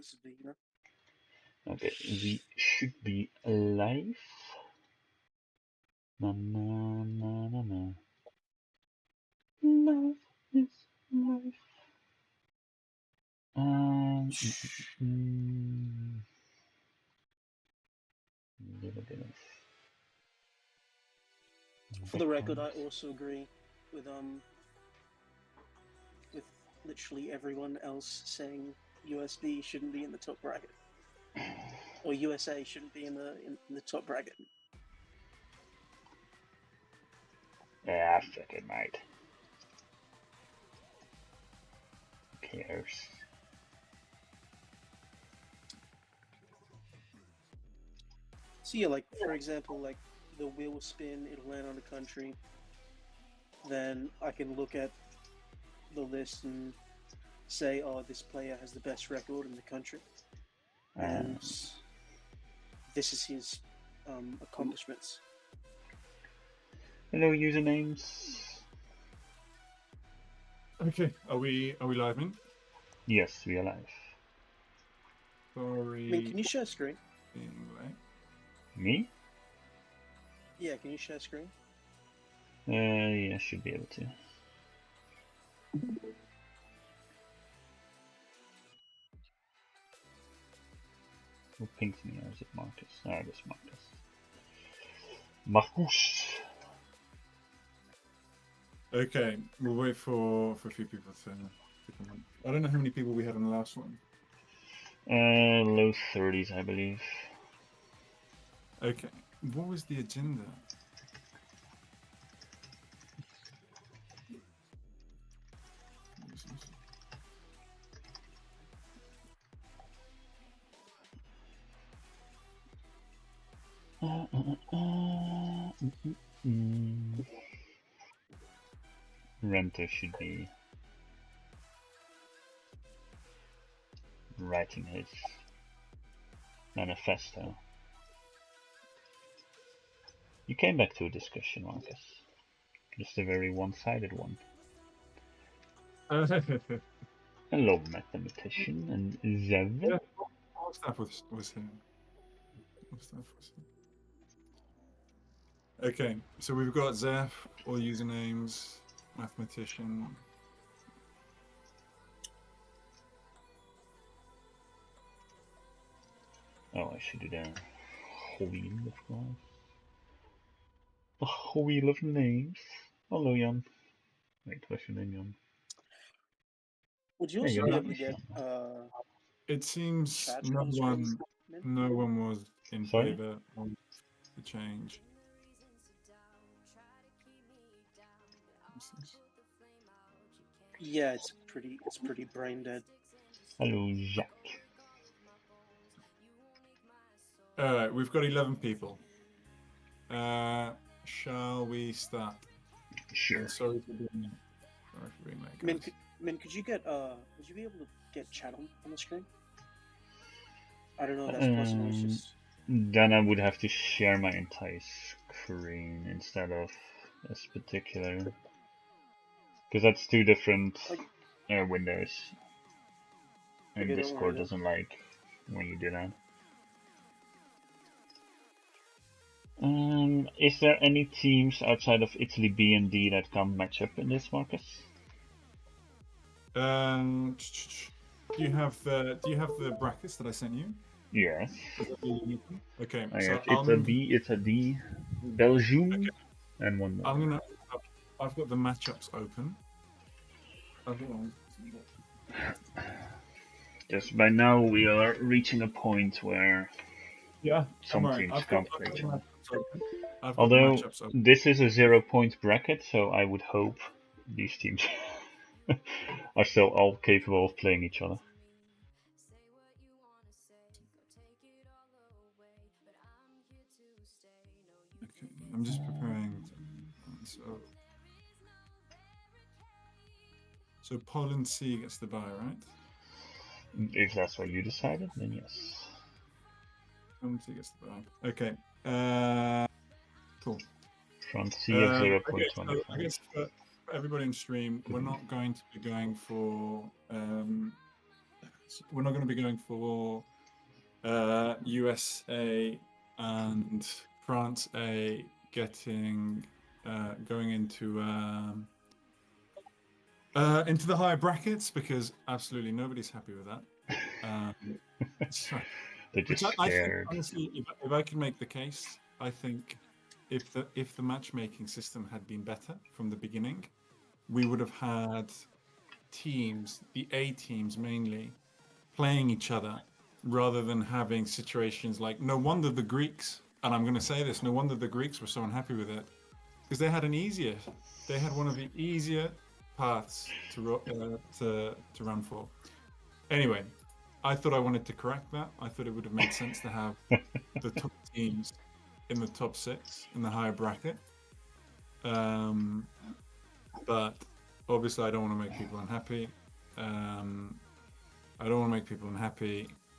exclusively, you know. Okay, we should be alive. Na na na na na. Life is life. Little bit of For the record, I also agree with literally everyone else saying USB shouldn't be in the top bracket, or USA shouldn't be in the top bracket. Yeah, fuck it, mate. Who cares? So yeah, like for example, like the wheel will spin, it'll land on a country. Then I can look at the list and say, oh, this player has the best record in the country, and this is his accomplishments. Hello, usernames. Okay, are we live, man? Yes, we are live. Sorry. I mean, can you share screen? Me? Yeah, can you share screen? Yeah, should be able to. Who pings me, or is it Marcus? Ah, it is Marcus. Marcus! Okay, we'll wait for a few people to come in. I don't know how many people we had on the last one. Low 30s, I believe. Okay, what was the agenda? Renter should be writing his manifesto. You came back to a discussion, Marcus. Just a very one-sided one. Hello, mathematician and Zev. Yeah, all stuff was him. Okay, so we've got Zeph, all usernames, mathematician. Oh, I should do the wheel of course. The wheel of names. Hello, Jan. Wait, what's your name, Jan? Would you also be able to get It seems chat no on screen? one was in favor of the change. Yeah, it's pretty brain dead. Hello, Jack. Alright, we've got 11 people. Shall we start? Sure. Sorry for being late. Min, could you would you be able to get chat on the screen? I don't know if that's possible. It's just... Then I would have to share my entire screen instead of this particular, because that's two different windows, and Okay, Discord doesn't like when you do that. Is there any teams outside of Italy B and D that can match up in this, Marcus? Do you have the brackets that I sent you? Yes. Okay. I so have Italy, Belgium, okay. and one more. I've got the matchups open. Just by now we are reaching a point where some right. teams can't play each other. I've got Although the matchups open. this is a 0-point bracket, so I would hope these teams are still all capable of playing each other. Okay, I'm just preparing. So Poland C gets the bye, right? If that's what you decided, then yes. Poland C gets the bye. Okay. Cool. Front C of 0.25. Okay, so I guess for everybody in stream, we're not going to be going for we're not going to be going for USA and France A going into the higher brackets, because absolutely nobody's happy with that. So, They're which just I think, scared. honestly, if I can make the case, I think if the matchmaking system had been better from the beginning, we would have had teams, the A teams mainly, playing each other rather than having situations like, no wonder the Greeks, and I'm going to say this, no wonder the Greeks were so unhappy with it, because they had one of the easier paths to run for. Anyway, I thought I wanted to correct that. I thought it would have made sense to have the top teams in the top 6 in the higher bracket. But obviously, I don't want to make people unhappy.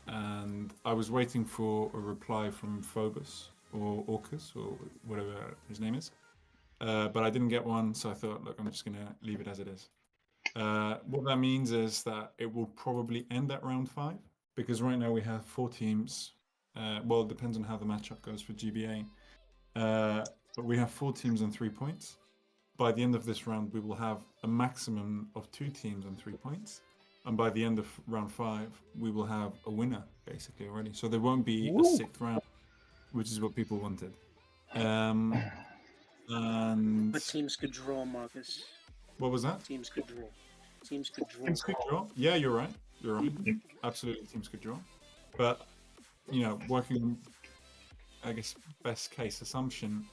And I was waiting for a reply from Phobos or Orcus or whatever his name is. But I didn't get one, so I thought, look, I'm just going to leave it as it is. What that means is that it will probably end at round 5, because right now we have 4 teams. Well, it depends on how the matchup goes for GBA. But we have 4 teams on 3 points. By the end of this round, we will have a maximum of 2 teams on 3 points. And by the end of round 5, we will have a winner, basically, already. So there won't be a 6th round, which is what people wanted. And But teams could draw, Marcus. What was that? Teams could draw. Teams could draw. Teams could draw. Yeah, you're right. You're right. Absolutely, teams could draw. But, working on, I guess, best case assumption,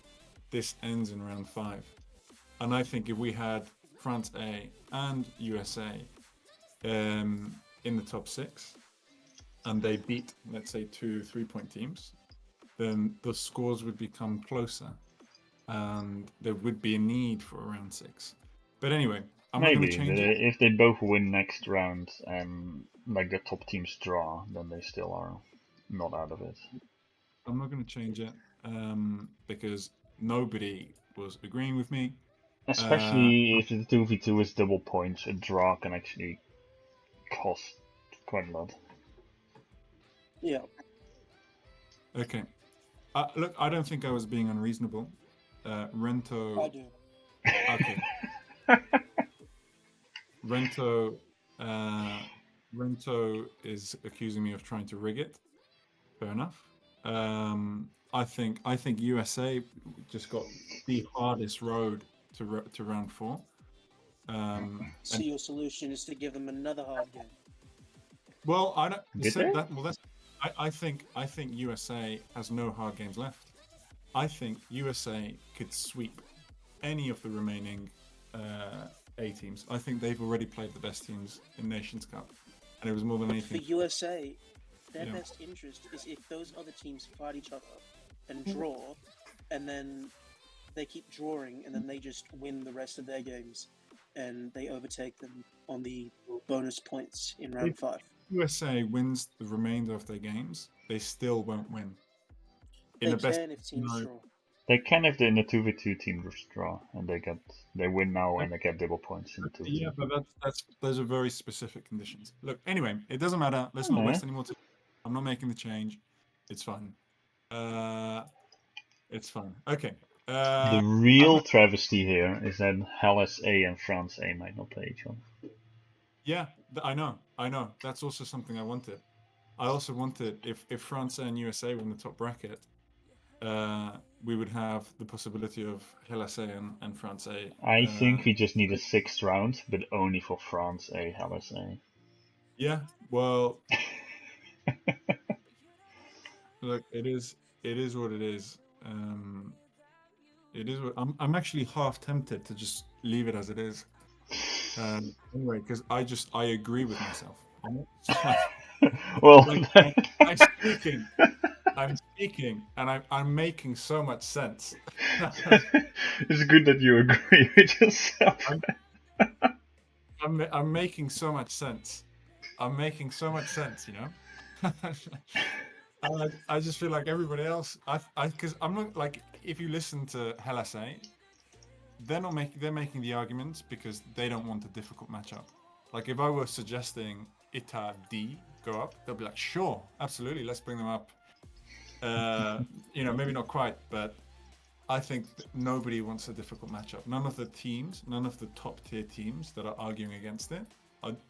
this ends in round 5. And I think if we had France A and USA in the top 6, and they beat, let's say, 2 3-point teams, then the scores would become closer, and there would be a need for a round 6. But anyway, I'm not going Maybe, to change but it. if they both win next round and like the top teams draw, then they still are not out of it. I'm not going to change it because nobody was agreeing with me. Especially if the 2v2 is double points, a draw can actually cost quite a lot. Yeah. Okay. Look, I don't think I was being unreasonable. Rento. I do. Okay. Rento is accusing me of trying to rig it. Fair enough. I think USA just got the hardest road to round 4. So your solution is to give them another hard game. Well, I don't. Did they? I think USA has no hard games left. I think USA could sweep any of the remaining A teams. I think they've already played the best teams in Nations Cup, and it was more than anything. For USA, their best interest is if those other teams fight each other and draw, and then they keep drawing, and then they just win the rest of their games, and they overtake them on the bonus points in round 5. USA wins the remainder of their games, they still won't win. They can if teams draw. They can if they're in the 2v2 team draw, and they win now and they get double points in the 2v2. Yeah, but those are very specific conditions. Look, anyway, it doesn't matter. Let's not waste any more time. I'm not making the change. It's fine. It's fine. Okay. The real travesty here is that Hellas A and France A might not play each other. Yeah, I know. That's also something I wanted. I also wanted, if France and USA were in the top bracket, we would have the possibility of Hellas A and France A. I think we just need a 6th round, but only for France A, Hellas A. Yeah, well, look, it is what it is. It is what I'm actually half tempted to just leave it as it is. Anyway, because I agree with myself. Well, I'm speaking, and I'm making so much sense. It's good that you agree with yourself. I'm making so much sense. I'm making so much sense, I just feel like everybody else. Because I'm not like, if you listen to Hellas A, they're making the arguments because they don't want a difficult matchup. Like if I were suggesting Ita D go up, they'll be like, sure, absolutely, let's bring them up. Maybe not quite, but I think nobody wants a difficult matchup. None of the teams, none of the top tier teams that are arguing against it,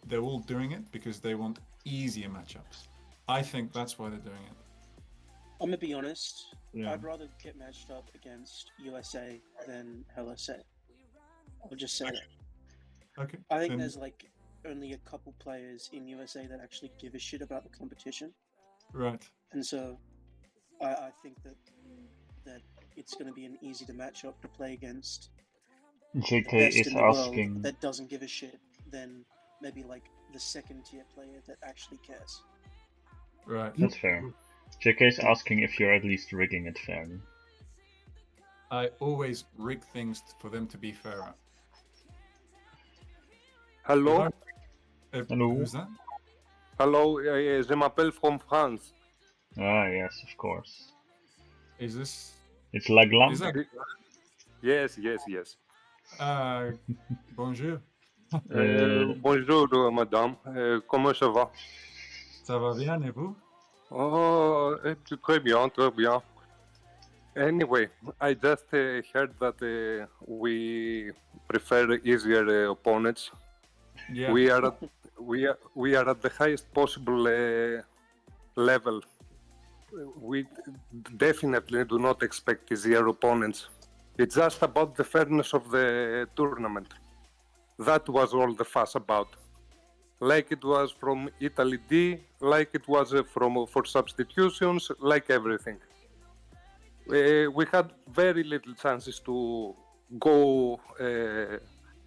they're all doing it because they want easier matchups. I think that's why they're doing it. I'm gonna be honest. Yeah. I'd rather get matched up against USA than LSA. I'll just say that. Okay. I think there's like only a couple players in USA that actually give a shit about the competition. Right. And so I think that it's going to be an easy to match up to play against JK the best is in the world asking. that doesn't give a shit than maybe like the second tier player that actually cares. Right. That's fair. JK is asking if you're at least rigging it fairly. I always rig things for them to be fairer. Hello? Hello. Who's that? Hello, je m'appelle from France. Ah, yes, of course. Is this? It's La Glam? Is that? Yes. Bonjour. Bonjour, madame. Comment ça va? Ça va bien, et vous? Oh, très bien, très bien. Anyway, I just heard that we prefer easier opponents. Yeah. We are at the highest possible level. We definitely do not expect easier opponents. It's just about the fairness of the tournament. That was all the fuss about. Like it was from Italy D, like it was for substitutions, like everything. We had very little chances to go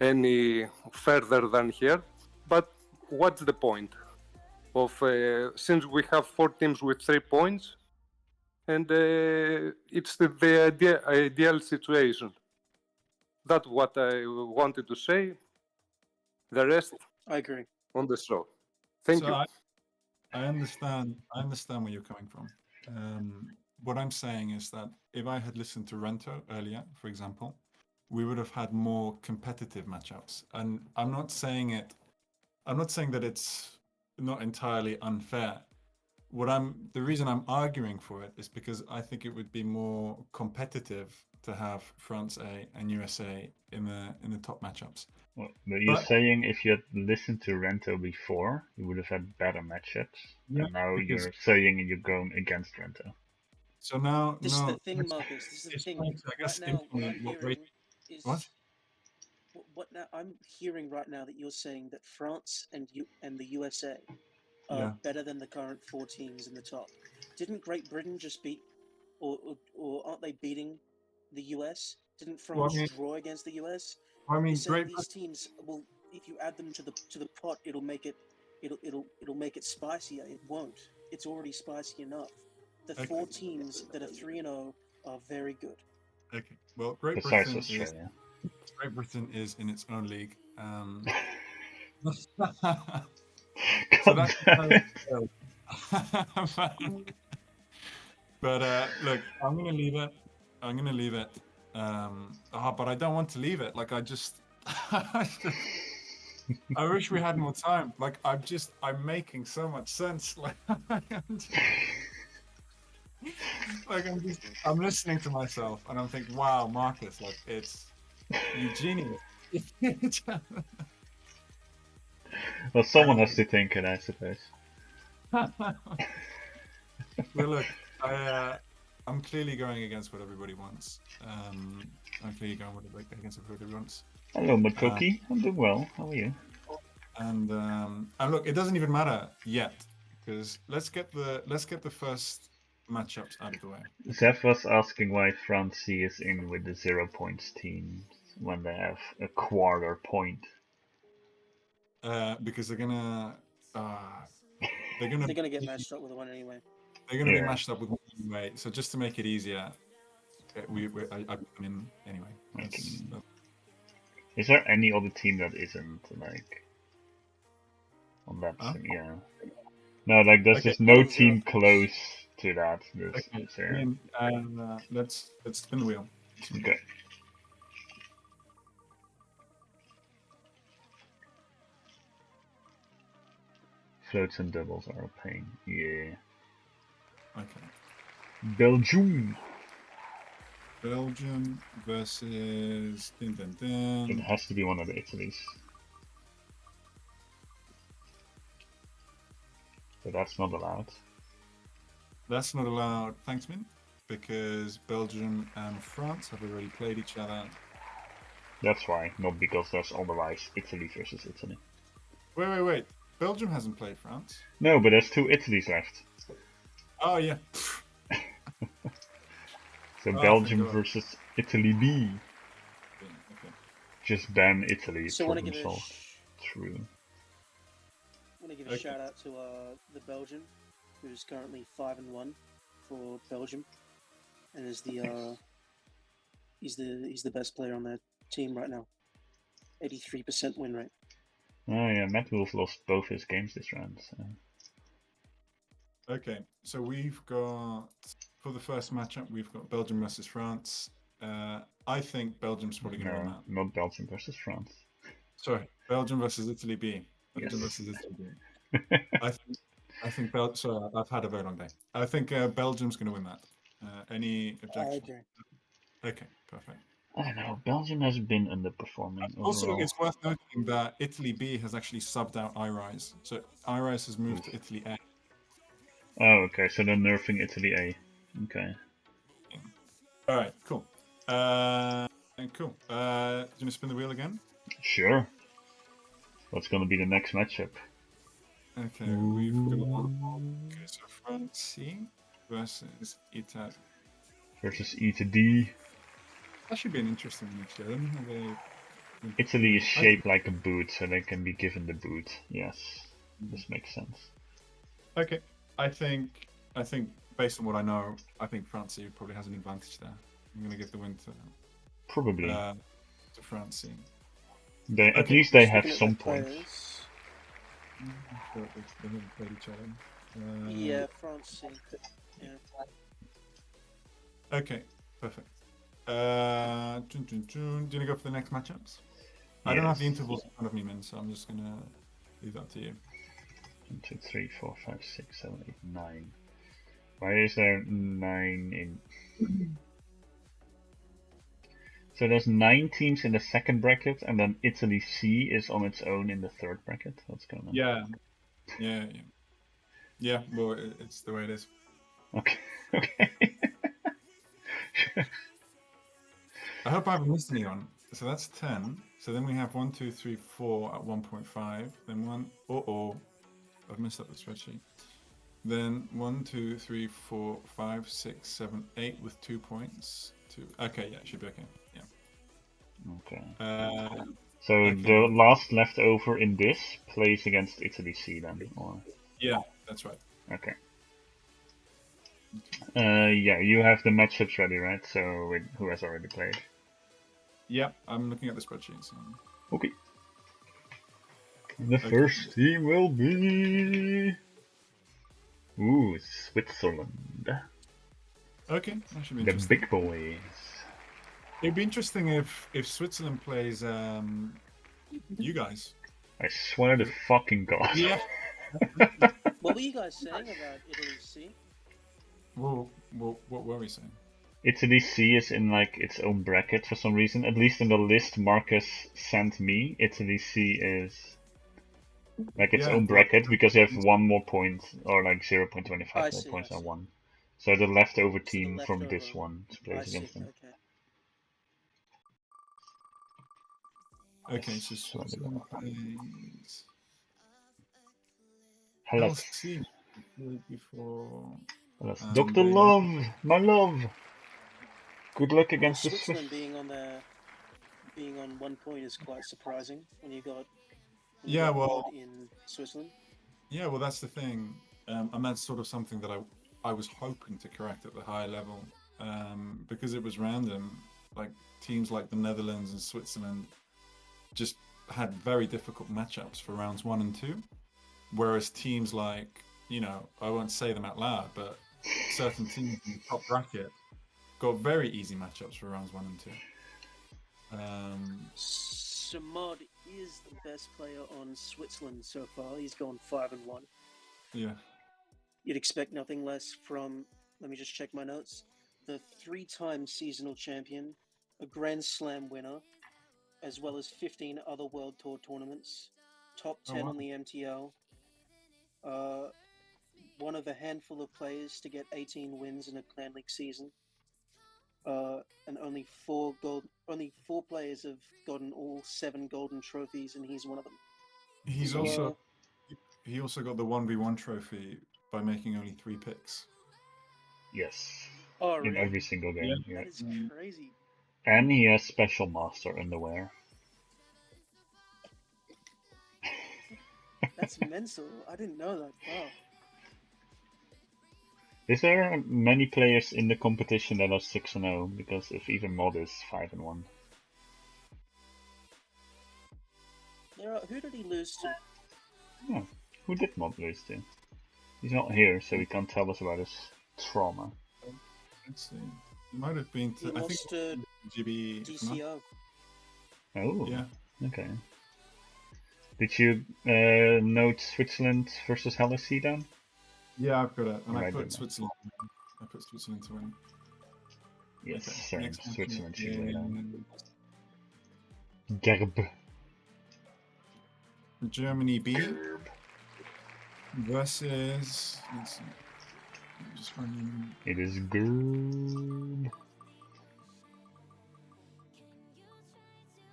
any further than here, but what's the point of since we have 4 teams with 3 points, and it's the ideal situation. That's what I wanted to say. The rest, I agree. On the show. Thank you. I understand where you're coming from. What I'm saying is that if I had listened to Rento earlier, for example, we would have had more competitive matchups. And I'm not saying that it's not entirely unfair. The reason I'm arguing for it is because I think it would be more competitive to have France A and USA in the top matchups. Well, but you're saying if you had listened to Rento before, you would have had better matchups, and now you're saying you're going against Rento. So now, this is the thing, Marcus. This is the thing. Right now, what I'm hearing is what now. I'm hearing right now that you're saying that France and the USA are better than the current 4 teams in the top. Didn't Great Britain just beat, or aren't they beating the US? Didn't France draw against the US? I mean, you're saying these teams. Well, if you add them to the pot, it'll make it spicier. It won't. It's already spicy enough. The 4 teams that are 3-0 are very good. Okay. Well, Great Britain is in its own league. So that's but look, I'm gonna leave it. But I don't want to leave it. Like I wish we had more time. Like I'm making so much sense. Like I'm listening to myself and I'm thinking, wow, Marcus, like it's you genius. Well, someone has to think it, I suppose. Well, look, I'm clearly going against what everybody wants. I'm clearly going against what everybody wants. Hello, Matoki. I'm doing well. How are you? And look, it doesn't even matter yet because let's get the first matchups out of the way. Zev was asking why France C is in with the 0 points team when they have a quarter point. Because they're gonna get matched up with one anyway. They're gonna be matched up with one anyway. So just to make it easier, I put them in anyway. Is there any other team that isn't like on that? Yeah. No, like there's just no team close to that. Let's spin the wheel. Okay. Floats and doubles are a pain. Yeah. Okay. Belgium. Belgium versus. Dun, dun, It dun. has to be one of the Italies. But that's not allowed. That's not allowed, thanks, Min, because Belgium and France have already played each other. That's why, not because there's otherwise Italy versus Italy. Wait. Belgium hasn't played France. No, but there's 2 Italies left. Oh, yeah. So Oh, Belgium thank God. versus Italy B. Okay. Just ban Italy, So I want to problem give solved. True. a Okay. shout out to the Belgian, who's currently 5-1 for Belgium, and is the he's the best player on their team right now. 83% win rate. Oh yeah, Matt Wolf lost both his games this round. So. Okay, so we've got, for the first matchup, we've got Belgium versus France. I think Belgium's probably going to win No, that. not Belgium versus France. Sorry, Belgium versus Italy B. Belgium Yes. versus Italy B. I think sorry, I've had a very long day. I think Belgium's going to win that. Any I objection? agree. Okay, perfect. I don't know, Belgium has been underperforming Also, overall. it's worth noting that Italy B has actually subbed out iRise. So iRise has moved to Italy A. Oh, okay, so they're nerfing Italy A. Okay. All right, cool. Cool. Do you want to spin the wheel again? Sure. What's gonna be the next matchup? Okay, we've got so France C versus Italy. Versus E to D. That should be an interesting one actually. Let me have a. Italy is shaped like a boot, so they can be given the boot. Yes, this makes sense. Okay, I think based on what I know, I think France C probably has an advantage there. I'm gonna give the win Probably. to France C. They, Okay. at least they Just have looking at some their points. players. They haven't played each other. Yeah, France. Yeah. Okay, perfect. Do you want to go for the next matchups? I don't have the Yes. intervals in front of me, man, so I'm just gonna leave that to you. 1, 2, 3, 4, 5, 6, 7, 8, 9. Why is there 9 in... So there's 9 teams in the second bracket, and then Italy C is on its own in the third bracket. What's going on? Yeah. Well, it's the way it is. Okay. Okay. I hope I haven't missed anyone. So that's 10. So then we have 1, 2, 3, 4 at 1.5. Then one. I've messed up the spreadsheet. Then 1, 2, 3, 4, 5, 6, 7, 8 with 2 points. Okay, yeah, it should be okay. Yeah. Okay. So Okay. the last leftover in this plays against Italy C then, or? Yeah, that's right. Okay. Yeah, you have the matchups ready, right? So who has already played? Yeah, I'm looking at the spreadsheet. So. Okay. The first team will be... Ooh, Switzerland. Okay, that should be The interesting. big boys. It'd be interesting if Switzerland plays you guys. I swear to fucking god. Yeah. What were you guys saying about Italy C? Well, what were we saying? Italy C is in like its own bracket for some reason. At least in the list Marcus sent me, Italy C is like its own bracket because you have 1 more point, or like 0.25 I more see, points I are see. 1. So the leftover So the team from this leftover- one I plays see. against them. Okay, so Switzerland plays Hello. LC before. Dr. Love, my love. Good luck against the Switzerland Swiss. being on 1 point is quite surprising when you got well, in Switzerland. Yeah, well, that's the thing, and that's sort of something that I was hoping to correct at the higher level, because it was random. Like teams like the Netherlands and Switzerland just had very difficult matchups for rounds 1 and 2, whereas teams like, I won't say them out loud, but certain teams in the top bracket got very easy matchups for rounds 1 and 2. Samad is the best player on Switzerland so far. He's gone 5-1. Yeah. You'd expect nothing less from, let me just check my notes, the 3-time seasonal champion, a Grand Slam winner, as well as 15 other World Tour tournaments, top 10 wow. on the MTL, one of a handful of players to get 18 wins in a Clan League season, and only four players have gotten all 7 golden trophies, and he's one of them. He So, also got the 1v1 trophy by making only 3 picks. Yes. oh, In really? every single game. Yeah. That is crazy. And he has special master underwear. That's mental. I didn't know that. Wow. Is there many players in the competition that are 6-0? Because if even Mod is 5-1. Who did he lose to? Yeah. Who did Mod lose to? He's not here, so he can't tell us about his trauma. Let's see. It might have been He to, I think, lost to GB. DCO. Oh. Yeah. Okay. Did you note Switzerland versus Hellas down? Yeah, I've got it. And I Right, put didn't I? Switzerland. I put Switzerland to win. Yes, Okay, same. next match Switzerland should go down. is Gerb. Germany B versus. Let's see. I'm just running. It is Gerb.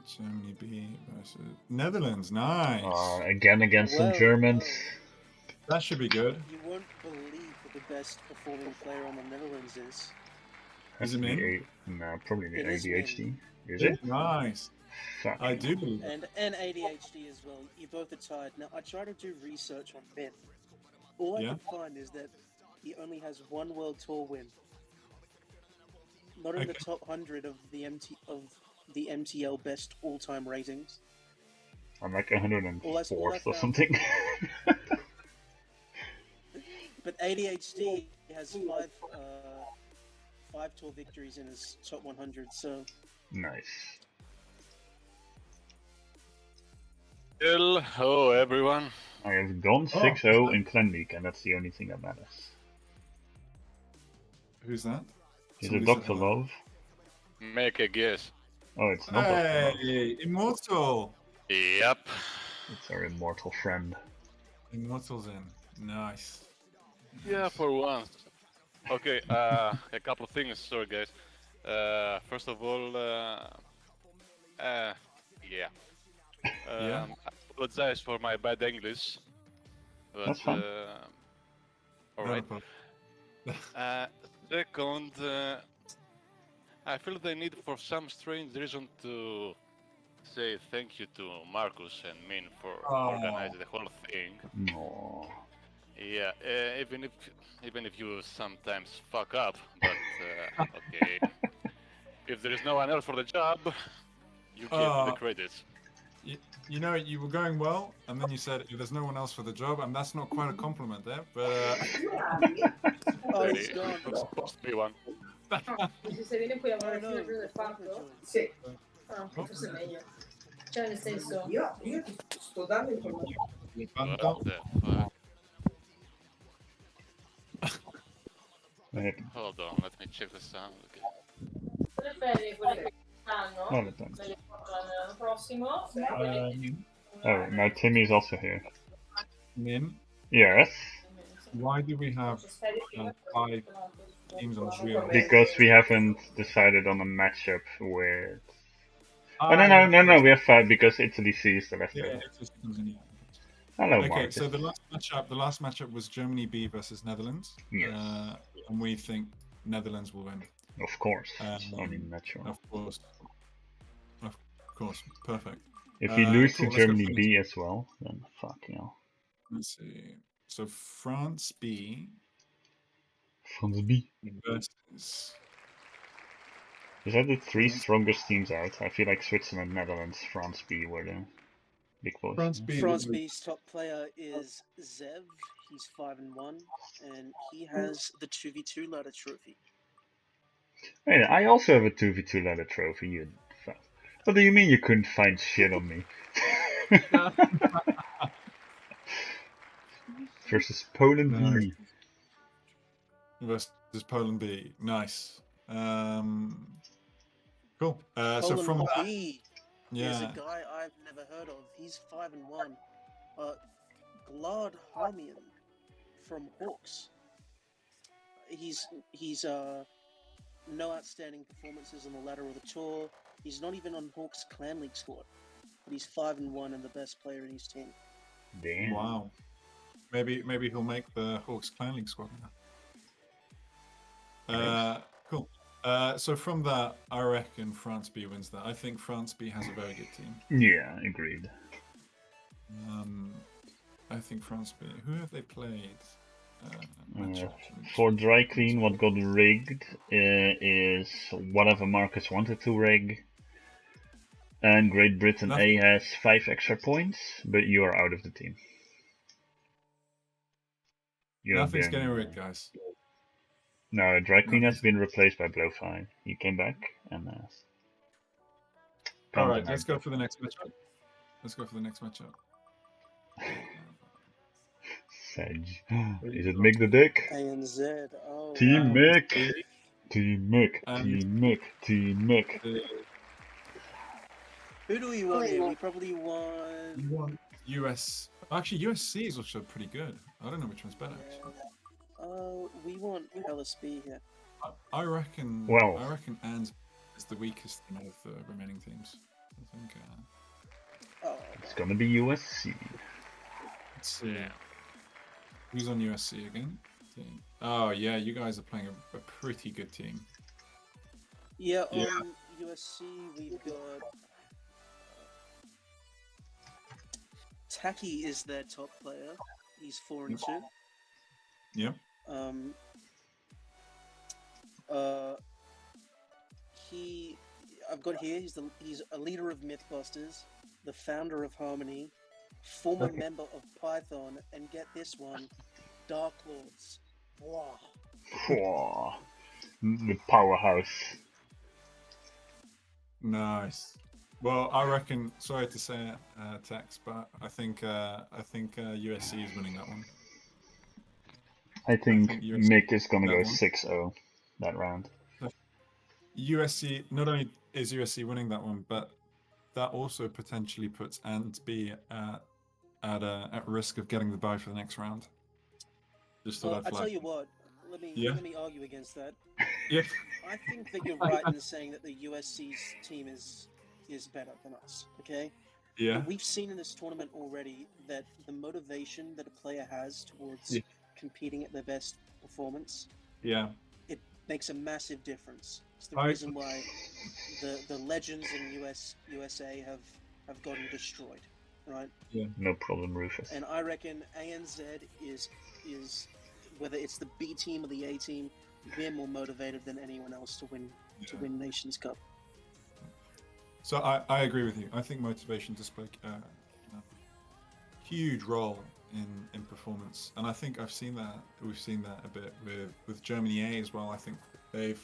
Germany B versus Netherlands. Nice. Again against some Well, Germans. That should be good. You won't believe what the best performing player on the Netherlands is. Is it Has to be Min? No, probably the It is ADHD. Is it? Nice. Fuck. I do believe it. And ADHD as well. You both are tired. Now, I tried to do research on Min. All I Yeah? could find is that he only has 1 World Tour win. Not in the Okay. top 100 of the MTL best all-time ratings. I'm like All I 104th or found- something. But ADHD has 5 tour victories in his top 100, so Nice. Hello, everyone. I have gone 6-0 in Clan League, and that's the only thing that matters. Who's that? Is Somebody it said Dr. hello. Love? Make a guess. Oh, it's not Dr. Love. Hey, Immortal. Yep. It's our immortal friend. Immortal's in. Nice. Yeah, for once. Okay, a couple of things. Sorry, guys. First of all, yeah. Yeah? I apologize for my bad English. But, That's fine. all Not a right. problem. Second, I feel the need for some strange reason to say thank you to Marcus and Min for organizing the whole thing. No. Yeah, even if you sometimes fuck up, but okay. If there is no one else for the job, you get the credits. You know, you were going well, and then you said there's no one else for the job, and that's not quite a compliment there, but... oh, he's gone. It's supposed to be one. Se viene qui a Oh, lavorare no. fino a giorno del fatto? Sì. Ah, forse è meglio. Cioè, nel senso... Io ti sto dando informazioni. What the fuck? Hold on, let me check the sound. Okay. Le ferie, quelle che stanno, Not at times. me le porto l'anno prossimo. Oh, now Timmy's also here. Min, Yes, why do we have 5 teams on Trio? because we haven't decided on a matchup with... Oh, no, we have 5 because Italy sees the rest of Yeah, it. it just comes in here. Hello, Okay, Marcus. so the last matchup was Germany B versus Netherlands. Yes. And we think Netherlands will win. Of course, it's only natural. Of course. Of course, perfect. If we lose cool, to let's go Germany finish. B as well, then fuck you. Let's see. So France B France B. versus... Is that the 3 strongest teams out? I feel like Switzerland, Netherlands, France B were the big boys. France B. France B's top player is Zev. He's 5-1, and he has the 2v2 ladder trophy. Wait, I also have a 2v2 ladder trophy, you fuck. What do you mean you couldn't find shit on me? versus Poland No. B. Versus Poland B. Nice. Cool. So Poland from that, B. There's a yeah. guy I've never heard of. He's 5-1. Glad Harmian from Hawks. He's no outstanding performances on the ladder or the tour. He's not even on Hawks Clan League squad, but he's 5-1 and the best player in his team. Damn. Wow. Maybe he'll make the Hawks Clan League squad now. Nice. Cool. So from that, I reckon France B wins that. I think France B has a very good team. Yeah, agreed. I think France B. Who have they played? For Dry Clean, what got rigged is whatever Marcus wanted to rig. And Great Britain A has 5 extra points, but you are out of the team. Nothing's getting rigged, guys. No, Dry Clean has been replaced by Blowfly. He came back and all right, let's go for the next matchup. Sedge. Is it Mick the Dick? ANZ. Oh, Team wow. Mick. Team Mick. Team Mick. Team Mick. Who do we want here? We probably want US. Actually, USC is also pretty good. I don't know which one's better. Actually. We want LSB here. I reckon. Well, I reckon ANZ is the weakest of the remaining teams. I think. It's gonna be USC. Let's see. Who's on USC again? Oh yeah, you guys are playing a pretty good team. Yeah, on USC we've got Taki is their top player. He's 4-2. Yep. I've got here. He's a leader of Mythbusters, the founder of Harmony, former member of Python, and get this one, Dark Lords. Wow. The powerhouse. Nice. Well, I reckon. Sorry to say it, Texx, but I think USC is winning that one. I think Mick is gonna go 6-0 that round. USC, not only is USC winning that one, but that also potentially puts ANZ B at risk of getting the bye for the next round. Just thought I'd flag. I tell you what, let me argue against that. Yeah. I think that you're right in saying that the USC's team is better than us. Okay. Yeah. But we've seen in this tournament already that the motivation that a player has towards competing at their best performance, it makes a massive difference. It's the reason why the legends in USA have gotten destroyed, right? Yeah. No problem, Rufus. And I reckon ANZ is whether it's the B team or the A team, we're more motivated than anyone else to win Nations Cup. So I agree with you. I think motivation does play a huge role in performance, and I think we've seen that a bit with Germany A as well. I think they've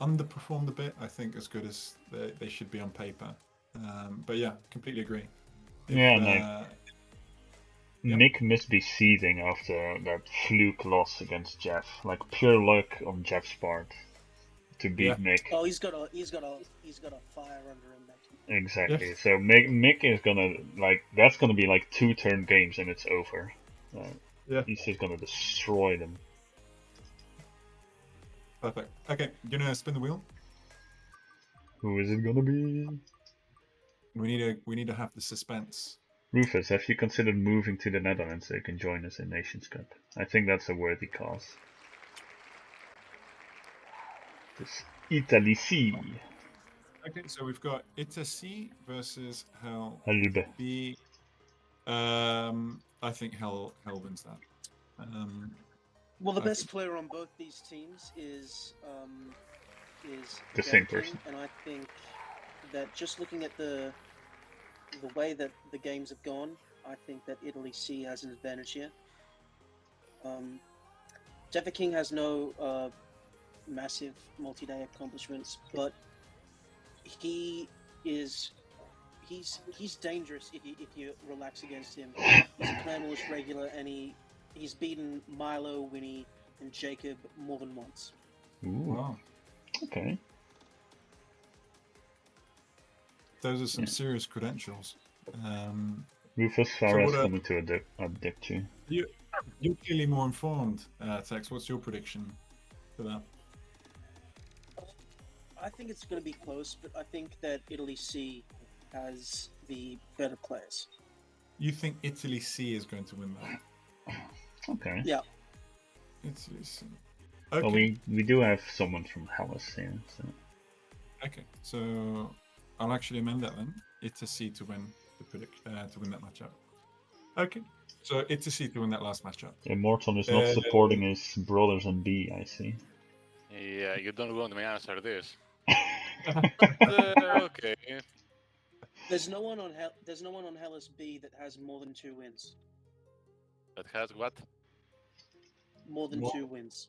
underperformed a bit. I think as good as they should be on paper. But yeah, completely agree. Mick must be seething after that fluke loss against Jeff. Like pure luck on Jeff's part to beat Mick. Oh, he's got a fire under him. Exactly. Yes. So Mick is gonna that's gonna be like 2 turn games and it's over. He's just gonna destroy them. Perfect. Okay, you gonna spin the wheel? Who is it gonna be? We need to have the suspense. Rufus, have you considered moving to the Netherlands so you can join us in Nations Cup? I think that's a worthy cause. This Italy C. Okay, so we've got Italy versus Hell Halbe. B. I think Hell wins that. Well, the best player on both these teams is the same person, and I think that just looking at the way that the games have gone, I think that Italy C has an advantage here. Jeffa King has no massive multi-day accomplishments, but he's dangerous if you relax against him. He's a Clan Wars regular, and he he's beaten Milo, Wini, and Jacob more than once. Ooh, Wow. okay. Those are some Yeah. serious credentials. Rufus Farah's coming to abduct you. You're clearly more informed, Texx. What's your prediction for that? I think it's going to be close, but I think that Italy C has the better players. You think Italy C is going to win that? Okay. Yeah. Italy C. Okay. Well, we do have someone from Hellas here. So. Okay, so I'll actually amend that then. Italy C to win to win that matchup. Okay, so Italy C to win that last matchup. Immortal is not supporting his brothers in B, I see. Yeah, you don't want me to answer this. But, okay. There's no one on Hellas B that has more than 2 wins. That has what? More than 2 wins.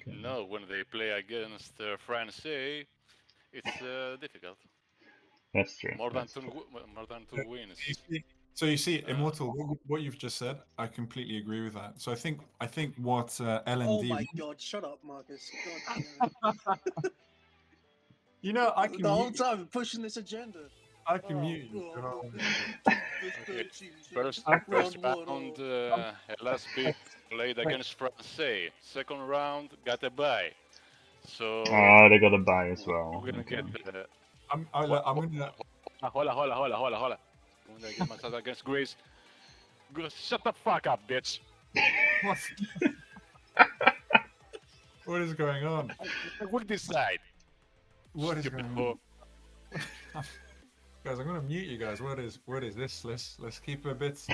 No, when they play against France, it's difficult. That's true. More than two wins. So you see, Immortal, what you've just said, I completely agree with that. So I think what LND. Oh my God! Shut up, Marcus. God damn. You know, I can the whole time pushing this agenda. I can mute you. Okay. First round, Hellas B played against France. Second round, got a bye. So they got a bye as well. We're gonna Okay. get. I'm gonna. Hola. I'm gonna get myself against Greece. Shut the fuck up, bitch. What? What is going on? We'll decide. What is Stupid going on? Guys, I'm gonna mute you guys. What is this? Let's keep a bit.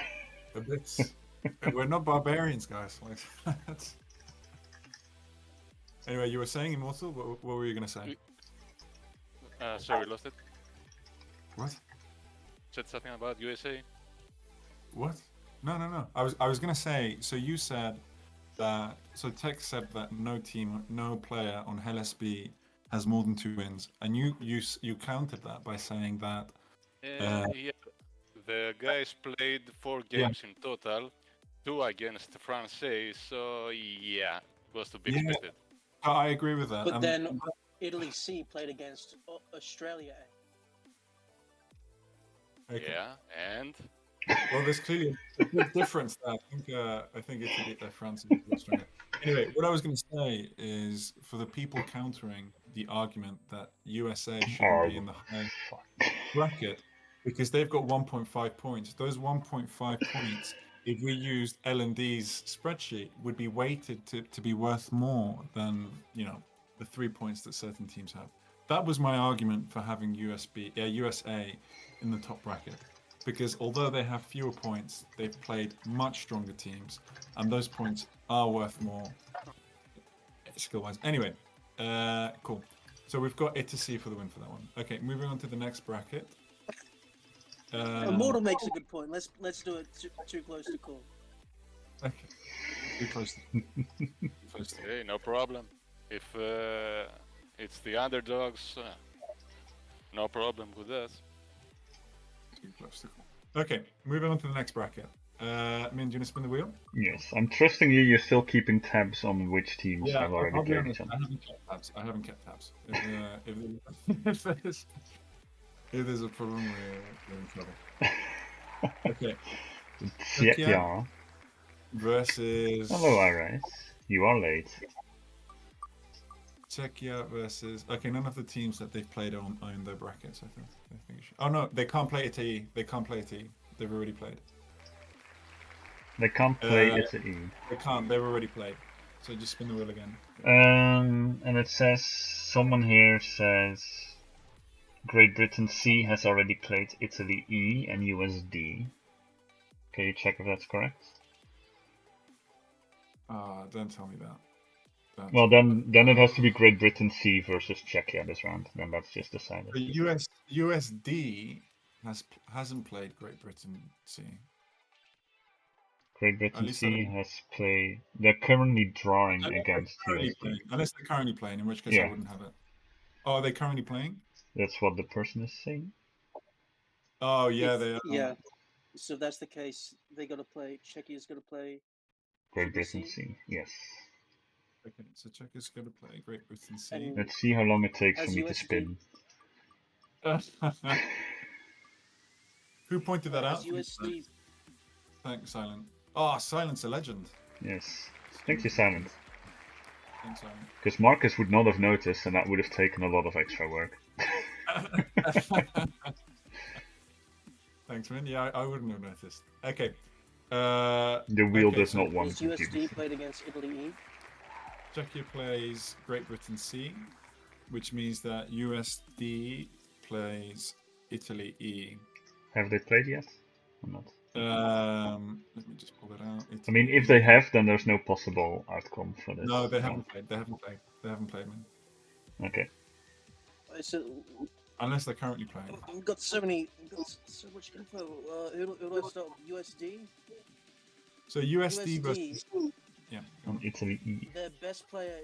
We're not barbarians, guys. Like, anyway, you were saying Immortal. What were you gonna say? Sorry, lost it. What? Said something about USA. What? No. I was gonna say. So you said that. So Texx said that no player on Hellas B has more than 2 wins, and you countered that by saying that. Yeah, the guys played 4 games in total, 2 against France. So yeah, was to be expected. I agree with that. But then Italy C played against Australia A. Okay. Yeah, and well, there's clearly a big difference there. I think Italy, France is a bit stronger. Anyway, what I was going to say is for the people countering the argument that USA shouldn't be in the high bracket because they've got 1.5 points. Those 1.5 points, if we used L&D's spreadsheet, would be weighted to be worth more than the 3 points that certain teams have. That was my argument for having USA in the top bracket. Because although they have fewer points, they've played much stronger teams, and those points are worth more skill-wise. Anyway, cool. So we've got Italy for the win for that one. Okay, moving on to the next bracket. Immortal makes a good point. Let's do it too close to call. Okay, too close. Okay, no problem. If it's the underdogs, no problem with us. Okay, moving on to the next bracket. Min, do you want to spin the wheel? Yes, I'm trusting you. You're still keeping tabs on which teams have already played each other. I haven't kept tabs. If there's a problem, we're in trouble. Okay. Yeah. Versus. Hello, Iris. You are late. Czechia versus. Okay, none of the teams that they've played own their brackets. I think. Oh no, they can't play Italy. They've already played. They can't play Italy. They can't. They've already played. So just spin the wheel again. And it says someone here says Great Britain C has already played Italy E and US D. Can you check if that's correct? Don't tell me that. Well, then it has to be Great Britain C versus Czechia this round. Then that's just decided. The USD hasn't played Great Britain C. Great Britain C has played. They're currently drawing against USD. Unless they're currently playing, in which case I wouldn't have it. Oh, are they currently playing? That's what the person is saying. Oh yeah, they are. Yeah. So if that's the case, they got to play. Czechia's got to play. Great Should we Britain see? C. Yes. Okay, so Czech is going to play Great Britain C. And Let's see how long it takes for As me to USD spin. Who pointed that as out? USD Thanks, Silent. Oh, Silent's a legend. Yes. Thanks to Silent. Thanks, Silent. Because Marcus would not have noticed, and that would have taken a lot of extra work. Thanks, man. Yeah, I wouldn't have noticed. Okay. The wheel okay, does so not want is to. USD played against Italy E. Czechia plays Great Britain C, which means that USD plays Italy E. Have they played yet? Or not? Let me just pull that out. I mean, if they have, then there's no possible outcome for this. No, they haven't played. They haven't played. They haven't played, man. Okay. So Unless they're currently playing. we've got so much info. Who do I start with? USD. So USD versus yeah. Go on. Italy E. Their best player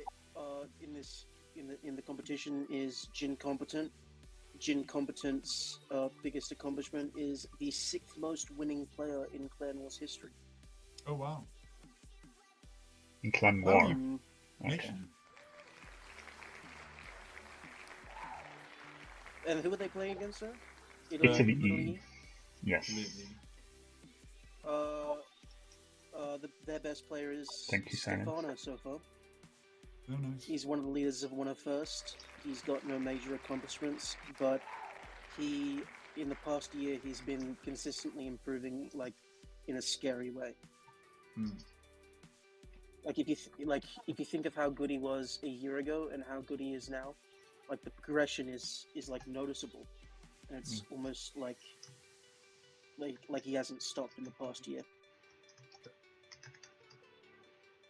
in the competition is Jin Competent. Jin Competent's biggest accomplishment is the 6th most winning player in Clan Wars history. Oh wow. In Clan War. Um, Okay. Nation. and who are they playing against, sir? Italy E. Yes. Absolutely. Their best player is Thank you, Silent. Stefano so far. Oh, nice. He's one of the leaders of Winner First. He's got no major accomplishments, but in the past year, he's been consistently improving, like, in a scary way. Hmm. Like if you think of how good he was a year ago and how good he is now, like the progression is like noticeable, and it's almost like he hasn't stopped in the past year.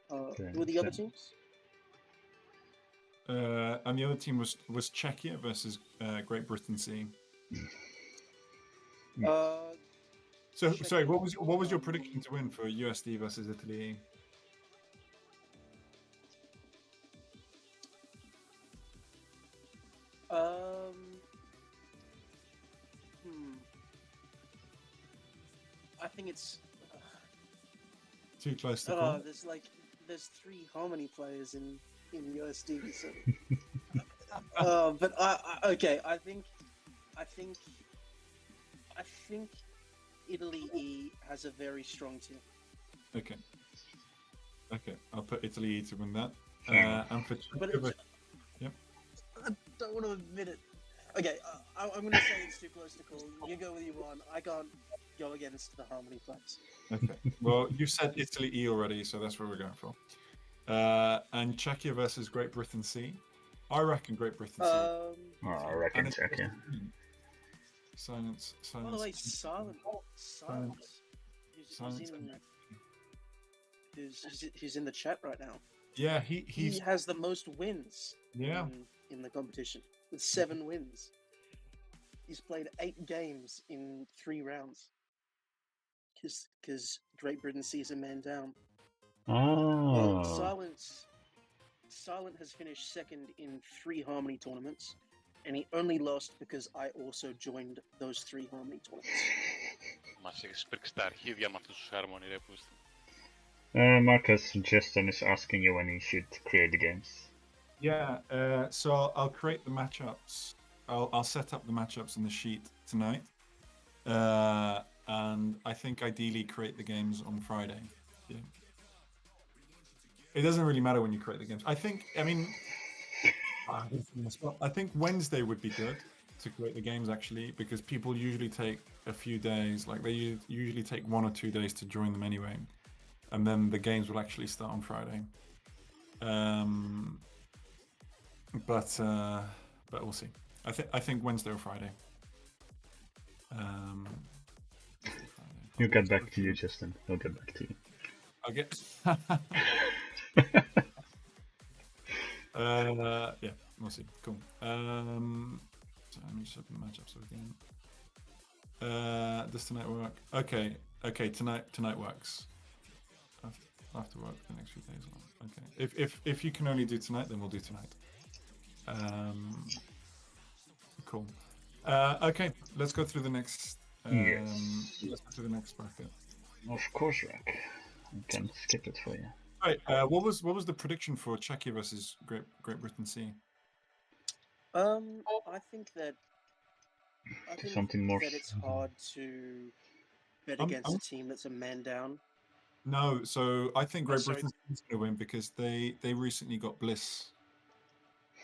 Who are the other teams? And the other team was Czechia versus Great Britain C. So Czechia, sorry, what was your prediction to win for USD versus Italy? I think it's Too close to call. there's 3 Harmony players in USD. So. But I think Italy E has a very strong team. Okay, I'll put Italy E to win that. And for But Czechia, yep. I don't want to admit it. Okay, I'm going to say it's too close to call. You go with your one. I can't go against the Harmony players. Okay. Well, you said Italy E already, so that's what we're going for. And Czechia versus Great Britain C. I reckon Great Britain C. I reckon Czechia. Silence. By the way, Silence. Who's in the chat right now? Yeah, He he's has the most wins. yeah. In the competition with 7 wins. He's played 8 games in 3 rounds. Because Great Britain sees a man down. Well, Oh. Silent has finished 2nd in 3 Harmony tournaments, and he only lost because I also joined those 3 Harmony tournaments. Μας έχεις πρίξει τα αρχίδια με αυτούς τους Harmony, ρε πούστη. Marcus Justin is asking you when you should create the games. Yeah, so I'll create the matchups. I'll set up the matchups in the sheet tonight, and I think ideally create the games on Friday. Yeah. It doesn't really matter when you create the games. I think Wednesday would be good to create the games actually, because people usually take a few days. Like they usually take 1 or 2 days to join them anyway, and then the games will actually start on Friday. But we'll see. I think Wednesday or Friday. He'll get back to you, Justin. He'll get back to you. I'll get. Yeah, we'll see. Cool. So let me just open the matchups again. Does tonight work? Okay. Tonight works. I'll have to work the next few days. Okay. If you can only do tonight, then we'll do tonight. Cool. Okay, let's go through the next Yes. Let's go to the next bracket. Of course, Rack. I can skip it for you. Right. What was the prediction for Czechia versus Great Britain C? I think that Something more. it's hard to bet I'm- against a team that's a man down. No, so I think Great sorry. Britain's going to win because they recently got Bliss.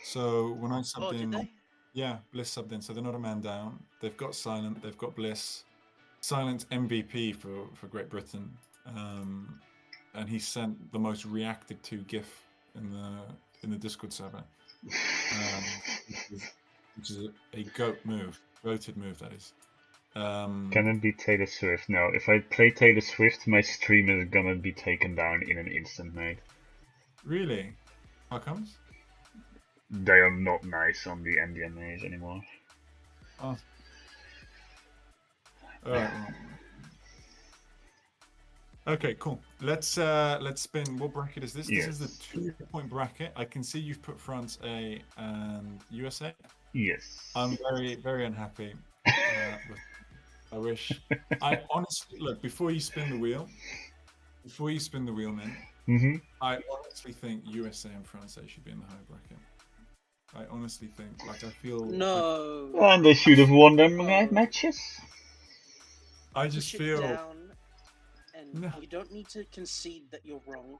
So when I subbed did in, they? yeah, Bliss subbed in. So they're not a man down. They've got Silent. They've got Bliss. Silent MVP for Great Britain, and he sent the most reacted to GIF in the Discord server, which is a goated move. That is. Can it be Taylor Swift? No, if I play Taylor Swift, my stream is gonna be taken down in an instant, mate. Really? How comes? They are not nice on the NDMAs anymore. Oh. Alright. Okay, cool. Let's spin. What bracket is this? Yes. This is the 2-point bracket. I can see you've put France A and USA. Yes. I'm very, very unhappy. I wish. I honestly look before you spin the wheel. Man. I honestly think USA and France A should be in the high bracket. I honestly think, I feel. No. And they should have won their matches. I just Push it feel. down, and No. you don't need to concede that you're wrong.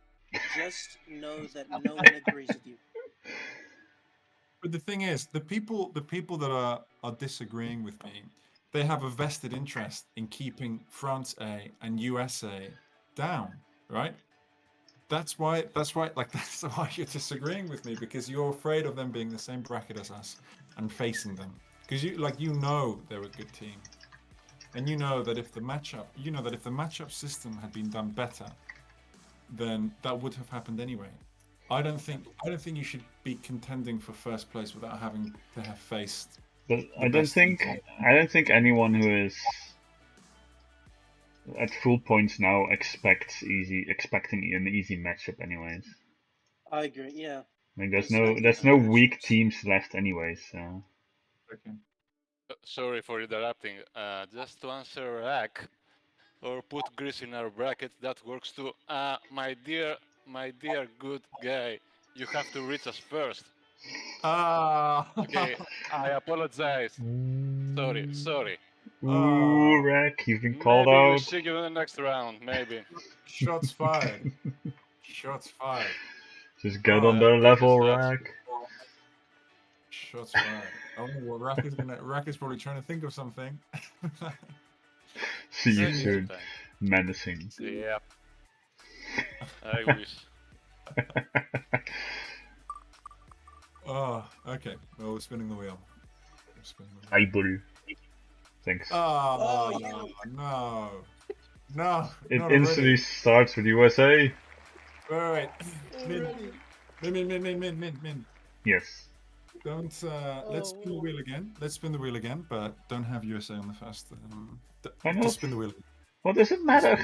Just know that no one agrees with you. But the thing is, the people that are disagreeing with me, they have a vested interest in keeping France A and USA down, right? That's why that's why you're disagreeing with me, because you're afraid of them being the same bracket as us and facing them. Because you know they're a good team. And you know that if the matchup system had been done better, then that would have happened anyway. I don't think you should be contending for first place without having to have faced. But I don't think anyone who is at full points now expecting an easy matchup anyways. I agree. Yeah. Like there's no weak teams left anyways. So. Okay. Sorry for interrupting. Just to answer Rack, or put Greece in our bracket, that works too. My dear good guy, you have to reach us first. Okay, I apologize. Sorry. Ooh, Rack, you've been called Maybe out. we'll see you in the next round, maybe. Shots fired. Shots fired. Just get on their level, Rack. Shots fired. I don't know what Rack is gonna. Rack is probably trying to think of something. See you soon. Menacing. Yeah. I wish. Oh, okay. Well, we're spinning the wheel. I blue. Thanks. Oh, no. It instantly starts with USA. Wait. Min. Yes. Don't. Let's spin the wheel again. But don't have USA on the first. Just spin the wheel. What does it matter?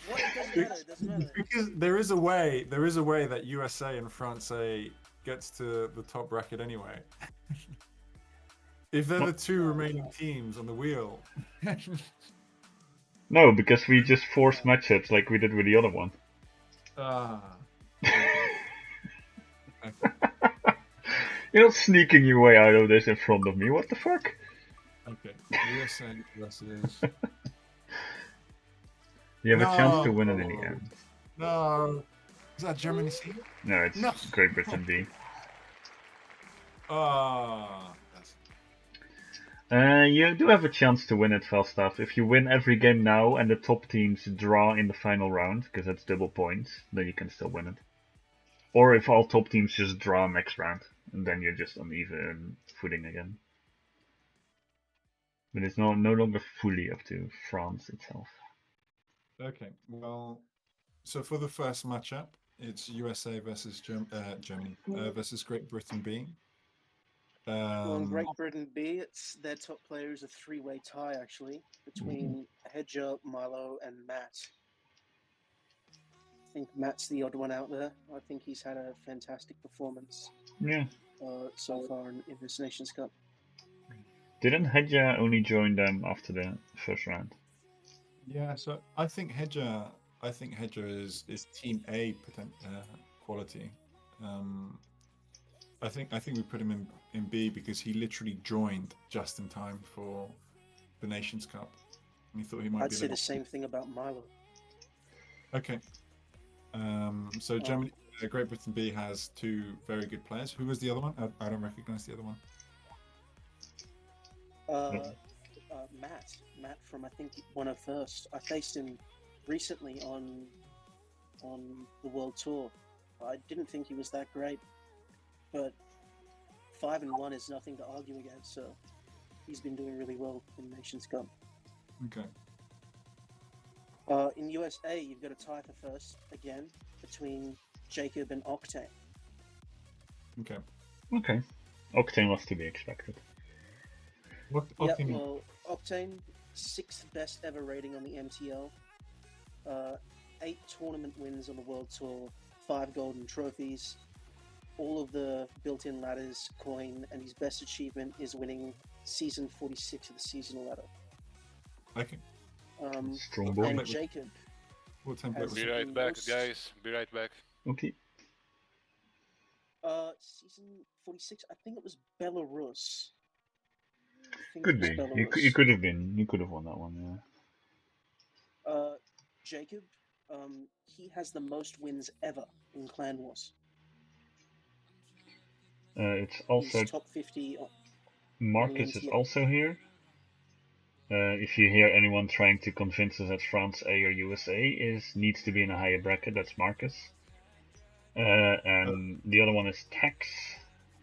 What? It doesn't matter. Because there is a way that USA and France A gets to the top bracket anyway. If they're the two remaining teams on the wheel. No, because we just force matchups like we did with the other one. You're not sneaking your way out of this in front of me. What the fuck? Okay. USA versus. You have a chance to win it in the end. No. Is that Germany C? No, it's Great Britain B. You do have a chance to win it, Falstaff. If you win every game now and the top teams draw in the final round, because that's double points, then you can still win it. Or if all top teams just draw next round, and then you're just on even footing again. But it's no longer fully up to France itself. Okay, well, so for the first matchup, it's USA versus Germany versus Great Britain B. Well, in Great Britain B, their top player is a three-way tie, actually, between Hedger, Milo, and Matt. I think Matt's the odd one out there. I think he's had a fantastic performance Yeah. so far in this Nations Cup. Didn't Hedja only join them after the first round? Yeah, so I think Hedger is Team A quality. I think we put him in B because he literally joined just in time for the Nations Cup. And he thought he might I'd be. say the same thing about Milo. Okay. So Germany, Great Britain B has two very good players. Who was the other one? I don't recognize the other one. Matt from I think one of first. I faced him recently on the World Tour. I didn't think he was that great, but 5-1 is nothing to argue against. So he's been doing really well in Nations Cup. Okay. In USA, you've got a tie for first again between Jacob and Octane. Okay. Okay. Octane was to be expected. Well, Octane, 6th best ever rating on the MTL, 8 tournament wins on the World Tour, 5 golden trophies, all of the built-in ladders, coin, and his best achievement is winning season 46 of the seasonal ladder. Okay. Strong boy. And Jacob. What template was Be it? right back, guys. Be right back. Okay. Season 46, I think it was Belarus. Could be. You could have been. You could have won that one, yeah. Jacob, he has the most wins ever in Clan Wars. It's also He's top 50. Marcus is also here. If you hear anyone trying to convince us that France A or USA needs to be in a higher bracket, that's Marcus. And the other one is Texx,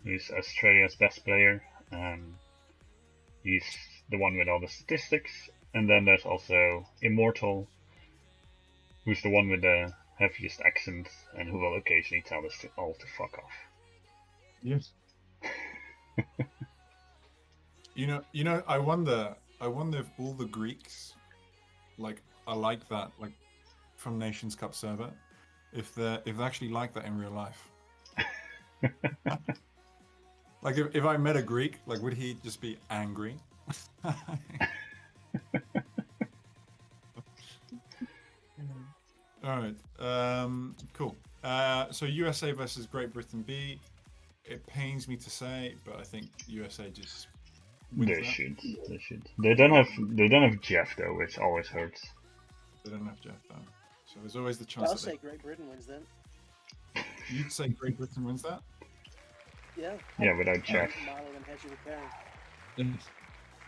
who's Australia's best player. He's the one with all the statistics. And then there's also Immortal, who's the one with the heaviest accent and who will occasionally tell us all to fuck off. Yes. You know, I wonder if all the Greeks are like that, like from Nations Cup server, if they actually like that in real life. Like if I met a Greek, like would he just be angry? All right. Cool. So USA versus Great Britain B. It pains me to say, but I think USA just wins They that. should. They should. They don't have Jeff though, which always hurts. They don't have Jeff though, so there's always the chance. I'll say Great Britain wins then. You'd say Great Britain wins that? Yeah. Yeah, without Jeff. Milo and Hedger were carrying.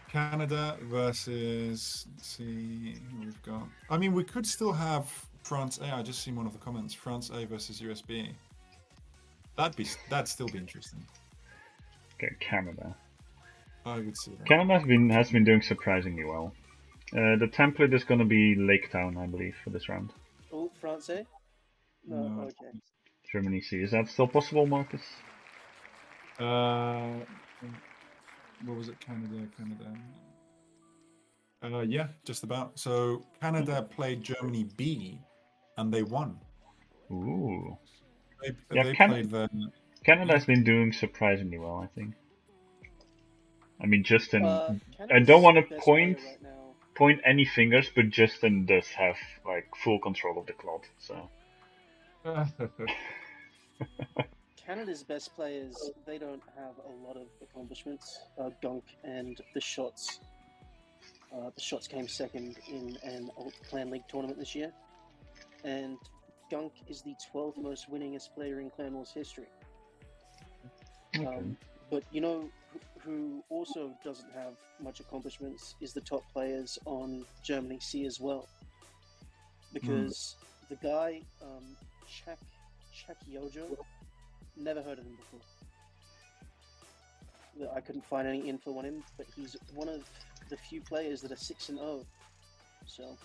Canada versus, let's see who we've got. I mean, we could still have France A. I just seen one of the comments. France A versus USB. That'd still be interesting. Okay, Canada. I would see that. Canada has been doing surprisingly well. The template is going to be Lake Town, I believe, for this round. Oh, France A? No, okay. Germany C. Is that still possible, Marcus? What was it? Canada. Yeah, just about. So Canada played Germany B, and they won. Ooh. They played the. Canada has been doing surprisingly well, I think. I mean, Justin. I Canada's don't want to best point player right now. point any fingers, but Justin does have like full control of the cloud. So. Canada's best players, they don't have a lot of accomplishments. Gunk and the Shots. The Shots came second in an Alt Clan League tournament this year. And Gunk is the 12th most winningest player in Clan Wars history. Okay. But you know who also doesn't have much accomplishments is the top players on Germany C as well. Because the guy, Chak Yojo, never heard of him before. I couldn't find any info on him, but he's one of the few players that are 6-0. So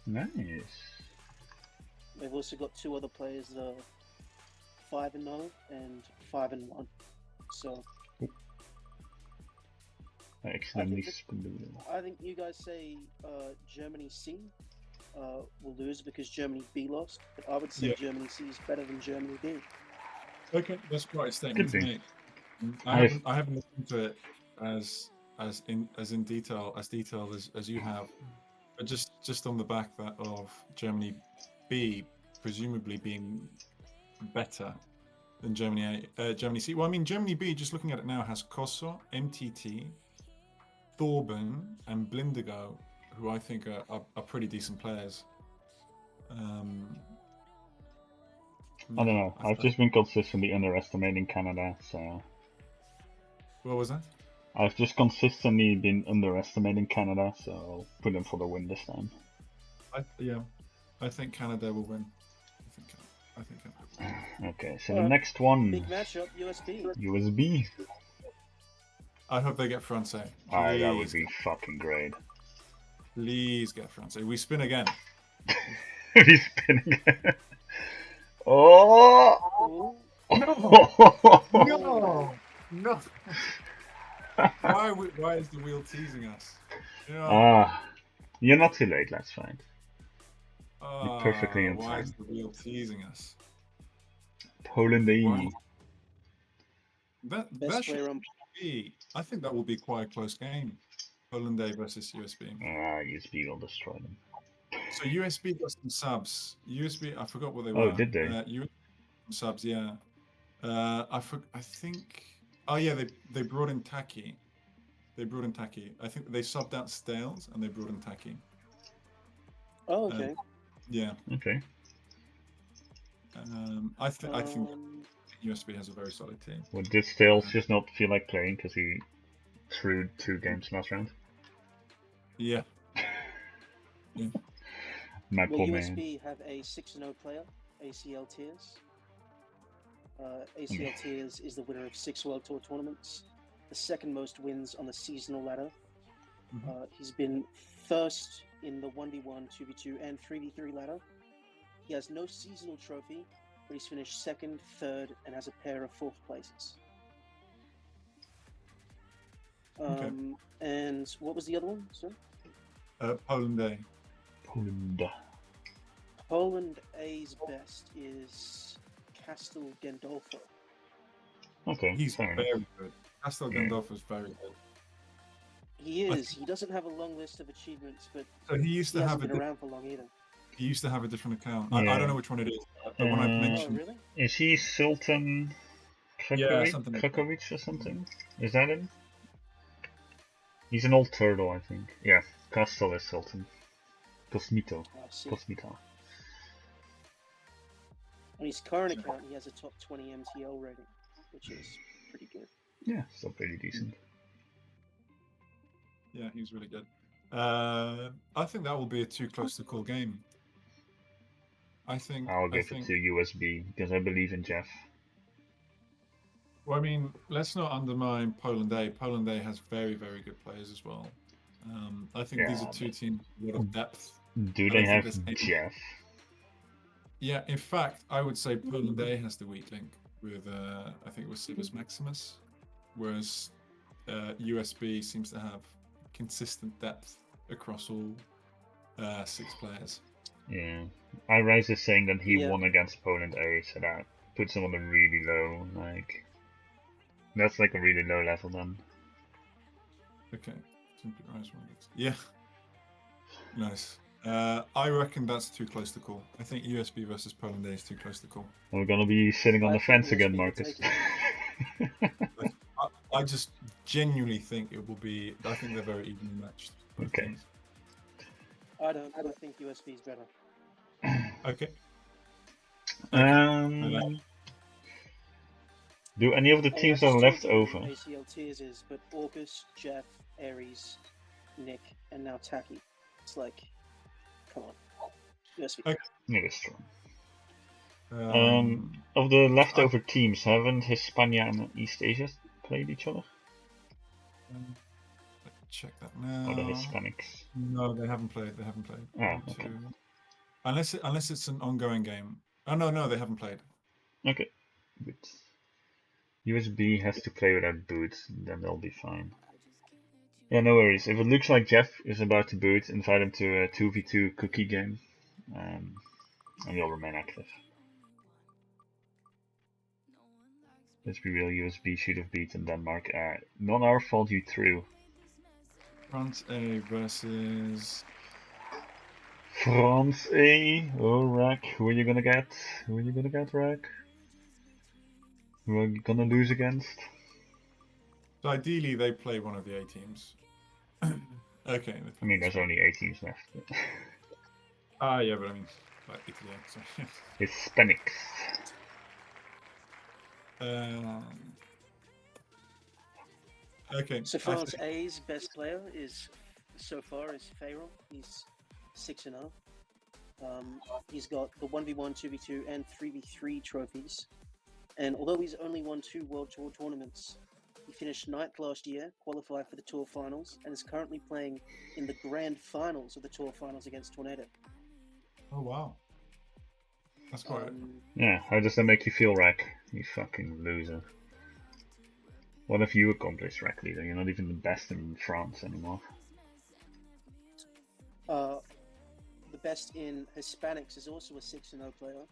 Nice. they've also got 2 other players that are 5-0 and 5-1. So I accidentally I think you guys say Germany C will lose because Germany B lost, but I would say Germany C is better than Germany B. Okay, that's quite a statement to make. I haven't looked into it as as in detail as you have, but just on the back of Germany B presumably being better than Germany A, Germany C. Well, I mean, Germany B, just looking at it now, has Kosso, MTT, Thorben, and Blindigo, who I think are pretty decent players. I don't know. I've just been consistently underestimating Canada, so. What was that? I've just consistently been underestimating Canada, so I'll put them for the win this time. I think Canada will win. I think Canada will win. Okay, so the next one. Big matchup, USB. USB. I hope they get Francais. Alright, that would be fucking great. Please get Francais. We spin again. We spin again. Oh! No! No! Why is the wheel teasing us? You're not too late, that's fine. You're perfectly on time. Why is the wheel teasing us? Poland A. That should be. I think that will be quite a close game. Poland A versus USB. USB will destroy them. So USB got some subs. USB, I forgot what they were. Oh, did they? USB subs, yeah. I think. Oh yeah, they brought in Taki. I think they subbed out Stales and they brought in Taki. Oh, okay. Yeah. Okay. I think USB has a very solid team. Well, did Stales just not feel like playing because he threw 2 games last round? Yeah. Yeah. My poor USB man. have a 6-0 player, ACL Tears. ACL Tears is the winner of 6 World Tour tournaments, the second most wins on the seasonal ladder. He's been first in the 1v1, 2v2, and 3v3 ladder. He has no seasonal trophy, but he's finished 2nd, 3rd, and has a pair of 4th places. And what was the other one, sir? Poland A. Poland A's best is Castel Gandolfo. Okay, he's fair very enough. good. Castel Gandolfo is very good. He is. He doesn't have a long list of achievements, but so he hasn't been around for long either. He used to have a different account. Yeah. I don't know which one it is. The one I've mentioned. Oh, really? Is he Sultan something like Kukovic or something? Is that him? He's an old turtle, I think. Yeah, Castel is Sultan. Cosmito. Cosmito. On his current account, he has a top 20 MTL rating, which is pretty good. Yeah, still pretty decent. Yeah, he was really good. I think that will be a too close to call game. I'll give it to USB because I believe in Jeff. Well, I mean, let's not undermine Poland A. Poland A has very, very good players as well. I think these are 2 teams with a lot of depth. Do they have Jeff? Yeah, in fact, I would say Poland A has the weak link with, I think it was Sivas Maximus, whereas USB seems to have consistent depth across all 6 players. Yeah, iRise is saying that he won against Poland A, so that puts him on a really low, that's like a really low level then. Okay, Simply Rise one. Yeah, nice. I reckon that's too close to call. I think USB versus Poland A is too close to call. We're gonna be sitting on the fence again, Marcus. I just genuinely think it will be. I think they're very evenly matched. Okay. Teams. I don't. I think USB is better. Okay. Do any of the teams that are left over? ACL Tears is, but August, Jeff, Aries, Nick, and now Taki. It's like, come on, USB. Okay. It is true. Of the leftover teams, haven't Hispania and East Asia played each other? Check that now. Or the Hispanics? No, they haven't played. Oh, okay. Unless it's an ongoing game. Oh no, they haven't played. Okay, good. USB has to play without boots, then they'll be fine. Yeah, no worries. If it looks like Jeff is about to boot, invite him to a 2v2 cookie game, and you'll remain active. Let's be real, USB should have beaten Denmark. Not our fault you threw. France A versus. France A. Oh, Rack. Who are you gonna get? Who are you gonna get, Rack? Who are you gonna lose against? So ideally, they play one of the A teams. Okay. I mean, there's only 8 teams left. Yeah, but I mean, like Italy. Sorry. Hispanics. Okay. So France A's best player is so far is Farrell. He's 6-0. He's got the 1v1, 2v2, and 3v3 trophies. And although he's only won 2 World Tour tournaments, he finished 9th last year, qualified for the Tour Finals, and is currently playing in the Grand Finals of the Tour Finals against Tornado. Oh wow. That's quite. Yeah, how does that make you feel, Rack? You fucking loser. What have you accomplished, Rack Leader? You're not even the best in France anymore. The best in Hispanics is also a 6-0 player.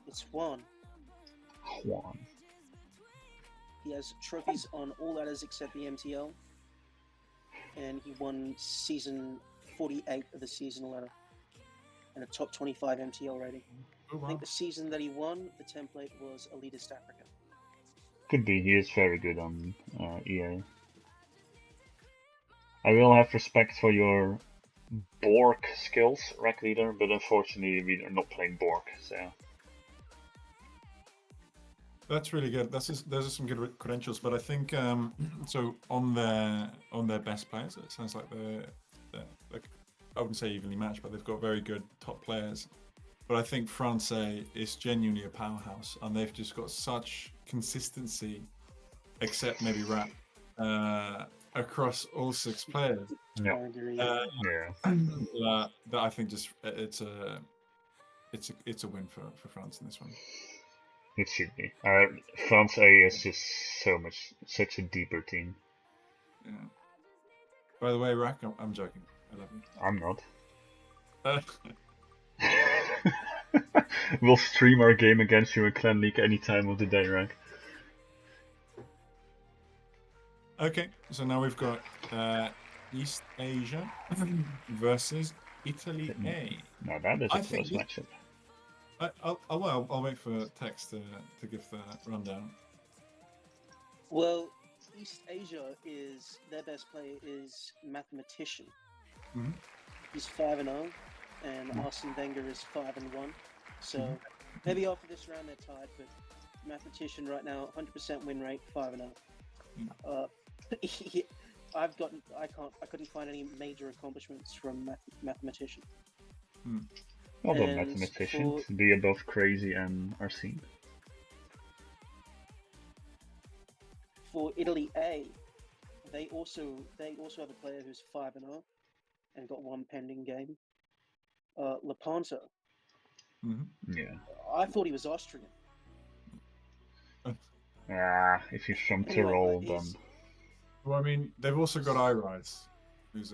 It's Juan. Juan. He has trophies on all ladders except the MTL, and he won season 48 of the seasonal ladder and a top 25 MTL rating. Oh, wow. I think the season that he won, the template was Elitist Africa. Could be, he is very good on EA. I will have respect for your Bork skills, Rack Leader, but unfortunately we are not playing Bork, so... That's really good. Those are some good credentials, but I think so on their best players. It sounds like they're like, I wouldn't say evenly matched, but they've got very good top players. But I think France is genuinely a powerhouse, and they've just got such consistency, except maybe Rap, across all 6 players. Yeah. That I think just it's a win for France in this one. It should be. France A is just such a deeper team. Yeah. By the way, Rack, I'm joking. I love you. I'm not. We'll stream our game against you in Clan League any time of the day, Rack. Okay, so now we've got East Asia versus Italy A. Now that is a close matchup. I'll wait for Texx to give the rundown. Well, East Asia is their best player is Mathematician. Mm-hmm. He's 5-0, and Arsene Wenger is 5-1. So maybe after this round they're tied, but Mathematician right now 100% win rate, 5-0. I couldn't find any major accomplishments from Mathematician. Well done, Mathematician. To be above Crazy and Arsene. For Italy A, they also have a player who's 5-0 and got 1 pending game. Lepanto. Yeah. I thought he was Austrian. If you're from Tyrol, then. Well, I mean, they've also got iRise, who's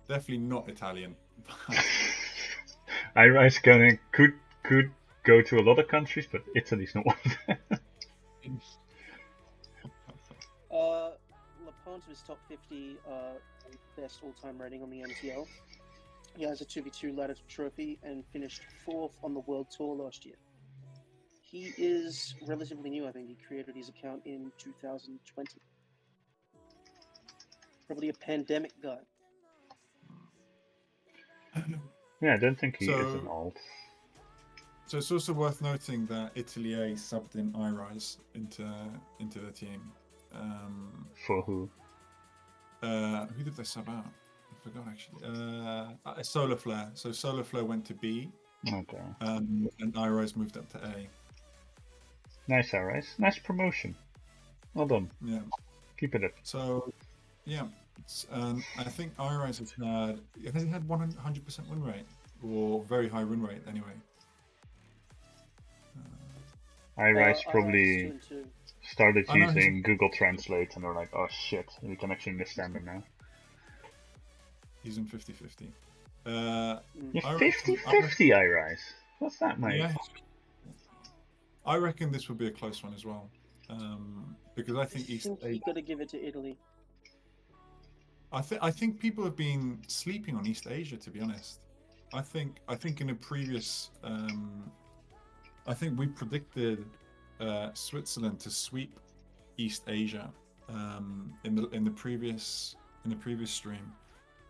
definitely not Italian. iRise could go to a lot of countries, but Italy's not one of them. Lepanto is top 50 best all-time rating on the MTL. He has a 2v2 ladder trophy and finished 4th on the World Tour last year. He is relatively new, I think. He created his account in 2020. Probably a pandemic guy. Yeah, I don't think he is an alt. So it's also worth noting that Italy A subbed in iRise into the team. For who? Who did they sub out? I forgot actually. Solar Flare. So Solar Flare went to B. Okay. And iRise moved up to A. Nice, iRise. Nice promotion. Well done. Yeah. Keep it up. So, yeah. I think iRise has had 100% win rate, or very high win rate anyway. iRise probably started using Google Translate and they're like, oh shit, we can actually understand them now. He's in 50-50. You're 50-50 iRise? What's that, mate? Yeah. I reckon this will be a close one as well. Because I think you got to give it to Italy. I think people have been sleeping on East Asia, to be honest. I think in a previous I think we predicted Switzerland to sweep East Asia in the previous stream.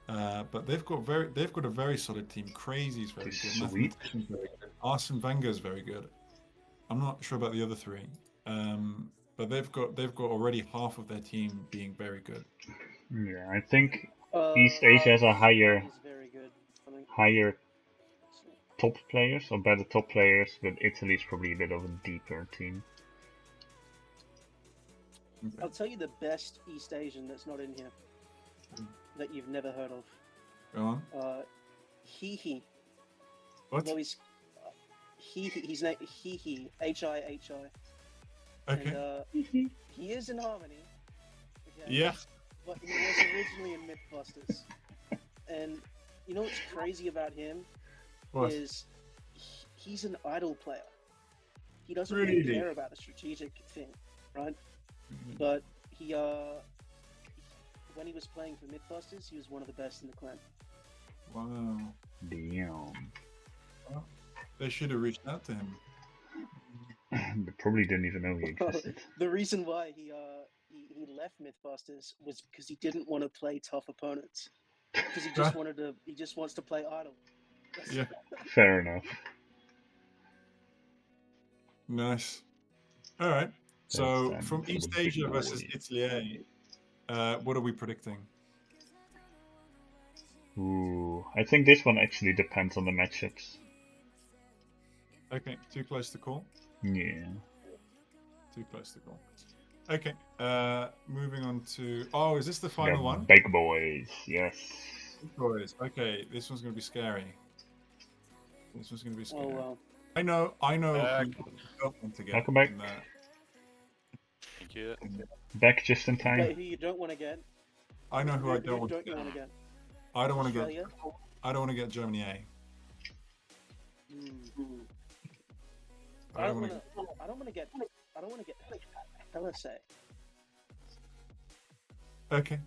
But they've got a very solid team. Crazy's very good. Sweep? Mathematician's very good. Arsene Wenger's very good. I'm not sure about the other three. But they've got already half of their team being very good. Yeah, I think East Asia has a higher Is very good. I think. higher top players or better top players, but Italy's probably a bit of a deeper team. Okay. I'll tell you the best East Asian that's not in here that you've never heard of. Go on. Hihi. What? Although his name Hihi, Hi. Okay. And, he is in Harmony. Okay? Yeah. But he was originally in Mythbusters. And you know what's crazy about him What? is he's an idle player. He doesn't Really? really care about the strategic thing, right? But he when he was playing for Mythbusters, he was one of the best in the clan. Wow. Damn. Well, they should have reached out to him. They probably didn't even know he existed. The reason why he left Mythbusters was because he didn't want to play tough opponents. Because he just wants to play idle. Yeah. Fair enough. Nice. All right. So That's from for East the big Asia versus boys. Italy A, what are we predicting? Ooh, I think this one actually depends on the matchups. Okay, too close to call. Yeah. Too close to call. Okay. Moving on to. Oh, is this the final The one? big boys, yes. Boys. Okay, this one's gonna be scary. This one's gonna be scary. Oh well. I know. Who I don't want to get Welcome back. in there. Thank you. Back just in But time. who you don't want to get? I know who I don't Who want to don't you get. want to get? I don't want to get. Australia? I don't want to get Germany A. I don't want to get LSA. Okay.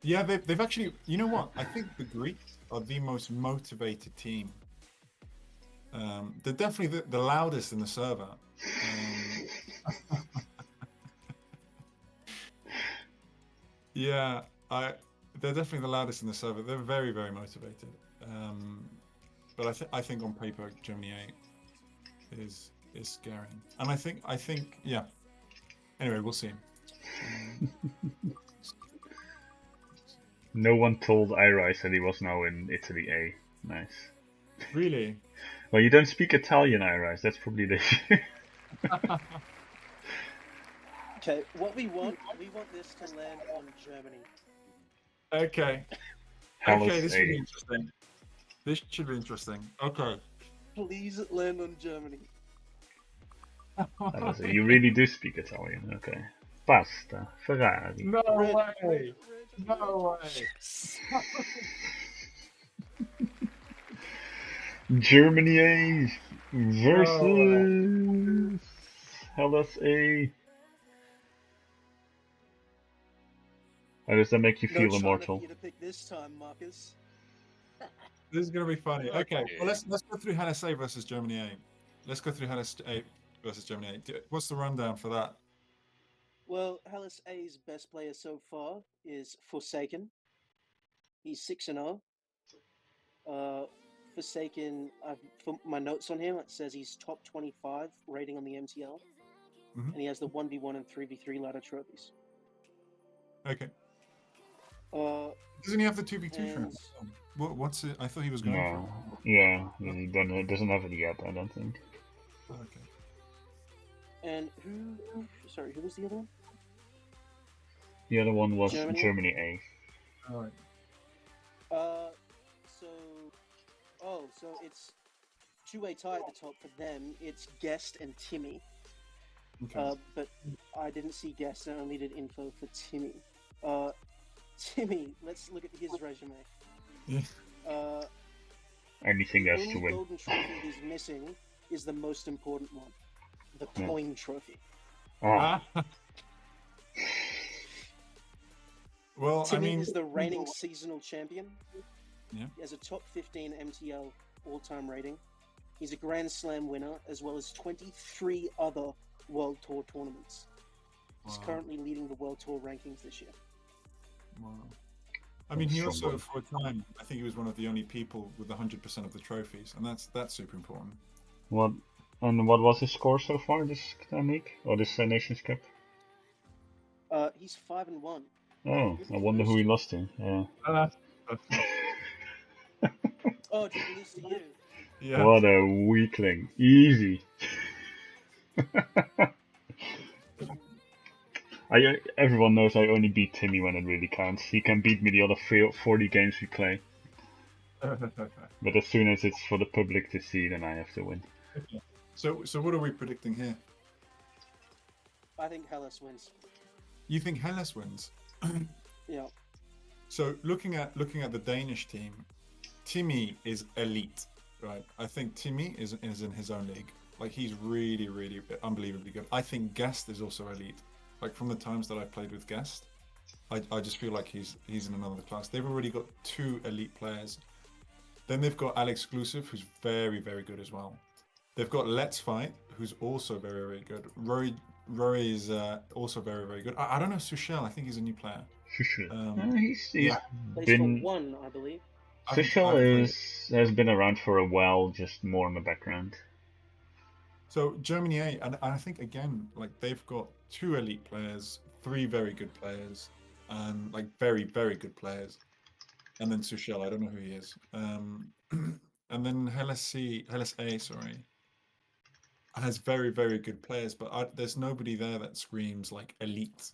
Yeah, they've actually. You know what? I think the Greeks are the most motivated team. They're definitely the loudest in the server. Yeah, they're definitely the loudest in the server. They're very, very motivated. But I think on paper Germany A is scary, and I think yeah. Anyway, we'll see. No one told Iris that he was now in Italy A. Nice. Really? Well, you don't speak Italian, Iris. That's probably the issue. Okay, what we want this to land on Germany. Okay. Hellas Okay, this should be A. interesting. This should be interesting. Okay. Please land on Germany. Hellas A. You really do speak Italian. Okay. Pasta. Ferrari. No Red, way! red, No way! Germany A versus Hellas A. How does that make you No feel China immortal? for you to pick this time, Marcus. This is gonna be funny. Okay, Okay. well let's go through Hellas A versus Germany A. Let's go through Hellas A versus Germany A. What's the rundown for that? Well, Hellas A's best player so far is Forsaken. He's 6-0. Forsaken, for my notes on him, it says he's top 25 rating on the MTL. Mhm. And he has the 1v1 and 3v3 ladder trophies. Okay. Uh, Doesn't he have the 2v2 and trap? What's it? I thought he was going No. Yeah, he doesn't have it yet, I don't think. for it. Okay. and who was the other one? The other one was Germany? Germany A. All right. So it's two-way tie at the top for them. It's Guest and Timmy. Okay. But I didn't see Guest, I only did info for Timmy. Timmy, let's look at his resume. Yeah. Anything The else to only win. golden trophy he's missing is the most important one, the coin trophy. Oh, Ah. Well, I Timmy mean, is the reigning seasonal champion. Yeah. He has a top 15 MTL all-time rating. He's a Grand Slam winner, as well as 23 other World Tour tournaments. He's Wow. currently leading the World Tour rankings this year. Wow. I mean, he Strong also, one. for a time, I think he was one of the only people with 100% of the trophies, and that's super important. What was his score so far this league or this Nations Cup? He's 5-1. Oh, I wonder who he lost to. Yeah. Oh, did he lose to you? Yeah. What a weakling! Easy. Everyone knows I only beat Timmy when it really counts. He can beat me the other 40 games we play. But as soon as it's for the public to see, then I have to win. So what are we predicting here? I think Hellas wins. You think Hellas wins? Yeah. So looking at the Danish team, Timmy is elite, right? I think Timmy is in his own league. Like, he's really, really unbelievably good. I think Guest is also elite. Like, from the times that I've played with Guest, I just feel like he's in another class. They've already got 2 elite players. Then they've got Alex Exclusive, who's very, very good as well. They've got Let's Fight, who's also very, very good. Rory is also very, very good. I don't know Sushel. I think he's a new player. He's yeah. He's been. got 1, I believe. Sushel has been around for a while, just more in the background. So Germany A, and I think again, like, they've got 2 elite players, 3 very good players, and like very, very good players. And then Sushel, I don't know who he is. And then Hellas A, sorry, has very, very good players, but there's nobody there that screams like elite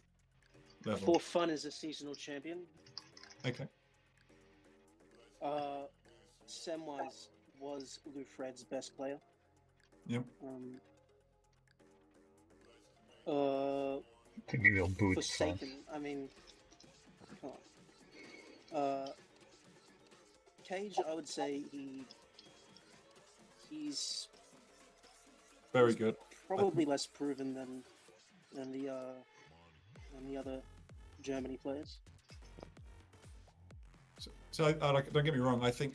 level. For Fun is a seasonal champion. Okay. Samwise was Lufred's best player. Yep. I think he will boot. Forsaken. I mean, Cage, I would say he's very good. Probably less proven than the other Germany players. So don't get me wrong. I think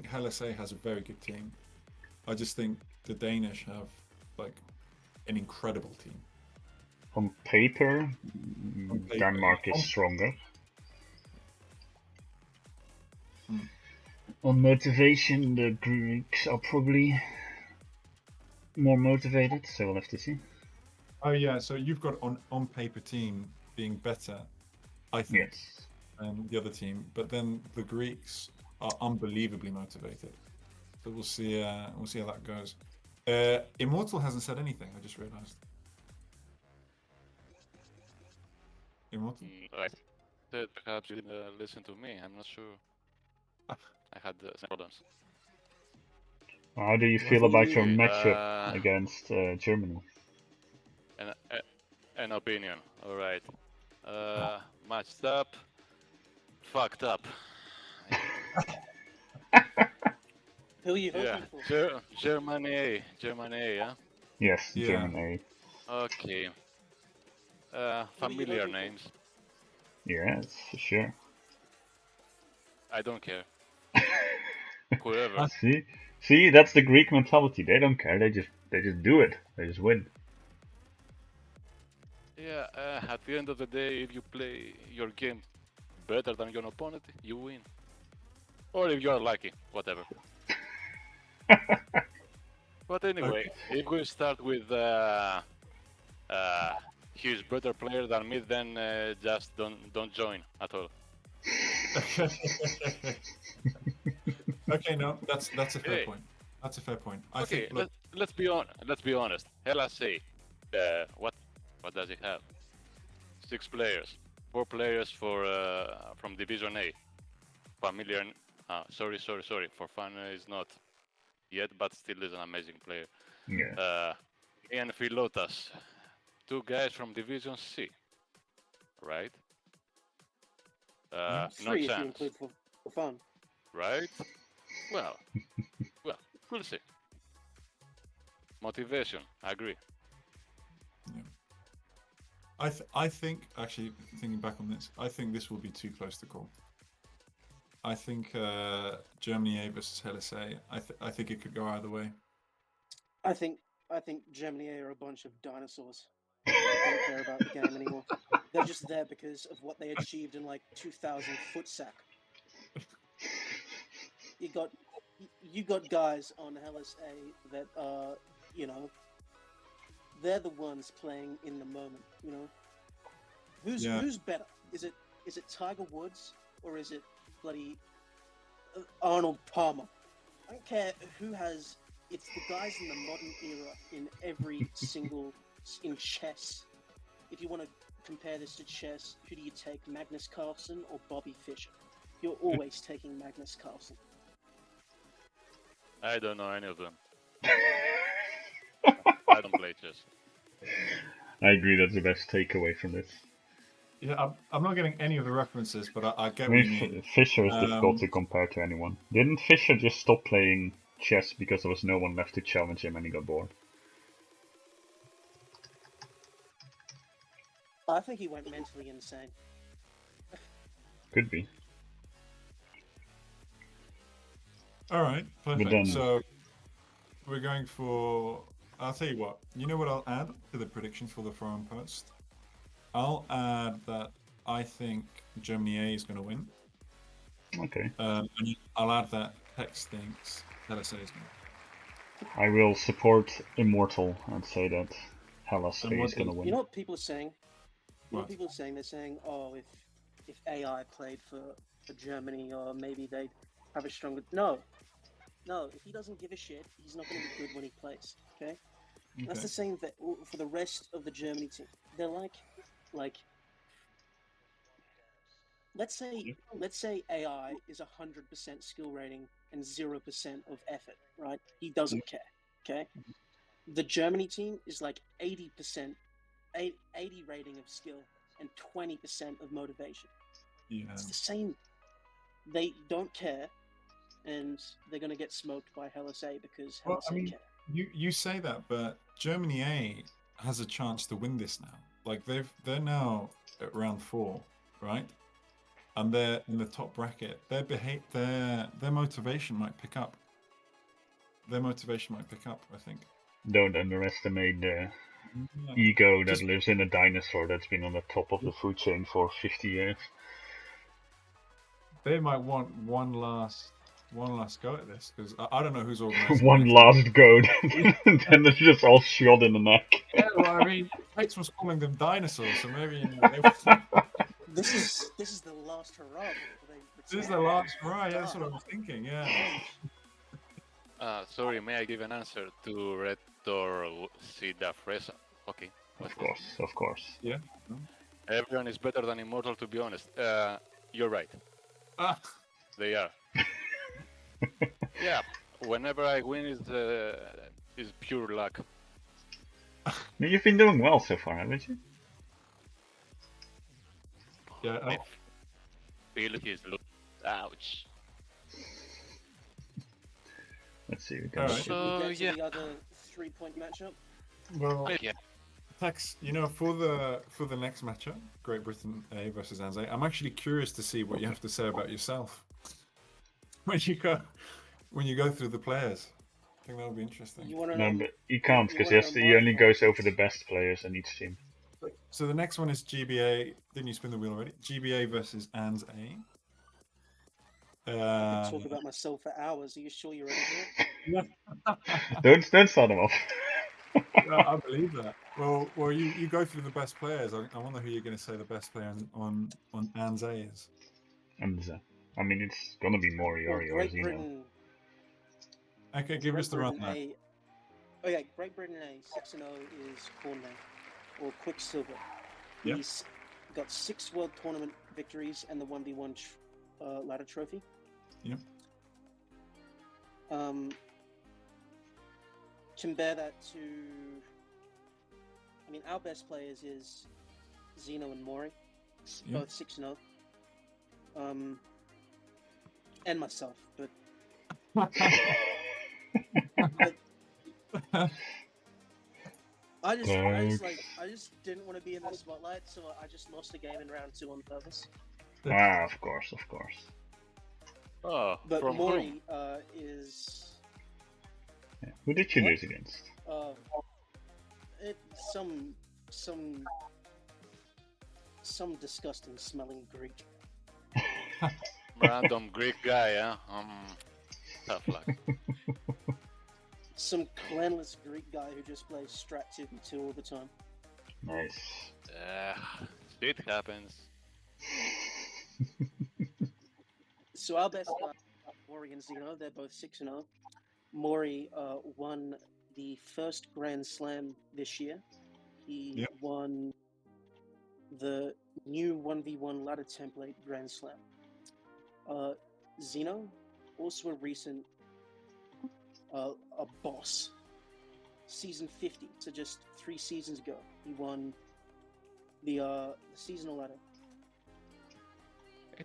Hellas A has a very good team. I just think the Danish have like an incredible team. On paper, Denmark is stronger. On motivation, the Greeks are probably more motivated, so we'll have to see. Oh yeah, so you've got on paper team being better, I think, than the other team, but then the Greeks are unbelievably motivated. So we'll see how that goes. Immortal hasn't said anything. I just realised. Immortal. I said perhaps you didn't listen to me. I'm not sure. I had some problems. How do you feel about your matchup against Germany? An opinion. All right. Matched up. Fucked up. Who are you voting for? Germany A. Germany A, yeah? Yes, Germany A. Okay. Familiar names. Yes, for sure. I don't care. Whoever. See, that's the Greek mentality. They don't care. They just do it. They just win. Yeah. At the end of the day, if you play your game better than your opponent, you win. Or if you are lucky, whatever. But anyway, if we start with he's better player than me, then just don't join at all. Okay, no, that's a fair point. That's a fair point. I think. Let's be honest. Hellas A, what does it have? 6 players, 4 players from Division A. Familiar. Sorry. For Fun is not yet, but still is an amazing player. Yeah. Ian Philotas, 2 guys from Division C. Right? No 3 chance. if you include for Fun. Right? Well, we'll see. Motivation, I agree. I think, actually, thinking back on this, I think this will be too close to call. I think Germany A versus Hellas A. I think it could go either way. I think Germany are a bunch of dinosaurs that don't care about the game anymore. They're just there because of what they achieved in like 2000 footsack. You got guys on Hellas A that are, you know, they're the ones playing in the moment. You know, who's better? Is it Tiger Woods or is it bloody Arnold Palmer? I don't care who has. It's the guys in the modern era in every single in chess. If you want to compare this to chess, who do you take, Magnus Carlsen or Bobby Fischer? You're always taking Magnus Carlsen. I don't know any of them. I don't play chess. I agree. That's the best takeaway from this. Yeah, I'm not getting any of the references, but I get I what you mean, mean. Fischer is difficult to compare to anyone. Didn't Fischer just stop playing chess because there was no one left to challenge him and he got bored? I think he went mentally insane. Could be. All right, perfect. then- So we're going for. I'll tell you what. You know what I'll add to the predictions for the forum post? I'll add that I think Germany A is going to win. Okay. And I'll add that Texx thinks Hellas A is going to win. I will support Immortal and say that Hellas And A what is going to is- win. You know what people are saying? You know What? what people are saying? They're saying, oh, if AI played for Germany, or maybe they'd have a stronger. No, if he doesn't give a shit, he's not going to be good when he plays. Okay? That's the same for the rest of the Germany team. They're like. Let's say AI is 100% skill rating and 0% of effort, right? He doesn't care. Okay? The Germany team is like 80%, 80 rating of skill and 20% of motivation. Yeah. It's the same. They don't care, and they're going to get smoked by Hellas A because Well, Hellas I A mean, care. you say that, but Germany A has a chance to win this now. Like they're now at round 4, right? And they're in the top bracket. Their motivation might pick up. Their motivation might pick up, I think. Don't underestimate the Yeah. ego that lives in a dinosaur that's been on the top of the food chain for 50 years. They might want one last go at this because I don't know who's organising. One this. last go, then they're just all shot in the neck. Yeah, well, I mean, Texx was calling them dinosaurs, so maybe This is the last hurrah. this is the last hurrah. Yeah, that's what I was thinking. Yeah. Sorry, may I give an answer to Rector Sida Fresa? Okay. Of course. Yeah. Everyone is better than Immortal, to be honest. You're right. Ah. They are. Yeah. Whenever I win is pure luck. You've been doing well so far, haven't you? Yeah. I feel his look. Ouch. Let's see. All right. Should we get to the other 3-point matchup? Well, Yeah. Texx, you know, for the next matchup, Great Britain A versus Anze, I'm actually curious to see what you have to say about yourself when you go through the players. I think that'll be interesting. You want to No, know? but he can't because he only goes over the best players on each team. So the next one is GBA. Didn't you spin the wheel already? GBA versus ANZ A. I could talk about myself for hours. Are you sure you're ready for it? Don't start him off. I believe that. Well, you go through the best players. I wonder who you're going to say the best player on ANZ A is. And I mean, it's gonna be Moriori Well, or Great Zeno. Britain. Okay, give us the Britain rundown. A. Oh yeah, Great Britain A 6-0 is Cornet or Quicksilver. Yep. He's got 6 World Tournament victories and the 1v1 ladder trophy. Yep. Compare that to. I mean, our best players is Zeno and Mori, Yep. both 6-0. And myself, but I just Texx. I just didn't want to be in the spotlight, so I just lost the game in round 2 on purpose. Ah, of course. Oh, But from whom? Mori is Yeah. Who did you What? lose against? it some disgusting smelling Greek. Random Greek guy, huh? Tough luck. Some clanless Greek guy who just plays Strat 2v2 all the time. Nice. It happens. So our best guy, Mori and Zeno, they're both 6-0. Mori won the first Grand Slam this year. He Yep. won the new 1v1 ladder template Grand Slam. Zeno, also a recent a boss. Season 50, so just 3 seasons ago, he won the seasonal ladder.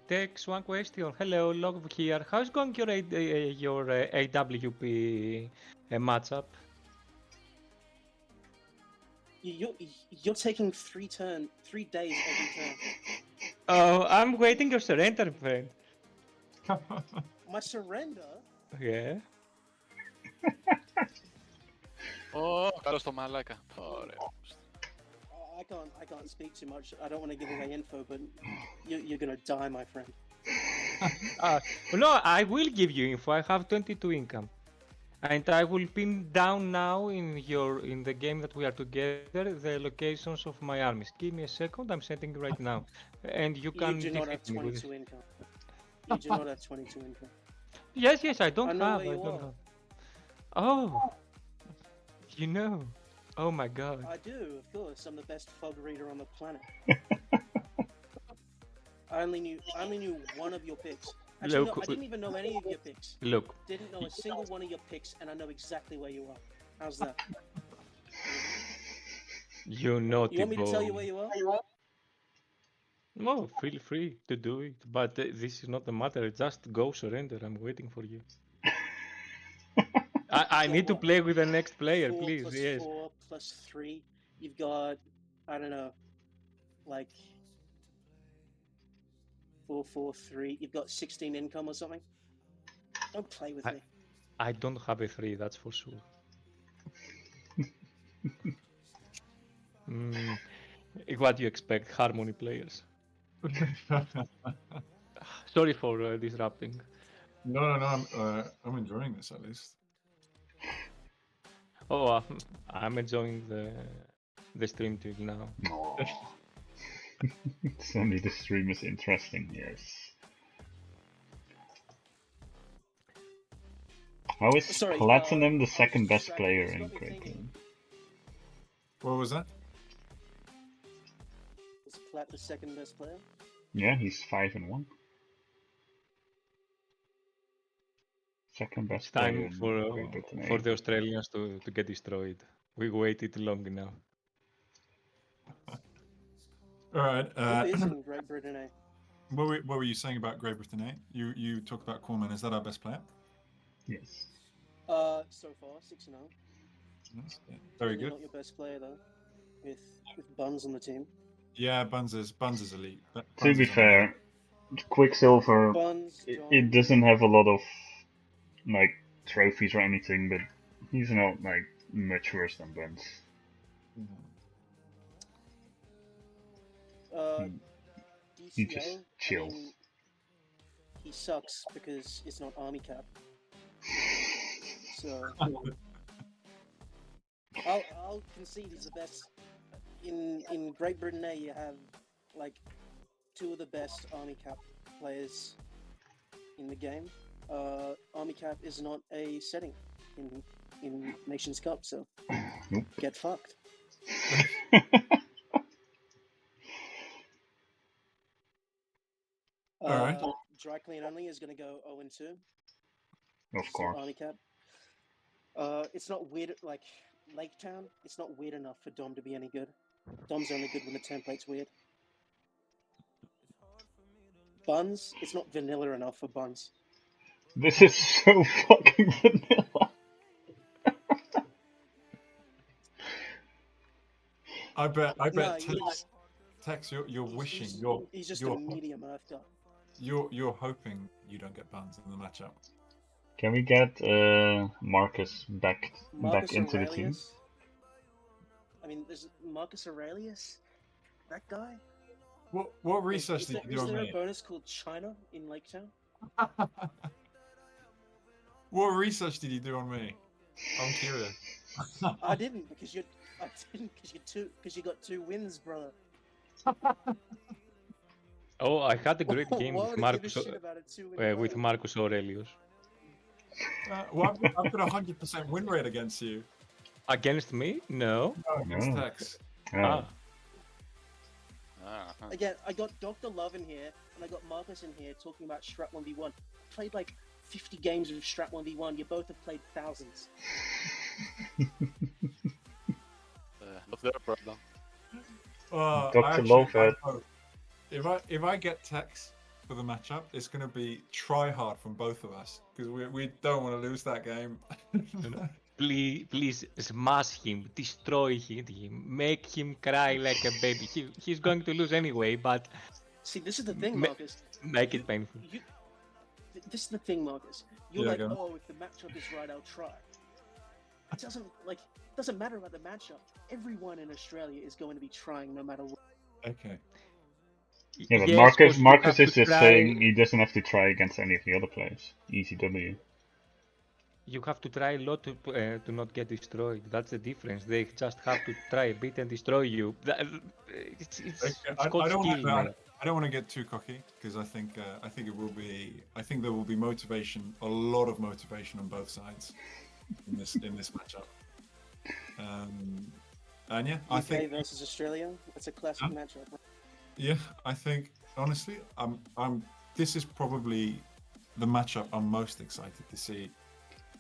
Texx, one question. Hello, Log here. How's going your AWP matchup? You're taking 3 days every turn. Oh, I'm waiting your surrender, friend. My surrender? Yeah. Oh, καλώς το μαλάκα. Ωραία. I can't speak too much. I don't want to give away info, but you're gonna die, my friend. No, I will give you info. I have 22 income, and I will pin down now in the game that we are together the locations of my armies. Give me a second. I'm sending right now, and you can You do not have defeat me with 22 income. You do not have 22 income. Yes, I don't I know have. where I you don't are. have. Oh, you know. Oh my god. I do, of course. I'm the best fog reader on the planet. I only knew one of your picks. Actually, no, I didn't even know any of your picks. Look. Didn't know a single one of your picks, and I know exactly where you are. How's that? You naughty You want me to tell you boy. where you are? No, feel free to do it, but this is not the matter. Just go surrender. I'm waiting for you. I need to what? play with the next player, 4 please. plus Yes. 4 plus 3. You've got, I don't know, like 4, 4, 3. You've got 16 income or something. Don't play with me. I don't have a 3, that's for sure. What do you expect, Harmony players? Sorry for disrupting. No. I'm enjoying this at least. Oh, I'm enjoying the stream till now. No. It's only the stream is interesting, yes. How is Platinum the second best player in Great Glam? What was that? Is Plat the second best player? Yeah, he's 5-1. Second best It's time player in Great Britain. for the Australians to get destroyed. We waited long enough. All right. Who is in Great Britain, eh? What were you saying about Great Britain? You talked about Corman. Is that our best player? Yes. So far 6-0. Very good. Not your best player though, with Buns on the team. Yeah, Buns is elite. To be fair, Quicksilver, it doesn't have a lot of like trophies or anything, but he's not like much worse than Buns. He just chills. I mean, he sucks because it's not Army Cap. So I'll concede he's the best. In Great Britain, you have like 2 of the best Army Cap players in the game. Army Cap is not a setting in Nations Cup, so nope. Get fucked. Alright. Dry clean only is going to go 0-2. Of course. Army Cap. It's not weird, like Lake Town. It's not weird enough for Dom to be any good. Dom's only good when the template's weird. Buns, it's not vanilla enough for Buns. This is so fucking vanilla. I bet No, Texx, you're wishing, he's just a you're medium Earth guy. you're hoping you don't get banned in the matchup. Can we get Marcus back Marcus into the team? Aurelius. I mean, there's Marcus Aurelius. That guy. What research did you do Is on there me? a bonus called China in Lake Town? What research did you do on me? I'm curious. I didn't because you got 2 wins, brother. Oh, I had a great game Why with would I give a Marcus, shit about a 2-win with Marcus Aurelius. Well, I've got 100% win rate against you. Against me? No. No, against No. Texx. Oh. Again, I got Dr. Love in here, and I got Marcus in here talking about Strat 1v1. I played like 50 games of Strat 1v1. You both have played thousands. What's their problem? Dr. Love. If I get Texx for the matchup, it's going to be try hard from both of us because we don't want to lose that game. Please smash him, destroy him, make him cry like a baby. He's going to lose anyway, but See, this is the thing, Marcus. make it painful. This is the thing, Marcus. You're like, oh, if the matchup is right, I'll try. It doesn't matter about the matchup. Everyone in Australia is going to be trying no matter what. Okay. Yeah, but Yes, Marcus is just try... saying he doesn't have to try against any of the other players. Easy W. You have to try a lot to not get destroyed. That's the difference. They just have to try a bit and destroy you. It's called skill, man. I don't want to get too cocky because I think it will be. I think there will be motivation, a lot of motivation on both sides in this matchup. And yeah, I think versus Australia. It's a classic matchup. Yeah, I think honestly, this is probably the matchup I'm most excited to see.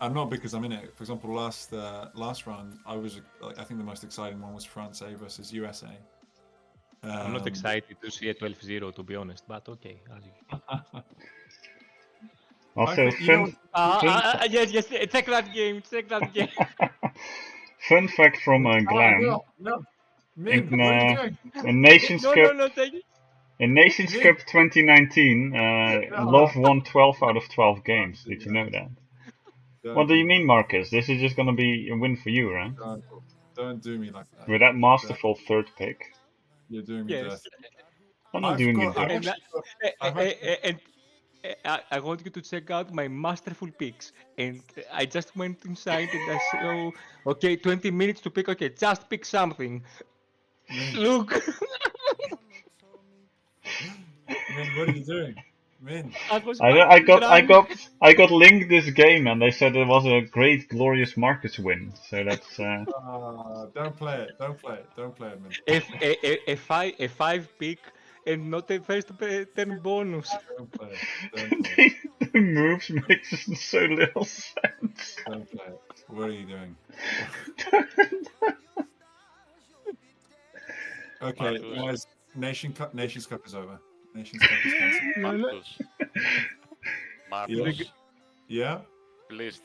And not because I'm in it. For example, last round, I think the most exciting one was France A versus USA. I'm not excited to see a 12-0, to be honest, but okay. Also, yes, check that game. fun fact from Glam. No. Min, what are you doing? In Nations Cup, take it. in Nations Cup 2019, Love won 12 out of 12 games. Did you know that? What do you mean, Marcus? This is just gonna be a win for you, right? Don't do me like that. With that masterful third pick. You're doing me dirty. I'm not doing you dirty. I want you to check out my masterful picks. And I just went inside and I said, oh, okay, 20 minutes to pick. Okay, just pick something. Look. Man, what are you doing? Man. I got linked this game and they said it was a great, glorious Marcus win. So that's. Don't play it, man. A 5 pick and not a first 10 bonus. Don't play it. The moves make so little sense. Don't play it. What are you doing? Okay, guys. Nations Cup is over. Nations Cup is cancelled. Marcus. Yeah? Please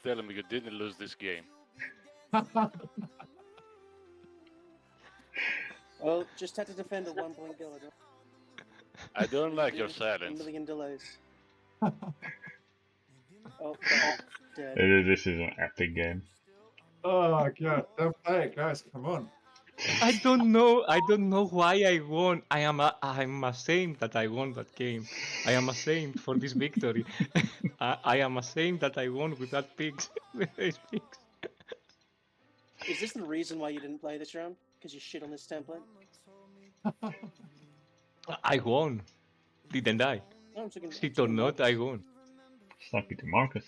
tell me you didn't lose this game. Well, just had to defend a 1-point goal. I don't like your silence. A million delays. Oh, dead. This is an epic game. Oh god, don't play it, guys. Come on. I don't know why I won. I'm ashamed that I won that game. I am ashamed for this victory. I am ashamed that I won with that picks. Is this the reason why you didn't play this round? Because you shit on this template? I won. Didn't I? No, I'm talking, Shit or not, I won. Stuck it to Marcus.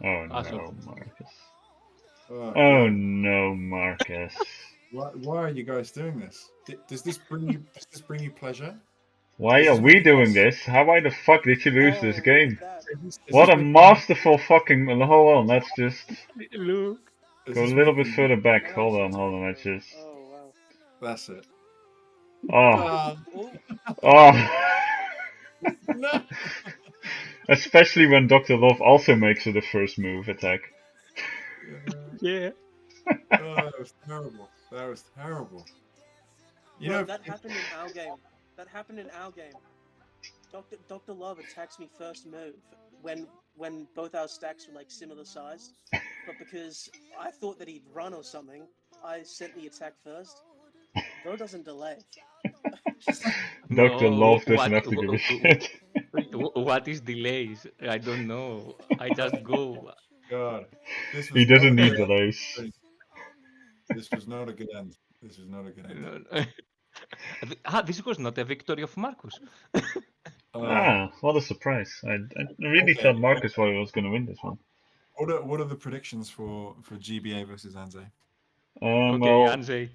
Oh no, Marcus. Oh no, Marcus. Why are you guys doing this? Does this bring you pleasure? Why are we doing this? How the fuck did you lose this game? What a masterful fucking... Hold on, let's just... Look. Go a little bit further back. Hold on, let's just... Oh, wow. That's it. Oh. No. Especially when Dr. Love also makes it the first move attack. Yeah. Oh, that was terrible. That was terrible. You Bro, know, that happened in our game. That happened in our game. Dr. Love attacks me first move when both our stacks were like similar sized, but because I thought that he'd run or something, I sent the attack first. Bro doesn't delay. Just Dr. No, Love doesn't have to give a shit. what is delays? I don't know. I just go. God, this He was not doesn't a need good delays. end. This was not a good end. This was not a good end. No, no. This was not a victory of Marcus. What a surprise. I really Okay. thought Marcus was going to win this one. What are the predictions for GBA versus Anze? Okay, Well, Anze.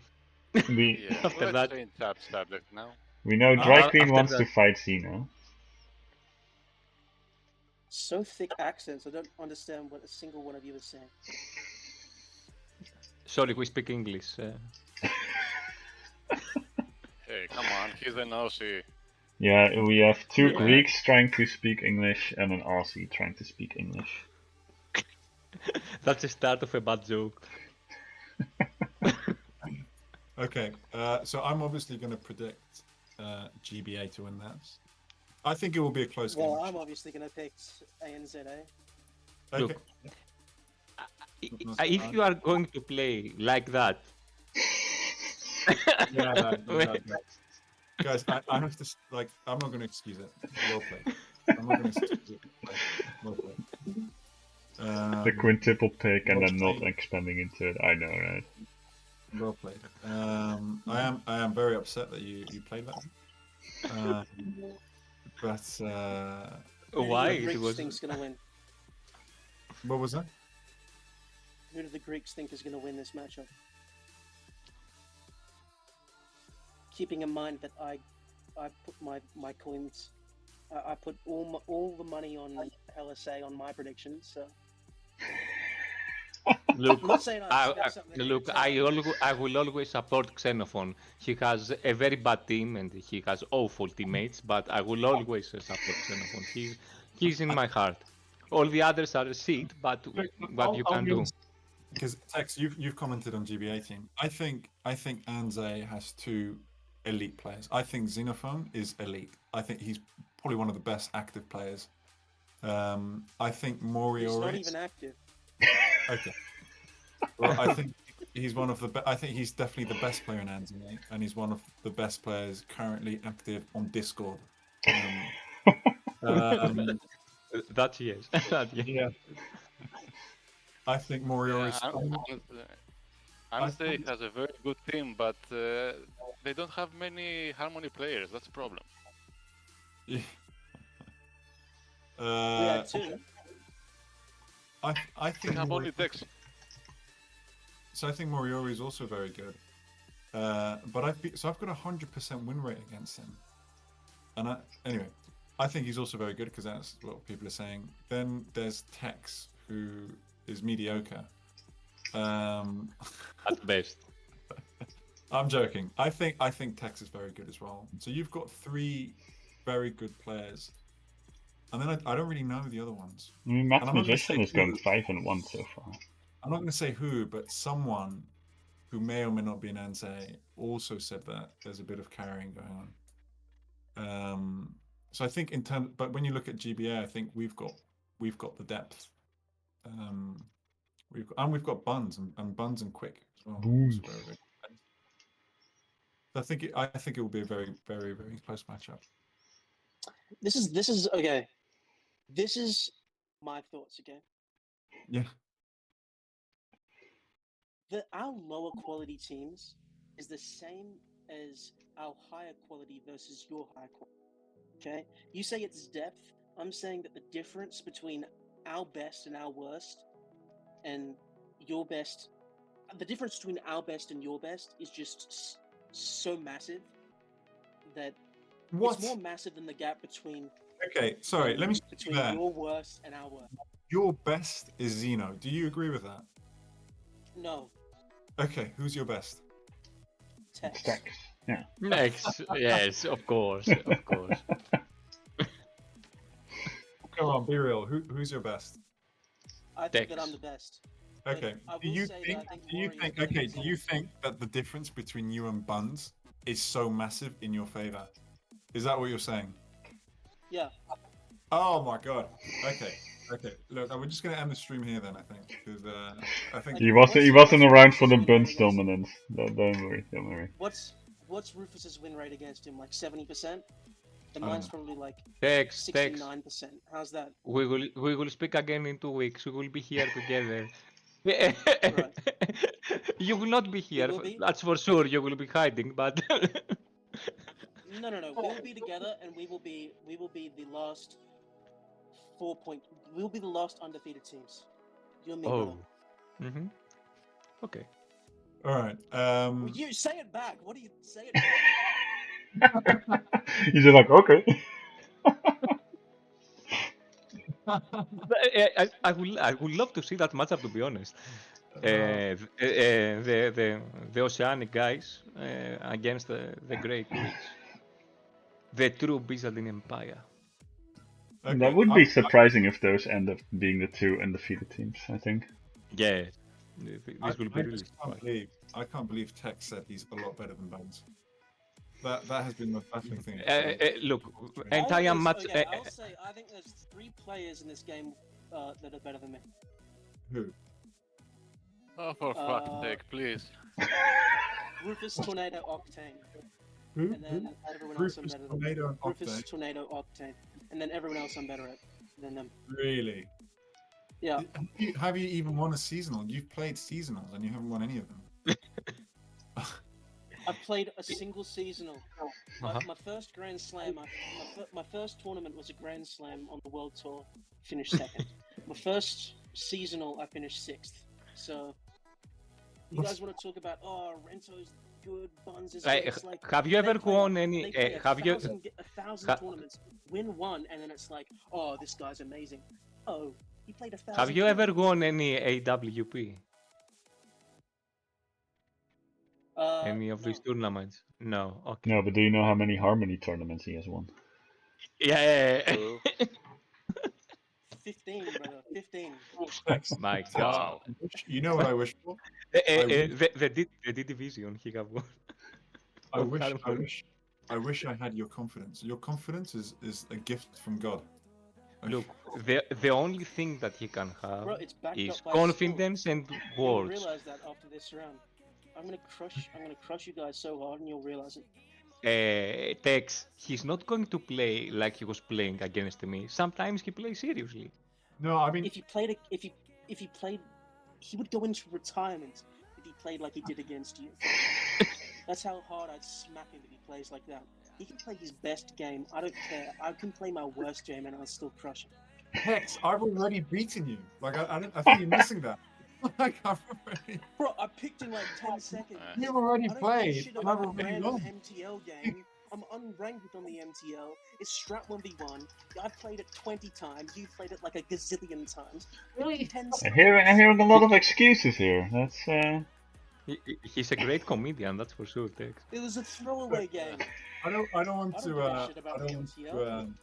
we Yeah, After let's that, change that subject now. we know Dry Queen after wants that, to fight Xeno. so thick accents. I don't understand what a single one of you is saying. sorry, we speak English. Hey, come on, he's an Aussie. Yeah, we have two Yeah. Greeks trying to speak English and an Aussie trying to speak English. That's the start of a bad joke. Okay, so I'm obviously going to predict GBA to win that. I think it will be a close game. Well, I'm obviously gonna pick ANZA. Okay. Look, if you are going to play like that, Yeah, guys, I have to like. I'm not going to excuse it. Well played. I'm not going to excuse it. Well played. The quintuple pick and well then not played. expanding into it. I know, right? Well played. I am very upset that you played that. But why? Who do the It Greeks was think's gonna win? what was that? Who do the Greeks think is gonna win this matchup? Keeping in mind that I put my coins, I put all the money on LSA on my predictions. So look. I'm not saying I expect something. Look, I will always support Xenophon. He has a very bad team and he has awful teammates, but I will always support Xenophon. He's in my heart. All the others are shit, but what you can do. Because Tex, you've commented on GBA team. I think Anze has two elite players. I think Xenophon is elite. I think he's probably one of the best active players. I think Moriori. He's not even active. Okay. Well, I think he's one of the. I think he's definitely the best player in Anze, and he's one of the best players currently active on Discord. That's yes. That yes. Yeah. I think Moriori's. Anze has a very good team, but they don't have many Harmony players. That's a problem. Yeah. We had two. I They think have only Texx. So I think Moriori is also very good. But I've got 100% win rate against him. And anyway, I think he's also very good because that's what people are saying. Then there's Texx, who is mediocre. At best. I'm joking. I think Texx is very good as well. So you've got three very good players. And then I don't really know the other ones. I mean, Max Magician has gone 5-1 so far. I'm not going to say who, but someone who may or may not be an Anze also said that there's a bit of carrying going on. So I think in terms, but when you look at GBA, I think we've got the depth. We've got Buns and Buns and Quick as well. Buns. I think it will be a very, very, very close matchup. This is okay. This is my thoughts. Okay. Yeah. Our lower quality teams is the same as our higher quality versus your higher quality. Okay? You say it's depth. I'm saying that the difference between our best and our worst and your best, the difference between our best and your best is just so massive that it's more massive than the gap between. Okay, sorry, let me stop you there. Your worst and our worst. Your best is Xeno. Do you agree with that? No. Okay, who's your best? Texx. Yeah. Next, yes, of course, of course. Come on, be real. Who's your best? I think Texx. that I'm the best. Okay. I Do will you say think? that I think Do you Warriors think? better Okay. than Do you Suns. think that the difference between you and Buns is so massive in your favor? Is that what you're saying? Yeah. Oh my god. Okay. Okay. Look, we're just gonna end the stream here then. I think because I think He What's wasn't around for Rufus's the win rate Buns against- dominance. Don't worry. What's Rufus's win rate against him? Like 70%? And I don't mine's know. probably like Texx. 69%. How's that? We will speak again in 2 weeks. We will be here together. Right. You will not be We here. will be? That's for sure. You will be hiding, but No. We will be together, and we will be the last We will be the last undefeated teams. You and me, brother. Mm-hmm. Okay. All right. Well, you say it back. What do you say it back? He's just like, okay. I would love to see that matchup, to be honest. The Oceanic guys against the Great Greeks. The true Byzantine Empire. Okay, That would be surprising if those end up being the two undefeated teams, I think. Yeah. This will be really surprising. I can't believe Texx said he's a lot better than Bones. That has been the baffling thing. Look, and I am much. I'll say I think there's 3 players in this game that are better than me. Who? Oh, for fuck's sake, please. Rufus, Tornado, Octane. Who? And then everyone else I'm Rufus, better than. Tornado, and Rufus, Octane. Tornado, Octane. And then everyone else I'm better at than them. Really? Yeah. Have you even won a seasonal? You've played seasonals and you haven't won any of them. I've played a single seasonal. My first Grand Slam, my first tournament was a Grand Slam on the World Tour. Finished second. My first seasonal, I finished 6th. So, you guys want to talk about, Rento's good, Buns is good. It's like, have you ever they play won like- any? they play Have you? 1,000 tournaments, win one, and then it's like, oh, this guy's amazing. Oh, he played 1,000. Have you ever tournaments. won any AWP? Any of No. these tournaments? No. Okay. No, but do you know how many Harmony tournaments he has won? Yeah. True. 15, brother. 15. My Texx, God. you know what I wish for? wish- The D division he have won. I wish I had your confidence. Your confidence is a gift from God. Look, the only thing that he can have Bro, it's backed is up by confidence and You'll words. realize that after this round. I'm gonna crush you guys so hard, and you'll realize it. Texx, he's not going to play like he was playing against me. Sometimes he plays seriously. No, I mean, If he played, he would go into retirement if he played like he did against you. That's how hard I'd smack him if he plays like that. He can play his best game. I don't care. I can play my worst game and I'll still crush him. Texx, I've already beaten you. Like I think you're missing that. Like I've already. Bro, I picked in like 10 seconds. You've already I don't give a played. shit And I've about the already random won. MTL game. I'm unranked on the MTL. It's strat 1v1. I've played it 20 times. You've played it like a gazillion times. Really? 10 I'm seconds. hearing a lot of excuses here. That's He's a great comedian, that's for sure, Texx. It was a throwaway game. I don't want I to. don't give a shit about the MTL.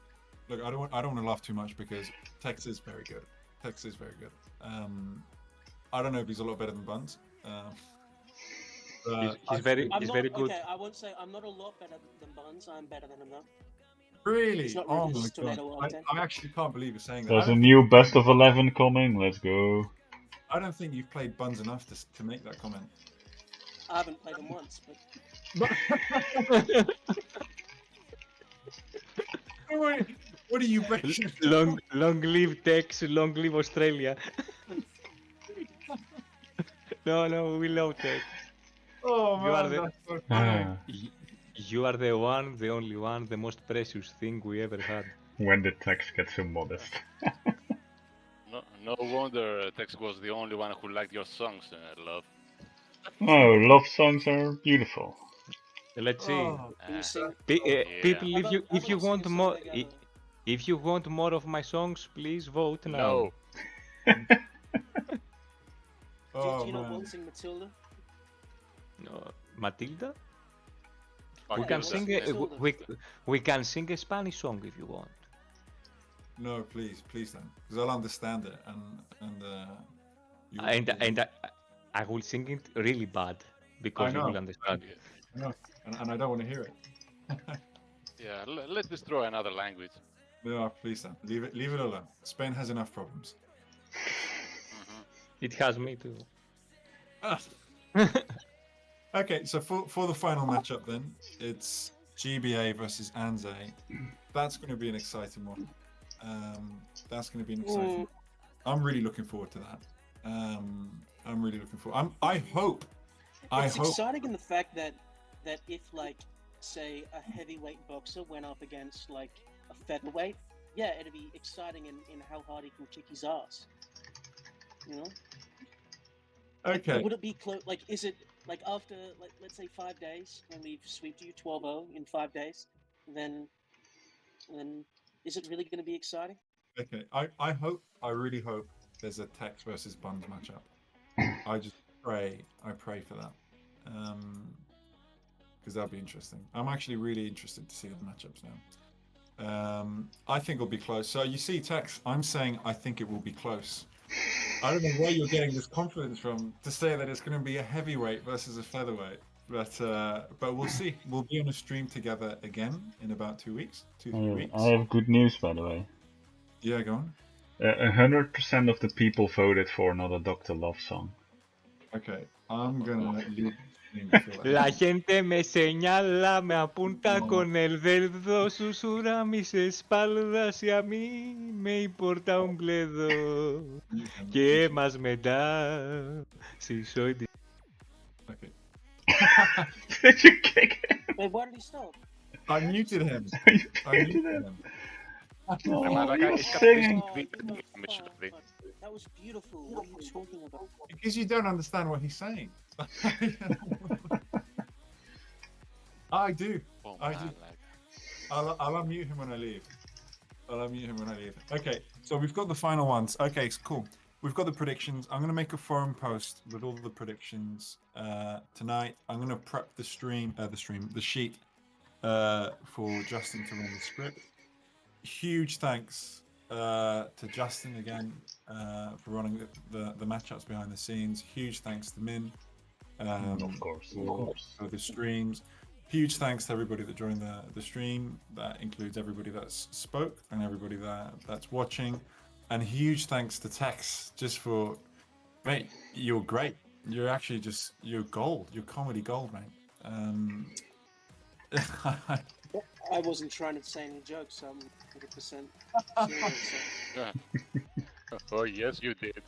Look, I don't want to laugh too much because Texx is very good. Texx is very good. I don't know if he's a lot better than Buns. He's very good. Okay, I won't say I'm not a lot better than Buns. I'm better than him though. Really? It's not Oh Rufus, my Tornado, god! Octane. I actually can't believe you're saying that. there's a new best of 11 coming. Let's go. I don't think you've played Buns enough to make that comment. I haven't played him once, but What are you basing? Long live Texx, long live Australia. No, we love Texx. Oh You are man, the- that's so funny. You are the one, the only one, the most precious thing we ever had. When did Texx get so modest? No wonder Texx was the only one who liked your songs, love. Oh, love songs are beautiful. Let's see. Oh, can you sing? People, How about- how if you about want sing a more, song together? if you want more of my songs, please vote now. No. oh Do you not man. want to sing Matilda? No, Matilda? Fuck We you, can that's- sing we can sing a Spanish song if you want. No, please don't, because I'll understand it, and I will sing it really bad because you know. will understand. I know, and I don't want to hear it. Yeah, let's destroy another language. No, please don't. Leave it alone. Spain has enough problems. It has me too. Okay, so for the final matchup then, it's GBA versus Anze. That's going to be an exciting one. That's going to be an exciting one. I'm really looking forward to that. I'm really looking forward. I hope. It's exciting in the fact that if, like, say, a heavyweight boxer went up against, like, a featherweight, yeah, it'd be exciting in how hard he can kick his ass. You know? Like, Okay. would it be close? Like, is it like after, like, let's say 5 days, when we've swept you 12-0 in 5 days, then is it really going to be exciting? Okay. I really hope there's a Texx versus Buns matchup. I pray for that. Because that'd be interesting. I'm actually really interested to see the matchups now. I think it'll be close. So you see, Texx, I'm saying I think it will be close. I don't know where you're getting this confidence from to say that it's going to be a heavyweight versus a featherweight, but we'll see. We'll be on a stream together again in about 2 weeks, 2-3 weeks. I have good news, by the way. Yeah, go on. 100% of the people voted for another Dr. Love song. Okay, I'm gonna leave the stream before that. La gente me señala, me apunta con el dedo, susurra mis espaldas y a mí me importa un bledo. ¿Qué más me da si soy de... Okay. Did you kick him? Wait, why did he stop? I muted him. You I muted muted him. him. Oh, Like, he I was got singing. That was beautiful. What are you talking about? Because you don't understand what he's saying. I do. Oh, I man, do. like, I'll unmute him when I leave. Okay, so we've got the final ones. Okay, it's cool. We've got the predictions. I'm going to make a forum post with all the predictions tonight. I'm going to prep the sheet for Justin to run the script. Huge thanks to Justin again for running the matchups behind the scenes. Huge thanks to Min. Of course. For the streams. Huge thanks to everybody that joined the stream. That includes everybody that's spoke and everybody that's watching. And huge thanks to Texx just for, mate, you're great. You're actually you're gold. You're comedy gold, mate. I wasn't trying to say any jokes. I'm 100% serious. oh yes, you did.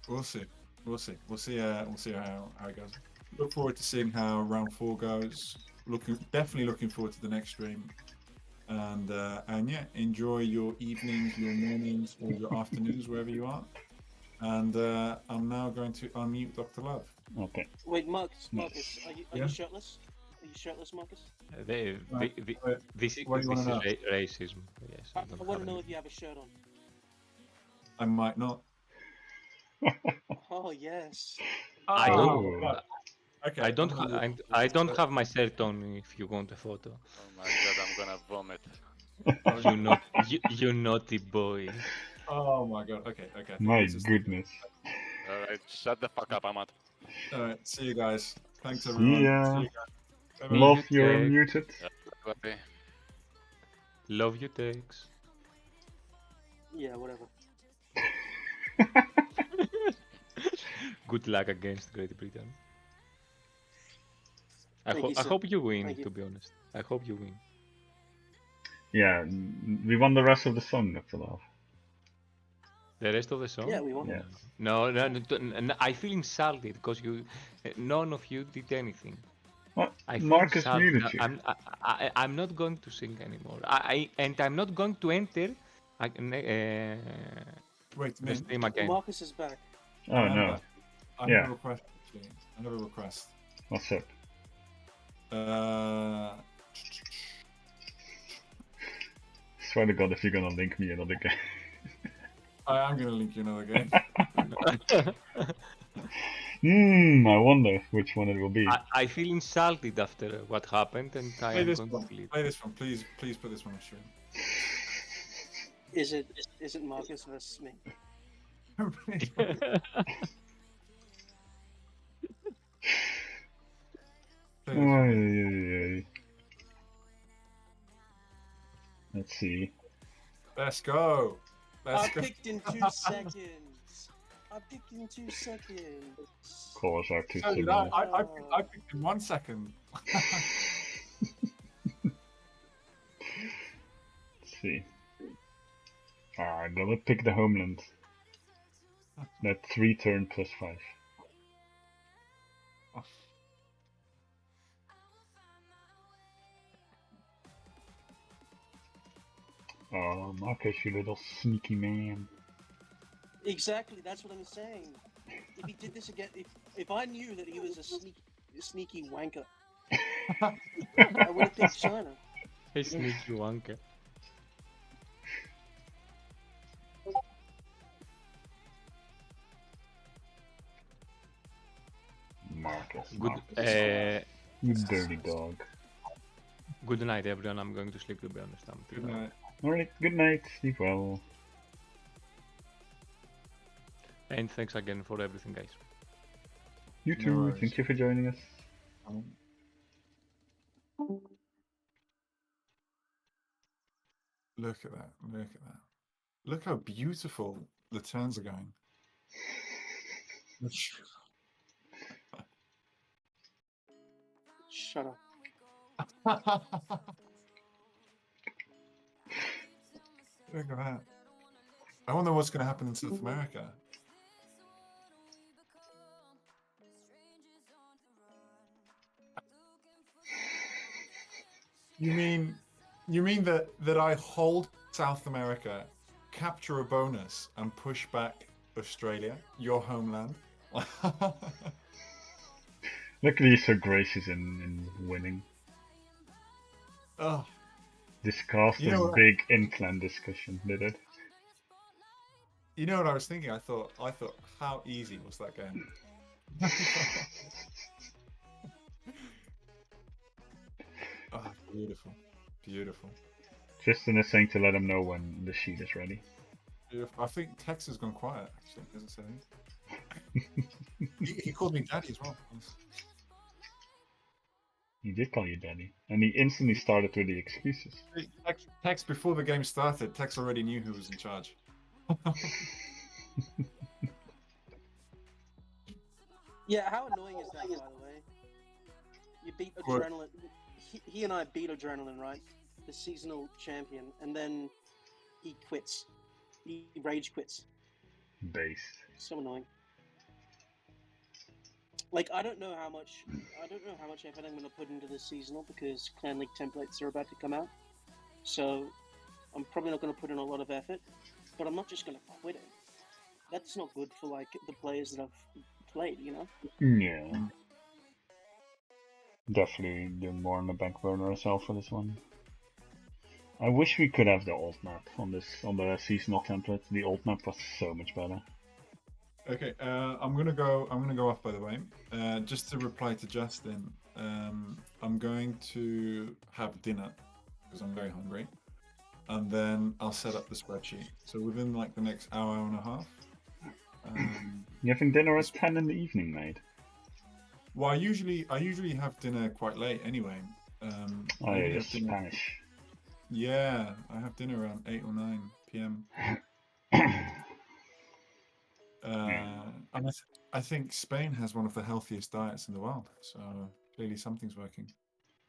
We'll see. We'll see how it goes. Look forward to seeing how round 4 goes. Definitely looking forward to the next stream. And yeah, enjoy your evenings, your mornings, or your afternoons, wherever you are. And I'm now going to unmute Dr. Love. Okay. Wait, Marcus, are you shirtless? Are you shirtless, Marcus? This is racism. Yes, I want to know if you have a shirt on. I might not. Oh yes. I don't. Okay. I don't have my shirt on. If you want a photo. Oh my god, I'm gonna vomit. You naughty boy. Oh my god. Okay. My goodness. Alright, shut the fuck up, Amat. Alright, see you guys. Thanks everyone. See ya. See you guys. Bye-bye. Love, you're muted. Bye. Love you, Texx. Yeah, whatever. Good luck against Great Britain. I Thank you, sir. hope you win, Thank you. to be honest. I hope you win. Yeah, we won the rest of the song, Dr. Love. The rest of the song? Yeah, we won. Yeah. No, I feel insulted because none of you did anything. What? I feel Marcus insulted. muted you. I'm not going to sing anymore. And I'm not going to enter Wait, the Min. stream again. Marcus is back. Oh no. I Yeah. have a request. Actually. I have a request. What's up? Swear to God, if you're gonna link me another game. I am going to link you another game. I wonder which one it will be. I feel insulted after what happened, and I am going to leave. Play this one. Please put this one on stream. Is it Marcus versus me? Ay. Let's see. Let's go. I Let's go. picked in 2 seconds. I picked in 2 seconds. Calls are too So did similar. I picked in 1 second. Let's see. I'm gonna pick the homeland. That 3 turn plus 5. Oh, Marcus, you little sneaky man. Exactly, that's what I'm saying. If he did this again, if I knew that he was a sneaky wanker, I would have picked China. Hey, sneaky wanker. Marcus. Good. You dirty dog. Good night, everyone. I'm going to sleep. To be honest, I'm Good night. Alright, good night. Sleep well. And thanks again for everything, guys. You No too. worries. Thank you for joining us. Look at that. Look at that. Look how beautiful the turns are going. Shut up. Look at that. I wonder what's going to happen in South America. You mean that I hold South America, capture a bonus, and push back Australia, your homeland? Luckily, you're so gracious in winning. Oh, This caused You know a what? big in-clan discussion, did it? you know what I was thinking? I thought, how easy was that game? Oh, beautiful, beautiful, Tristan is saying to let him know when the sheet is ready. beautiful. I think Texx has gone quiet. Actually, doesn't say anything. He called me daddy as well. He did call you daddy, and he instantly started with the excuses. Texx before the game started. Texx already knew who was in charge. Yeah, how annoying is that, by the way? You beat What? Adrenaline. He and I beat Adrenaline, right? The seasonal champion, and then he quits. He rage quits. Base. So annoying. Like, I don't know how much effort I'm going to put into this seasonal because Clan League templates are about to come out. So I'm probably not going to put in a lot of effort, but I'm not just going to quit it. That's not good for like the players that I've played, you know. Yeah. Definitely do more on the back burner as well for this one. I wish we could have the alt map on the seasonal template. The alt map was so much better. Okay, I'm gonna go off, by the way. Just to reply to Justin, I'm going to have dinner because I'm very hungry, and then I'll set up the spreadsheet. So within like the next hour and a half. You're having dinner at 10 in the evening, mate. Well, I usually have dinner quite late anyway. Oh I yeah, usually you're have dinner- Spanish. Yeah, I have dinner around 8 or 9 p.m. And I think Spain has one of the healthiest diets in the world, so clearly something's working.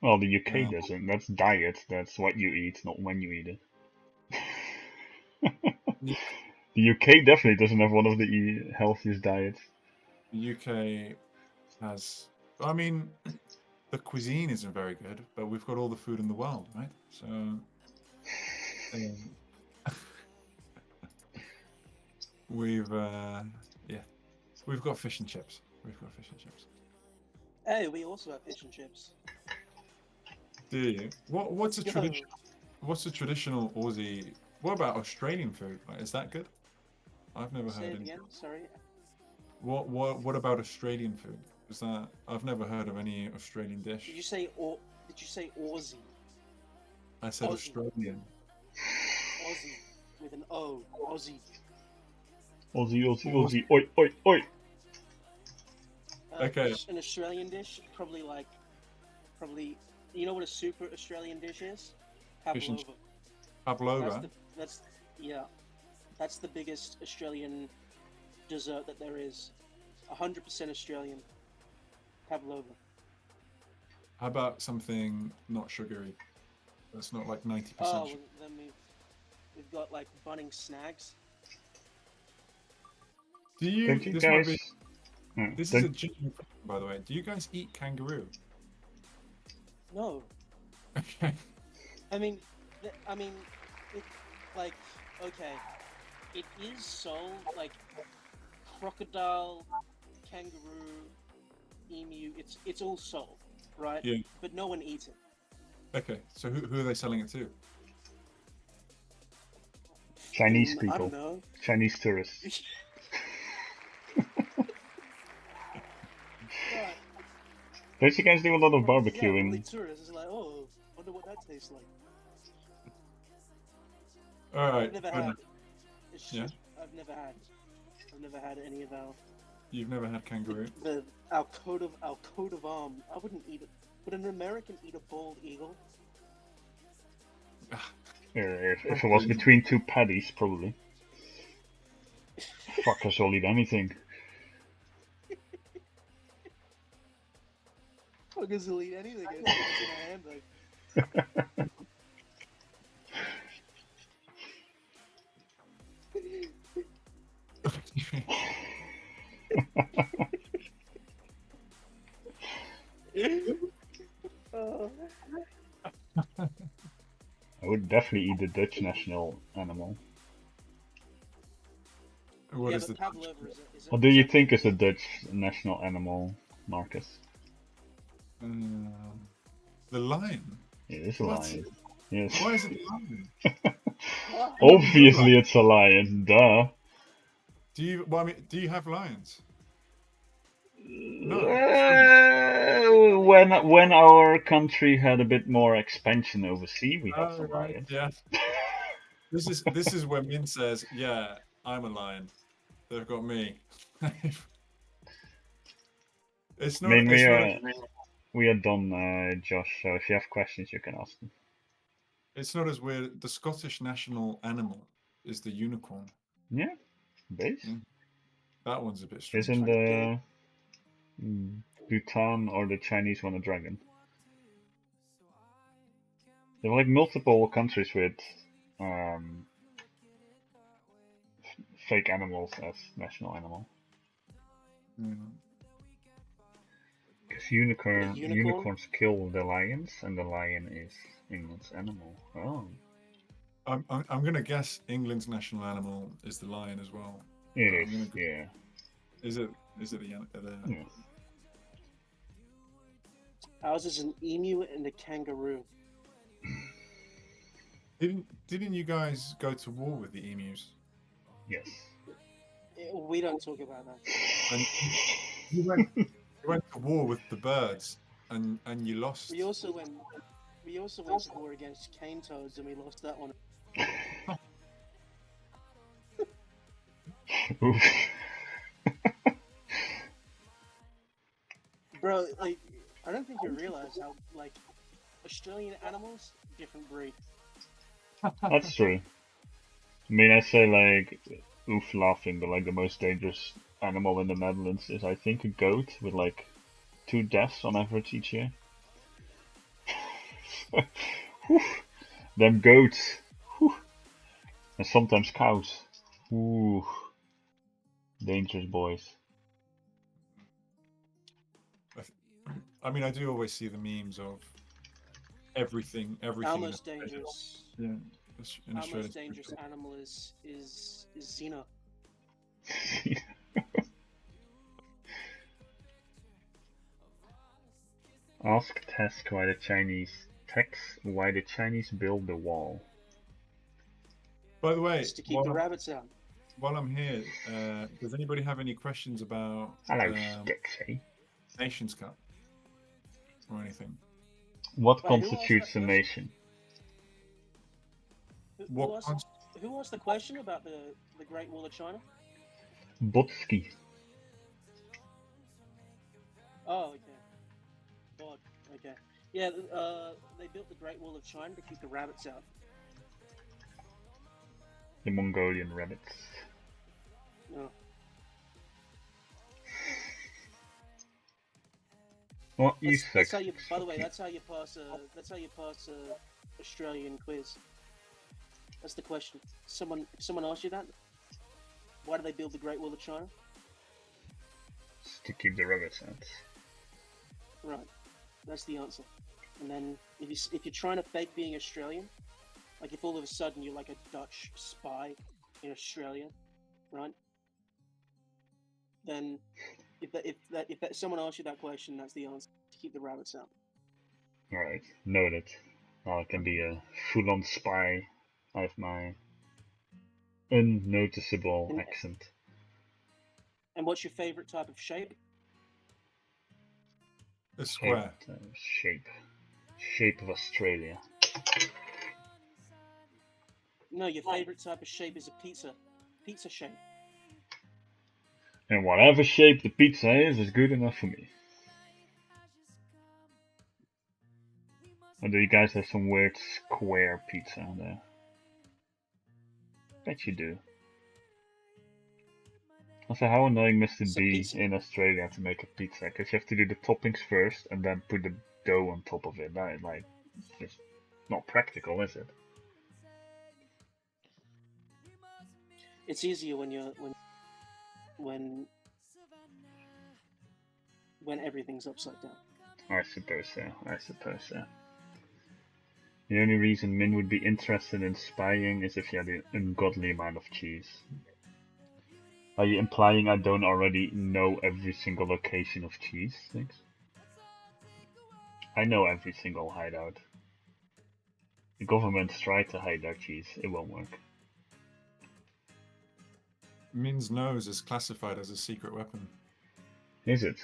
Well, the UK doesn't. That's diet. That's what you eat, not when you eat it. The UK definitely doesn't have one of the healthiest diets. The UK has, I mean, the cuisine isn't very good, but we've got all the food in the world, right? So, we've got fish and chips. Hey, we also have fish and chips. Do you? What's a Let's go. tradition? What's a traditional Aussie? What about Australian food? Like, is that good? I've never Say heard it any. again. Sorry. What about Australian food? Is that I've never heard of any Australian dish. Did you say Aussie? I said Aussie. Australian. Aussie with an O. Aussie. Aussie, Aussie, Aussie. Oi, oi, oi. Okay. An Australian dish, probably. You know what a super Australian dish is? Fish and Pavlova. Pavlova. That's the biggest Australian dessert that there is. 100% Australian. Pavlova. How about something not sugary? That's not like 90%. Oh, well, then we've got like Bunnings snags. Do you? Don't you This guys? might be. This is a genuine question, by the way. Do you guys eat kangaroo? No. Okay. I mean, it, like, okay, it is sold like crocodile, kangaroo, emu. It's all sold, right? Yeah. But no one eats it. Okay. So who are they selling it to? Chinese I people. don't know. Chinese tourists. Right. Don't you guys do a lot of Yeah, barbecuing? probably tourists. It's like, oh, wonder what that tastes like. All right. I've never had. Yeah. I've never had any of our. You've never had kangaroo? Our coat of arms. I wouldn't eat it. Would an American eat a bald eagle? If it was between two paddies, probably. Fuckers will eat anything. Fuckers will eat anything. It's in a handbag. I would definitely eat the Dutch national animal. What is the? Pavlova is What do you think is the Dutch national animal, Marcus? The lion. It is a What? lion. Yes. Why is it a lion? Obviously it's a lion, duh. Do you? Well, I mean, do you have lions? No. When our country had a bit more expansion overseas, we had some Right. lions. Yeah. This is where Min says, "Yeah, I'm a lion. They've got me." It's not. I mean, It's we are done, Josh. So if you have questions, you can ask them. It's not as weird. The Scottish national animal is the unicorn. Yeah, base. That one's a bit strange. Isn't the Bhutan or the Chinese one a dragon? There are like multiple countries with fake animals as national animal. Because unicorns kill the lions, and the lion is England's animal. Oh. I'm gonna guess England's national animal is the lion as well. It is, yeah. Is it the Yeah. Ours is an emu and a kangaroo. Didn't you guys go to war with the emus? Yes. We don't talk about that. And you went to war with the birds, and you lost. We also went to war against cane toads, and we lost that one. Bro, like, I don't think you realize how, like, Australian animals, different breed. That's true. I mean, I say like, oof, laughing, but like the most dangerous animal in the Netherlands is, I think, a goat with like 2 deaths on average each year. Them goats. Whew. And sometimes cows. Ooh. Dangerous boys. I mean, I do always see the memes of everything. Our most dangerous. Yeah. Our most dangerous animal is Xena. Ask Texx why the Chinese built the wall. By the way, Just to keep the rabbits out. While I'm here, does anybody have any questions about Nations Cup or anything? What constitutes a nation? Who asked the question about the Great Wall of China? Botski. Oh, okay. God, okay. Yeah, they built the Great Wall of China to keep the rabbits out. The Mongolian rabbits. Oh. What you That's suck. how you. By the way, that's how you pass a. That's how you pass a Australian quiz. That's the question. If someone asks you that, why do they build the Great Wall of China? To keep the rabbits out. Right, that's the answer. And then if you're trying to fake being Australian, like if all of a sudden you're like a Dutch spy in Australia, right? Then if someone asks you that question, that's the answer. To keep the rabbits out. Alright, noted. Now I can be a full-on spy. I have my unnoticeable accent. And what's your favorite type of shape? A square. Shape of Australia. No, your favorite type of shape is a pizza. Pizza shape. And whatever shape the pizza is good enough for me. Or do you guys have some weird square pizza there? Bet you do. Also, how annoying must it be in Australia to make a pizza? Because you have to do the toppings first and then put the dough on top of it. That, like, it's just not practical, is it? It's easier when everything's upside down. I suppose so. The only reason Min would be interested in spying is if you had an ungodly amount of cheese. Are you implying I don't already know every single location of cheese things? I know every single hideout. The government's tried to hide their cheese, it won't work. Min's nose is classified as a secret weapon. Is it?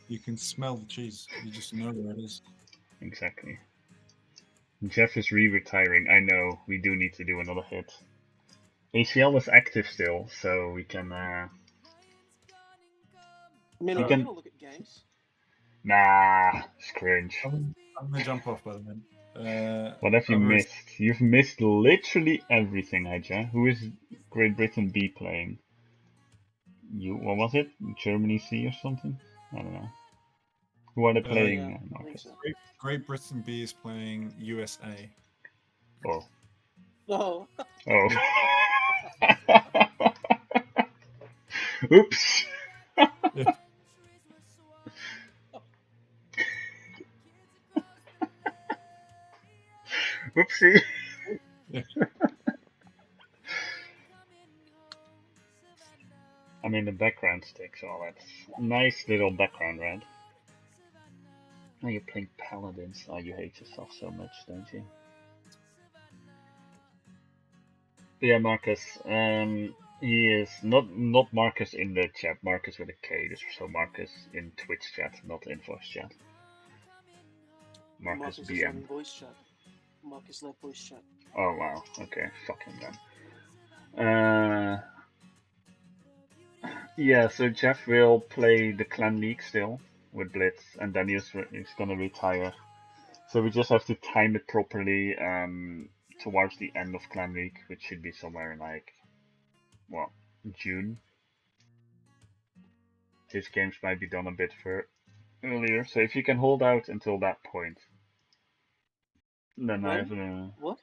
You can smell the cheese, you just know where it is. Exactly. Jeff is re-retiring, I know, we do need to do another hit. ACL is active still, so we can Min, are you gonna look at games? Nah, it's cringe. I'm gonna jump off by the minute. What have you missed? You've missed literally everything, Aja. Who is Great Britain B playing? What was it? Germany C or something? I don't know. Who are they playing? So. Great Britain B is playing USA. Oh. Oh. Oh. Oops. Yeah. Whoopsie. Yeah. I mean, the background sticks, all that. Nice little background, right? Oh, you're playing Paladins. Oh, you hate yourself so much, don't you? But yeah, Marcus. He is not Marcus in the chat. Marcus with a K. So Marcus in Twitch chat, not in voice chat. Marcus BM. Is on voice chat. Marcus left voice chat. Oh wow. Okay. Fuck him then. Yeah. So Jeff will play the Clan League still with Blitz, and then he's gonna retire. So we just have to time it properly. Towards the end of Clan League, which should be somewhere in like, what, June. His games might be done a bit earlier, so if you can hold out until that point, then when? I have a... What?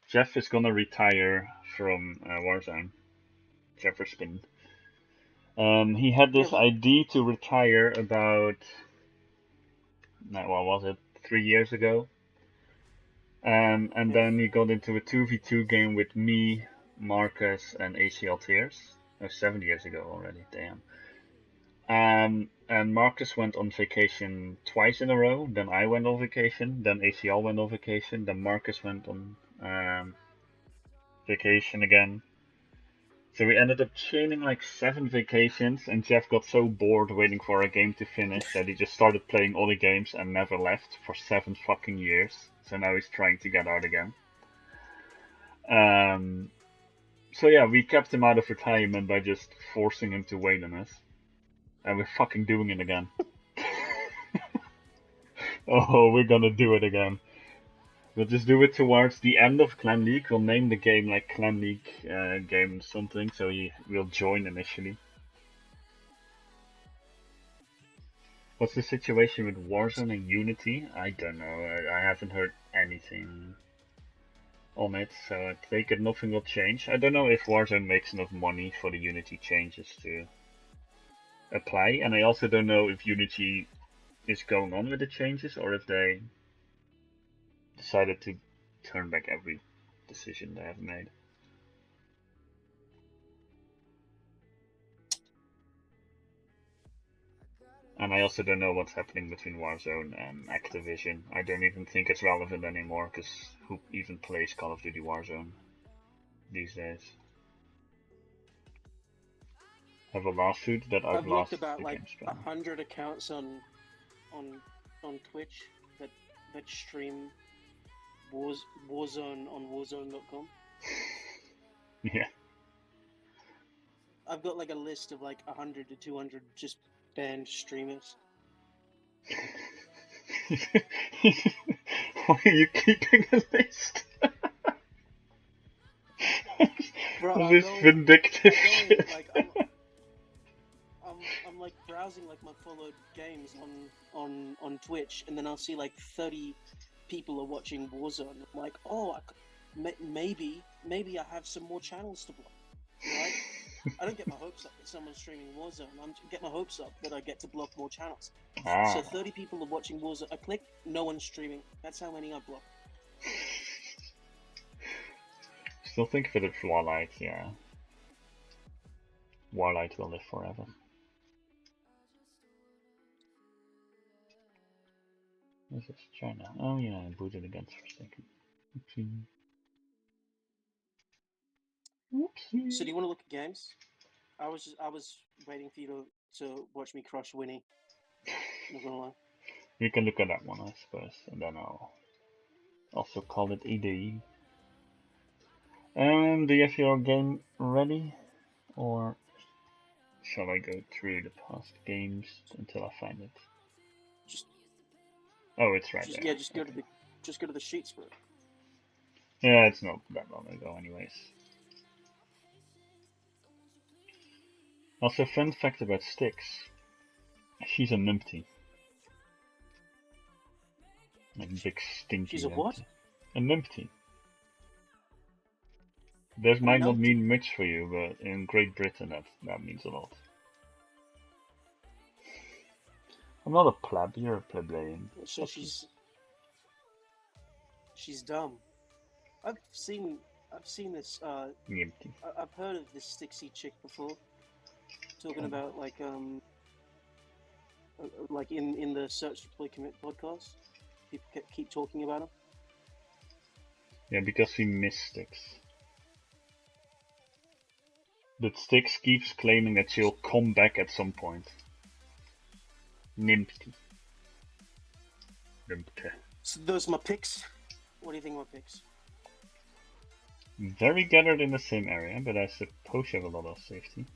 Jeff is gonna retire from Warzone. Jefferson. He had this idea to retire about, what was it, 3 years ago. And then he got into a 2v2 game with me, Marcus, and ACL Tears. 7 years ago already, damn. And Marcus went on vacation twice in a row, then I went on vacation, then ACL went on vacation, then Marcus went on vacation again. So we ended up chaining like 7 vacations, and Jeff got so bored waiting for a game to finish that he just started playing all the games and never left for 7 fucking years. So now he's trying to get out again. So yeah, we kept him out of retirement by just forcing him to wait on us. And we're fucking doing it again. Oh, we're gonna do it again. We'll just do it towards the end of Clan League. We'll name the game like Clan League game something, so he will join initially. What's the situation with Warzone and Unity? I don't know. I haven't heard anything on it, so I take it nothing will change. I don't know if Warzone makes enough money for the Unity changes to apply, and I also don't know if Unity is going on with the changes or if they decided to turn back every decision they have made. And I also don't know what's happening between Warzone and Activision. I don't even think it's relevant anymore, because who even plays Call of Duty Warzone these days? Have a lawsuit that I've looked outlasts about the like game's plan. 100 accounts on Twitch that stream Warzone on Warzone.com. Yeah. I've got like a list of like 100 to 200 just banned streamers. Why are you keeping a list? Bro, This vindictive shit. like I'm like browsing like my followed games on Twitch, and then I'll see like 30 people are watching Warzone. I'm like, oh, maybe I have some more channels to block, right? I don't get my hopes up that someone's streaming Warzone. I get my hopes up that I get to block more channels. Ah. So 30 people are watching Warzone. I click, no one's streaming. That's how many I block. Still think of it as Warlight, yeah. Warlight will live forever. This is China. Oh yeah, I booted against for a second. Oopsie. Oopsie. So do you want to look at games? I was waiting for you to watch me crush Wini. Not gonna lie. You can look at that one, I suppose, and then I'll also call it ED. Do you have your game ready? Or shall I go through the past games until I find it? Oh, it's right there. Yeah, just go to the sheets for it. Yeah, it's not that long ago anyways. Also, fun fact about Styx. She's a numpty. Like big stinky She's a what? numpty. A numpty. This might not mean much for you, but in Great Britain that means a lot. I'm not a pleb, you're a plebeian. So she's dumb. I've seen this. I've heard of this Stixy chick before. Talking about like in the Search Deploy Commit podcast, people keep talking about him. Yeah, because we miss Styx. But Styx keeps claiming that she'll come back at some point. Nimpty. So those are my picks. What do you think of my picks? Very gathered in the same area, but I suppose you have a lot of safety.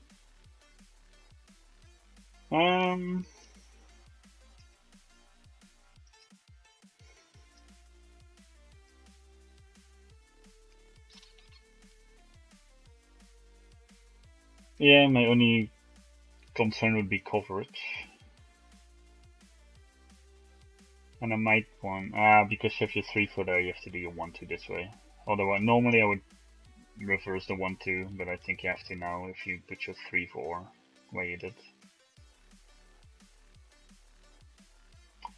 Yeah, my only concern would be coverage. And I might want, because you have your 3-footer, you have to do your 1-2 this way. Otherwise, normally I would reverse the 1-2, but I think you have to now if you put your 3-4 where you did.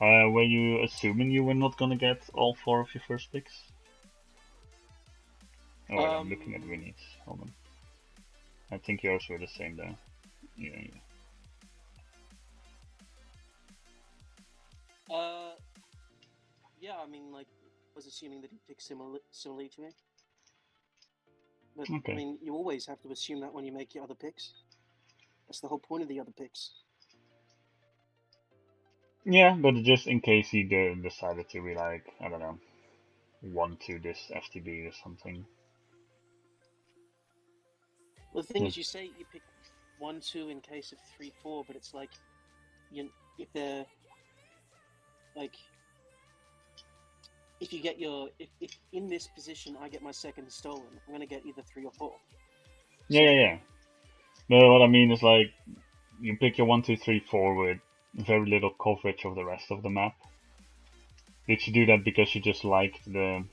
Were you assuming you were not gonna get all 4 of your first picks? Oh, I'm looking at Wini's. Hold on. I think yours were the same though. Yeah. Yeah, I mean, like, I was assuming that he picked similarly to me. But, okay. I mean, you always have to assume that when you make your other picks. That's the whole point of the other picks. Yeah, but just in case he decided to be like, I don't know, 1-2 this FTB or something. Well, the thing is, you say you pick 1, 2 in case of 3, 4, but it's like, if they're like, if you get if in this position I get my second stolen, I'm gonna get either 3 or 4. Yeah. No, what I mean is like, you pick your 1, 2, 3, 4 with very little coverage of the rest of the map. Did you do that because you just liked the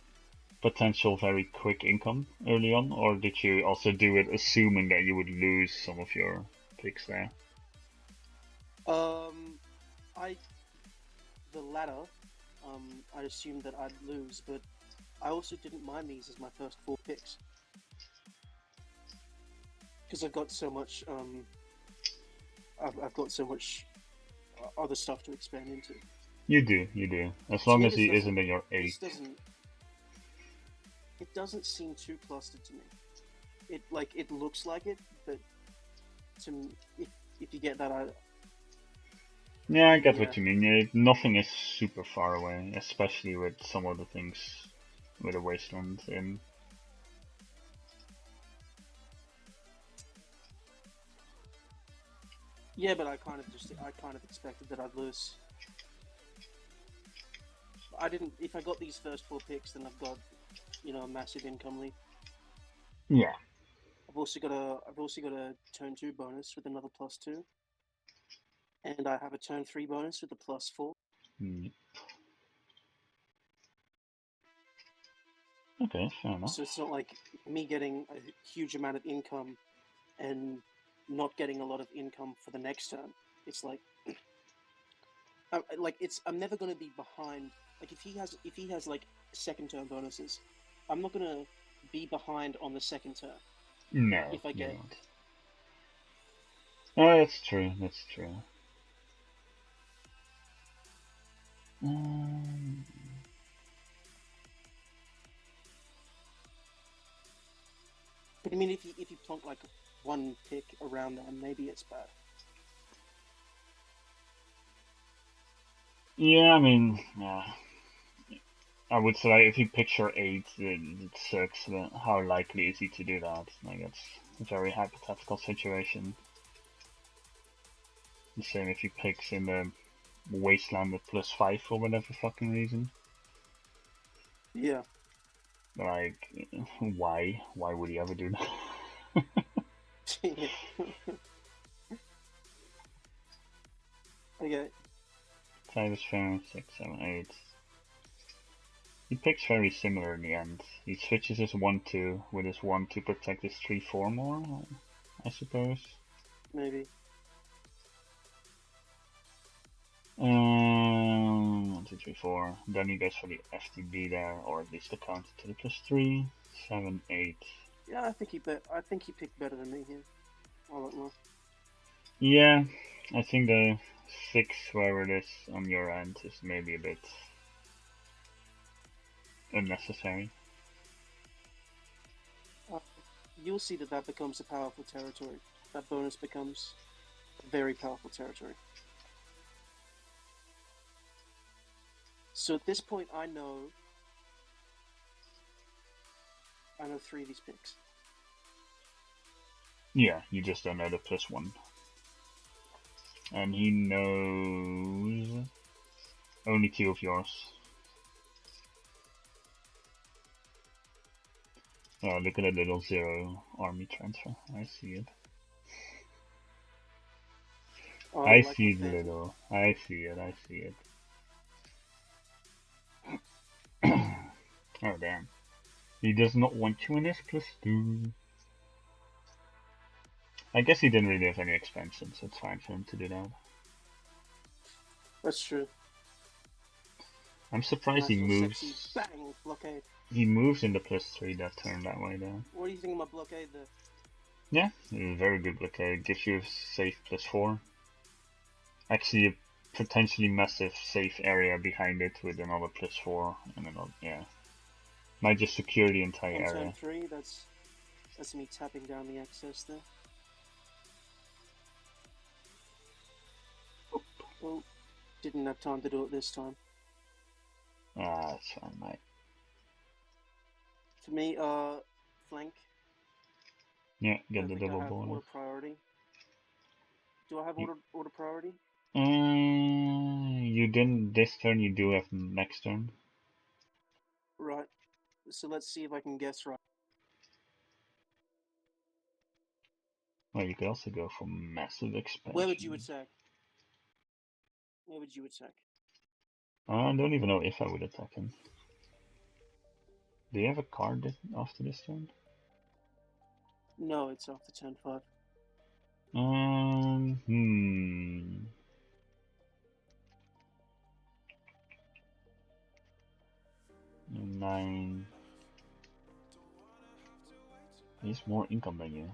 potential very quick income early on, or did you also do it assuming that you would lose some of your picks there? The latter. I assumed that I'd lose, but I also didn't mind these as my first 4 picks because I've got so much. I've got so much other stuff to expand into. You do. As long as he isn't in your 8. It doesn't seem too clustered to me. It looks like it, but if you get that, Yeah, I get what you mean. Nothing is super far away, especially with some of the things with a wasteland in. Yeah, but I kind of expected that I'd lose. I didn't. If I got these first 4 picks, then I've got, a massive income lead. Yeah. I've also got a turn 2 bonus with another +2, and I have a turn 3 bonus with a +4. Okay, fair enough. So it's not like me getting a huge amount of income and not getting a lot of income for the next turn. It's like, I'm never going to be behind. Like if he has like second turn bonuses, I'm not going to be behind on the second turn. No. If I get. Oh, that's true. But I mean, if you plonk like 1 pick around there, maybe it's bad. Yeah, I mean, I would say if you picture 8, it sucks, but how likely is he to do that? Like, it's a very hypothetical situation. The same if he picks in the wasteland with +5 for whatever fucking reason. Yeah. Like, why? Why would he ever do that? Yeah. Okay. Titus Fair, 6, 7, 8. He picks very similar in the end. He switches his 1-2 with his 1 to protect his 3-4 more, I suppose. Maybe. 1, 2, 3, 4. Then he goes for the FTB there, or at least the counter to the +3, 7, 8. Yeah, I think he picked better than me here. I don't know. Yeah, I think the 6, wherever it is on your end, is maybe a bit unnecessary. You'll see that becomes a powerful territory. That bonus becomes a very powerful territory. So at this point, I know 3 of these picks. Yeah, you just don't know the +1. And he knows only 2 of yours. Oh, look at that little 0 army transfer. I see it. Oh, I like see the little. I see it. Oh, damn. He does not want you in his +2. I guess he didn't really have any expansions, so it's fine for him to do that. That's true. I'm surprised he moves. Sexy bang blockade. He moves in the +3 that turn that way though. What do you think of my blockade there? Yeah, a very good blockade. Gives you a safe +4. Actually, a potentially massive safe area behind it with another +4 and another. Yeah, might just secure the entire area. Turn 3, that's me tapping down the excess there. Well, didn't have time to do it this time. Ah, that's fine, mate. For me, flank. Yeah, I get the think I double have bonus. order priority. Do I have order priority? You didn't this turn, you do have next turn. Right. So let's see if I can guess right. Well, you could also go for massive expansion. Where would you attack? Where would you attack? I don't even know if I would attack him. Do you have a card after this turn? No, it's after turn 5. Nine. He's more income than you,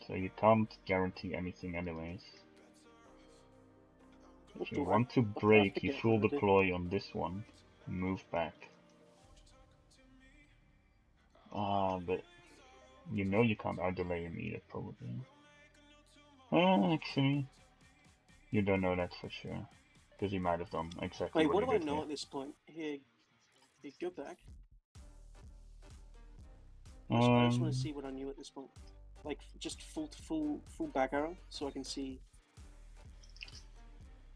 so you can't guarantee anything anyways. If you want to break, you full deploy on this one, move back. But you know you can't outdelay him either, probably. Actually, you don't know that for sure, because he might have done exactly Wait, what what he do I did know here. at this point? Here, go back. I just want to see what I knew at this point. Like, just full back arrow, so I can see.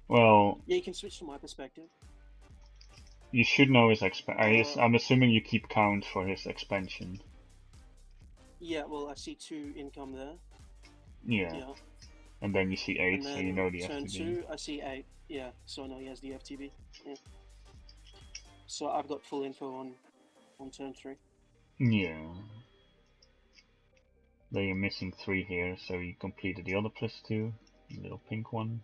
Well, yeah, you can switch to my perspective. You should know his I'm assuming you keep count for his expansion. Yeah, well, I see 2 income there. Yeah. And then you see 8, so you know the turn FTB. 2, I see 8. Yeah, so I know he has the FTB. Yeah. So I've got full info on turn 3. Yeah. Then you're missing 3 here, so you completed the other +2, the little pink one.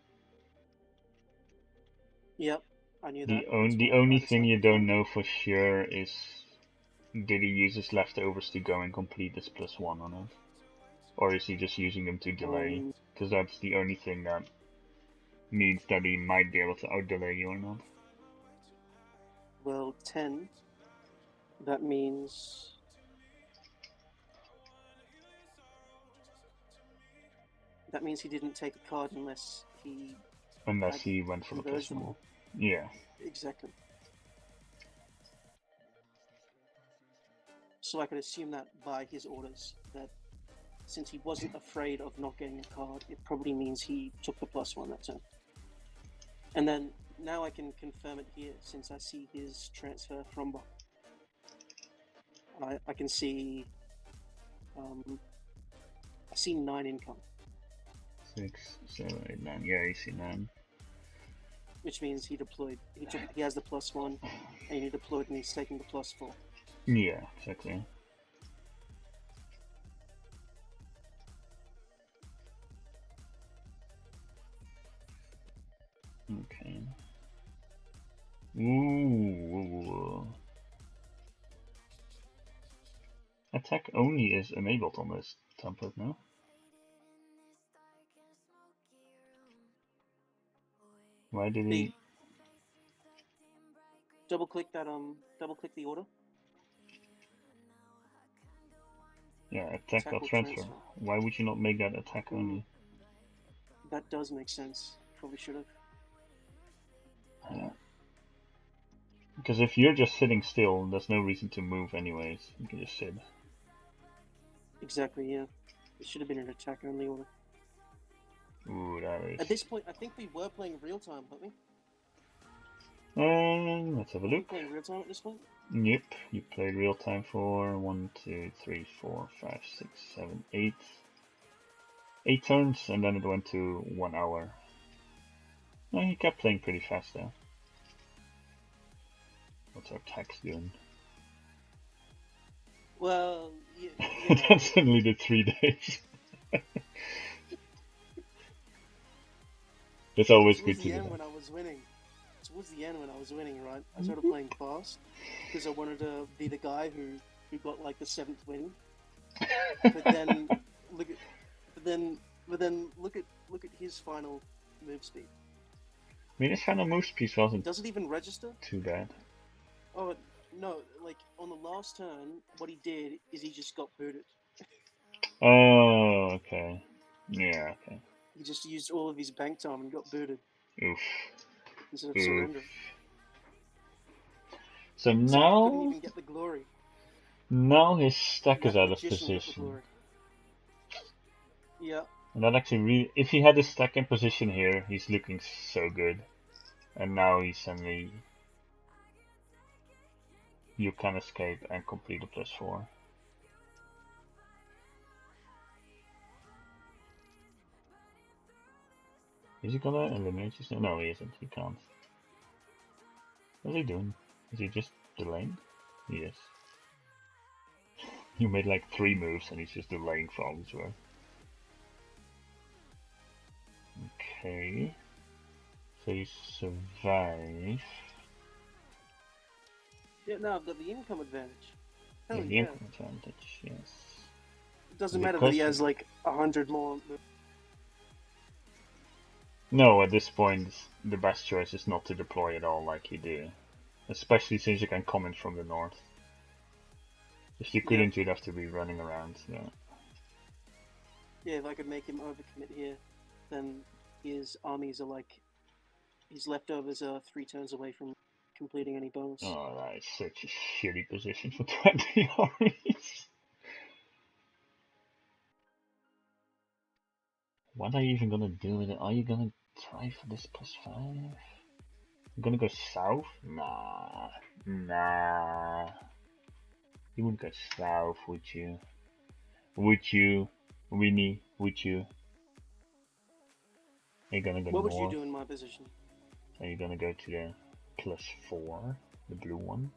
Yep, I knew the that. The only thing you don't know for sure is, did he use his leftovers to go and complete this +1 or not? Or is he just using them to delay? Because that's the only thing that means that he might be able to out-delay you or not. Well, 10, that means... That means he didn't take a card unless he... Unless he went for the +1. Yeah. Exactly. So I could assume that by his orders, that since he wasn't afraid of not getting a card, it probably means he took the +1 that turn. And then, now I can confirm it here, since I see his transfer from Bob. I can see... I see 9 income. 6, 7, 8, 9. Yeah, you see 9. Which means he deployed. He has the +1, and he deployed, and he's taking the +4. Yeah, exactly. Okay. Ooh. Attack only is enabled on this template now. Why did he double click that? Double click the order. Yeah, attack or transfer. Why would you not make that attack only? That does make sense. Probably should have. Yeah. Because if you're just sitting still, there's no reason to move anyways. You can just sit. Exactly, yeah. It should have been an attack only order. Ooh, that is... At this point, I think we were playing real time, weren't we? Let's have a look. Playing real time at this point? Yep, you played real time for 1, 2, 3, 4, 5, 6, 7, 8. 8 turns, and then it went to 1 hour. Well, he kept playing pretty fast there. What's our Texx doing? Well, That's only the 3 days. It's always good to do that. When I was winning. Towards the end when I was winning, right, I started playing fast because I wanted to be the guy who got like the 7th win. But then look at his final move speed. I mean, his final move speed wasn't... Does it even register? Too bad. Oh no! Like on the last turn, what he did is he just got booted. Oh, okay. Yeah, okay. He just used all of his bank time and got booted. Oof. Instead of surrendering. So now... he couldn't even get the glory. Now his stack is out of position. Yeah. And that actually really, if he had a stack in position here, he's looking so good. And now he's suddenly, you can escape and complete a +4. Is he gonna eliminate you? No, he isn't. He can't. What's he doing? Is he just delaying? Yes. You made like 3 moves and he's just delaying for all his work. Okay. So you survive. Yeah, no, I've got the income advantage. You Hell have the yeah. income advantage, yes. It doesn't The matter that he question- has like 100 more. No, at this point, the best choice is not to deploy at all like you do. Especially since you can come in from the north. If you couldn't, you'd have to be running around. Yeah. Yeah, if I could make him overcommit here, then his armies are like, his leftovers are 3 turns away from completing any bonus. Oh, that is such a shitty position for 20 armies. What are you even gonna do with it? Are you gonna try for this +5? You gonna go south? Nah. Nah. You wouldn't go south, would you? Would you? Wini, would you? Are you gonna go What north? would you do in my position? Are you gonna go to the +4? The blue one?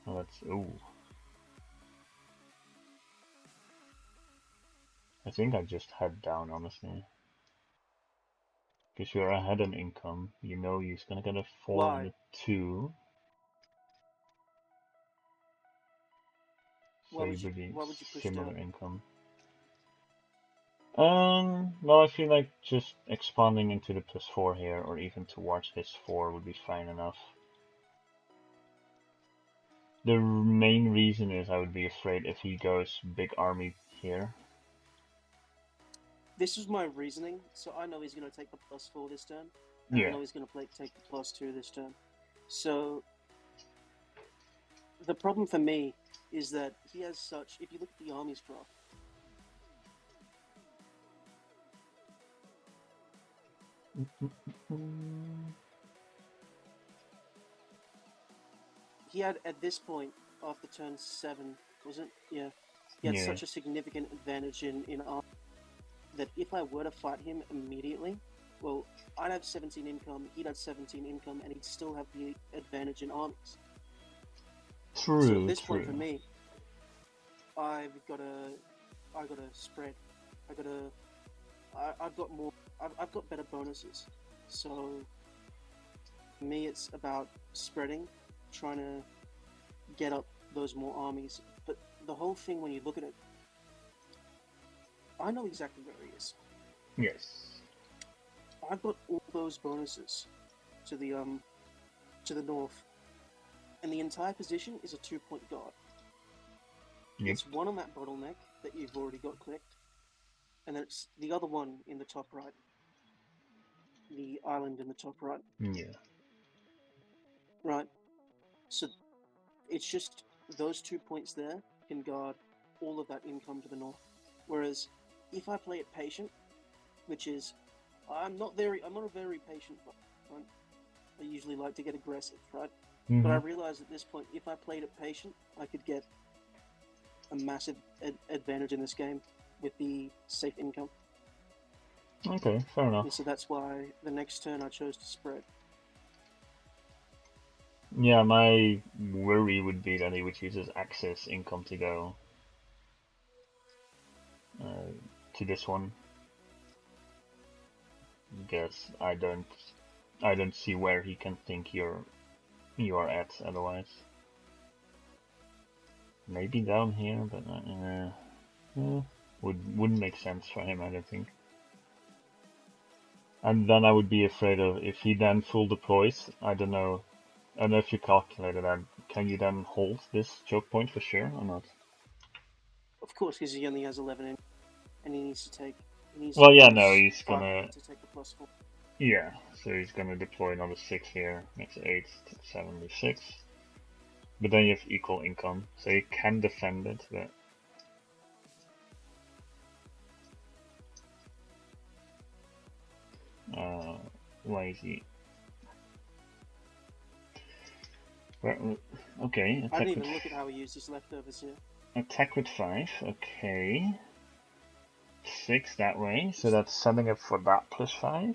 Well, that's... Ooh. I think I just head down, honestly. Because you're ahead in income. You know he's gonna get a 4 and Why? a 2. So Why you would you? would be Why would you push similar down? income. Well, I feel like just expanding into the +4 here, or even towards his 4 would be fine enough. The main reason is I would be afraid if he goes big army here. This is my reasoning. So I know he's going to take the +4 this turn, and I Yeah. know he's going to take the +2 this turn. So the problem for me is that he has such. If you look at the armies graph, he had at this point after turn 7, was it? Yeah, he had Yeah. such a significant advantage in army that if I were to fight him immediately, well, I'd have 17 income, he'd have 17 income, and he'd still have the advantage in armies. True, So at this true. point for me, I gotta spread. I've got more. I've got better bonuses. So for me, it's about spreading, trying to get up those more armies. But the whole thing, when you look at it, I know exactly where he is. Yes. I've got all those bonuses to the north, and the entire position is a 2-point guard. Yep. It's one on that bottleneck that you've already got clicked, and then it's the other one in the top right, the island in the top right. Yeah. Right. So it's just those 2 points there can guard all of that income to the north. Whereas if I play it patient, which is I'm not a very patient player, right? I usually like to get aggressive, right? Mm-hmm. But I realized at this point, if I played it patient, I could get a massive advantage in this game with the safe income. Okay, fair enough. And so that's why the next turn I chose to spread. Yeah, my worry would be that he would use his access income to go to this one. Because I don't see where he can think you are at otherwise. Maybe down here, but wouldn't make sense for him, I don't think. And then I would be afraid of if he then full deploys. I don't know if you calculated that. Can you then hold this choke point for sure or not? Of course, because he only has 11 in, and he needs to take. Well, yeah, no, he's 5 gonna. to take the +4. Yeah, so he's gonna deploy another 6 here. Makes 8, 7, 6. But then you have equal income, so you can defend it, but... why is he... Well, okay, I attack didn't with... even look at how he used his leftovers here. Attack with 5, okay. 6 that way, so that's setting up for that plus 5.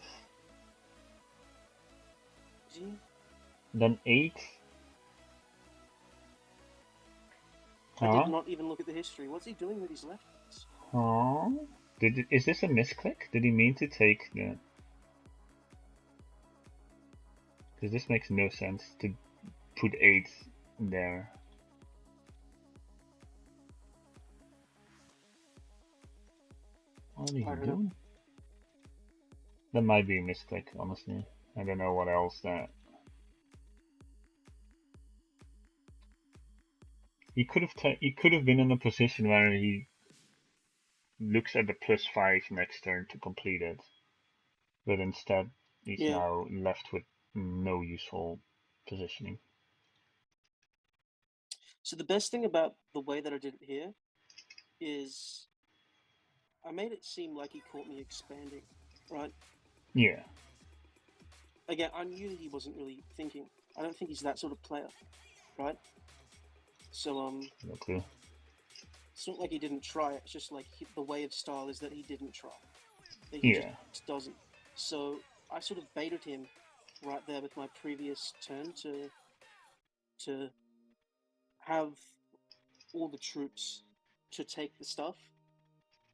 Is he? Then 8. I Huh? did not even look at the history. What's he doing with his leftovers? Huh? Is this a misclick? Did he mean to take the... Because this makes no sense to put 8 there. What are you doing? That might be a misclick, honestly. I don't know what else that... He could have been in a position where he looks at the plus 5 next turn to complete it. But instead, he's now left with no useful positioning. So the best thing about the way that I did it here is I made it seem like he caught me expanding, right? Yeah. Again, I knew he wasn't really thinking. I don't think he's that sort of player, right? So, No clue. it's not like he didn't try it. It's just like the way of style is that he didn't try. That he just doesn't. So I sort of baited him right there with my previous turn to have all the troops to take the stuff.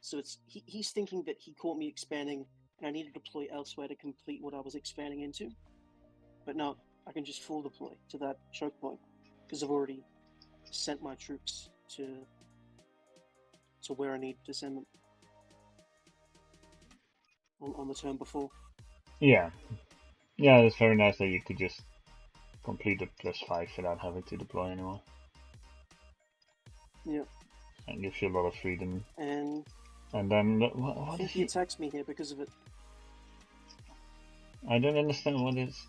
So he's thinking that he caught me expanding and I need to deploy elsewhere to complete what I was expanding into. But no, I can just full deploy to that choke point because I've already sent my troops to where I need to send them on the turn before. Yeah. Yeah, it's very nice that you could just complete the plus 5 without having to deploy anymore. Yeah. And gives you a lot of freedom. And then I think he attacks me here because of it. I don't understand what is...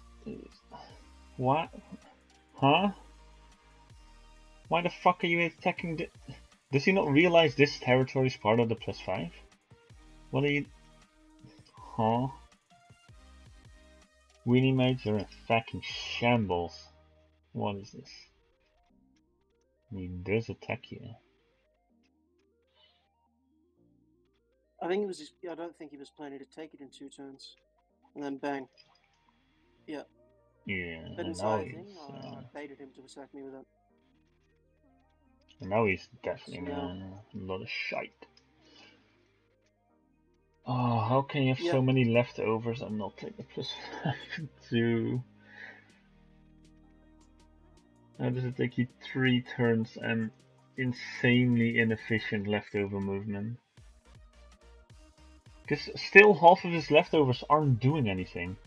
What? Huh? Why the fuck are you attacking the... Does he not realize this territory is part of the plus 5? What are you... Huh? Wini mates are a fucking shambles. What is this? He does attack you. I think it was. I don't think he was planning to take it in 2 turns, and then bang. Yeah. Yeah. That And entire now thing, I baited him to attack me with that. And now he's definitely So in a lot of shite. Oh, how can you have yeah. so many leftovers and not take the plus 5 too? How does it take you 3 turns and insanely inefficient leftover movement? Because still half of his leftovers aren't doing anything.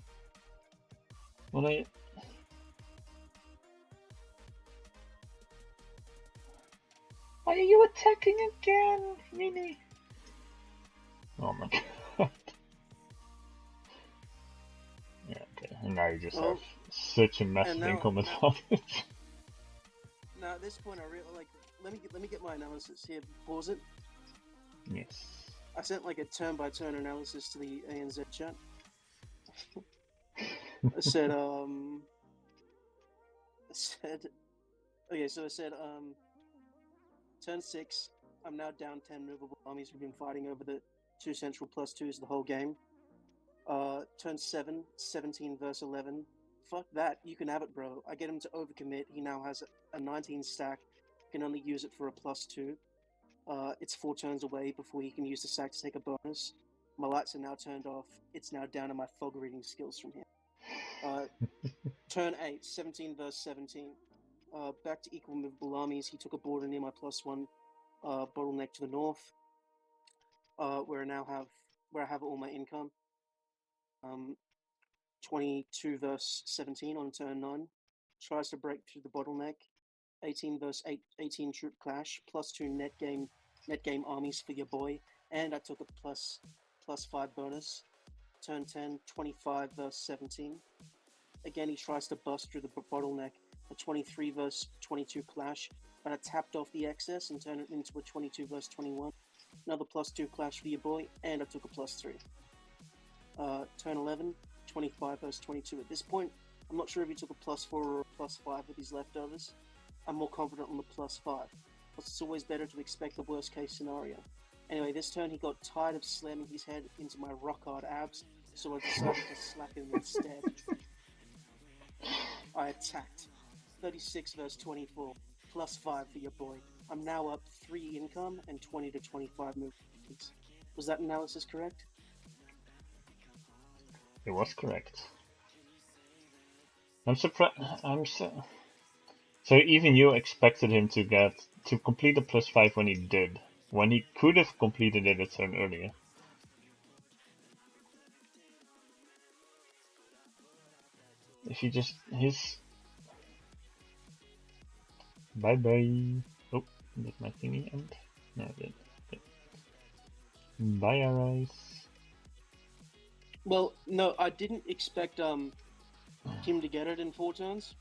Well, why are you attacking again, Wini? Oh my god. Yeah, okay. And now you just have such a massive income advantage. Now at this point, I really like. Let me get my analysis here. Pause it. Yes. I sent like a turn-by-turn analysis to the ANZ chat. I said, okay, so I said, turn 6, I'm now down 10 movable armies. We've been fighting over the 2 central plus 2s the whole game. Turn 7, 17 versus 11. Fuck that, you can have it, bro. I get him to overcommit. He now has a 19 stack. Can only use it for a plus 2. It's 4 turns away before he can use the stack to take a bonus. My lights are now turned off. It's now down to my fog reading skills from here. Turn 8, 17 versus 17. Back to equal movable armies. He took a border near my plus 1 bottleneck to the north, where I have all my income. 22 versus 17 on turn 9. Tries to break through the bottleneck. 18 versus 18 troop clash. Plus 2 net game armies for your boy. And I took a plus 5 bonus. Turn 10, 25 versus 17. Again, he tries to bust through the bottleneck. a 23 versus 22 clash, but I tapped off the excess and turned it into a 22 versus 21. Another +2 clash for your boy, and I took a +3. Turn 11, 25 versus 22. At this point, I'm not sure if he took a +4 or a +5 with his leftovers. I'm more confident on the +5. But it's always better to expect the worst case scenario. Anyway, this turn he got tired of slamming his head into my rock hard abs, so I decided to slap him instead. I attacked. 36 versus 24, +5 for your boy. I'm now up 3 income and 20 to 25 movements. Was that analysis correct? It was correct. I'm surprised. So even you expected him to complete a +5 when he did, when he could have completed it a turn earlier. If you just bye bye. Oh, did my thingy end? No, it did. Okay. Bye, Arise. Well, no, I didn't expect him to get it in 4 turns.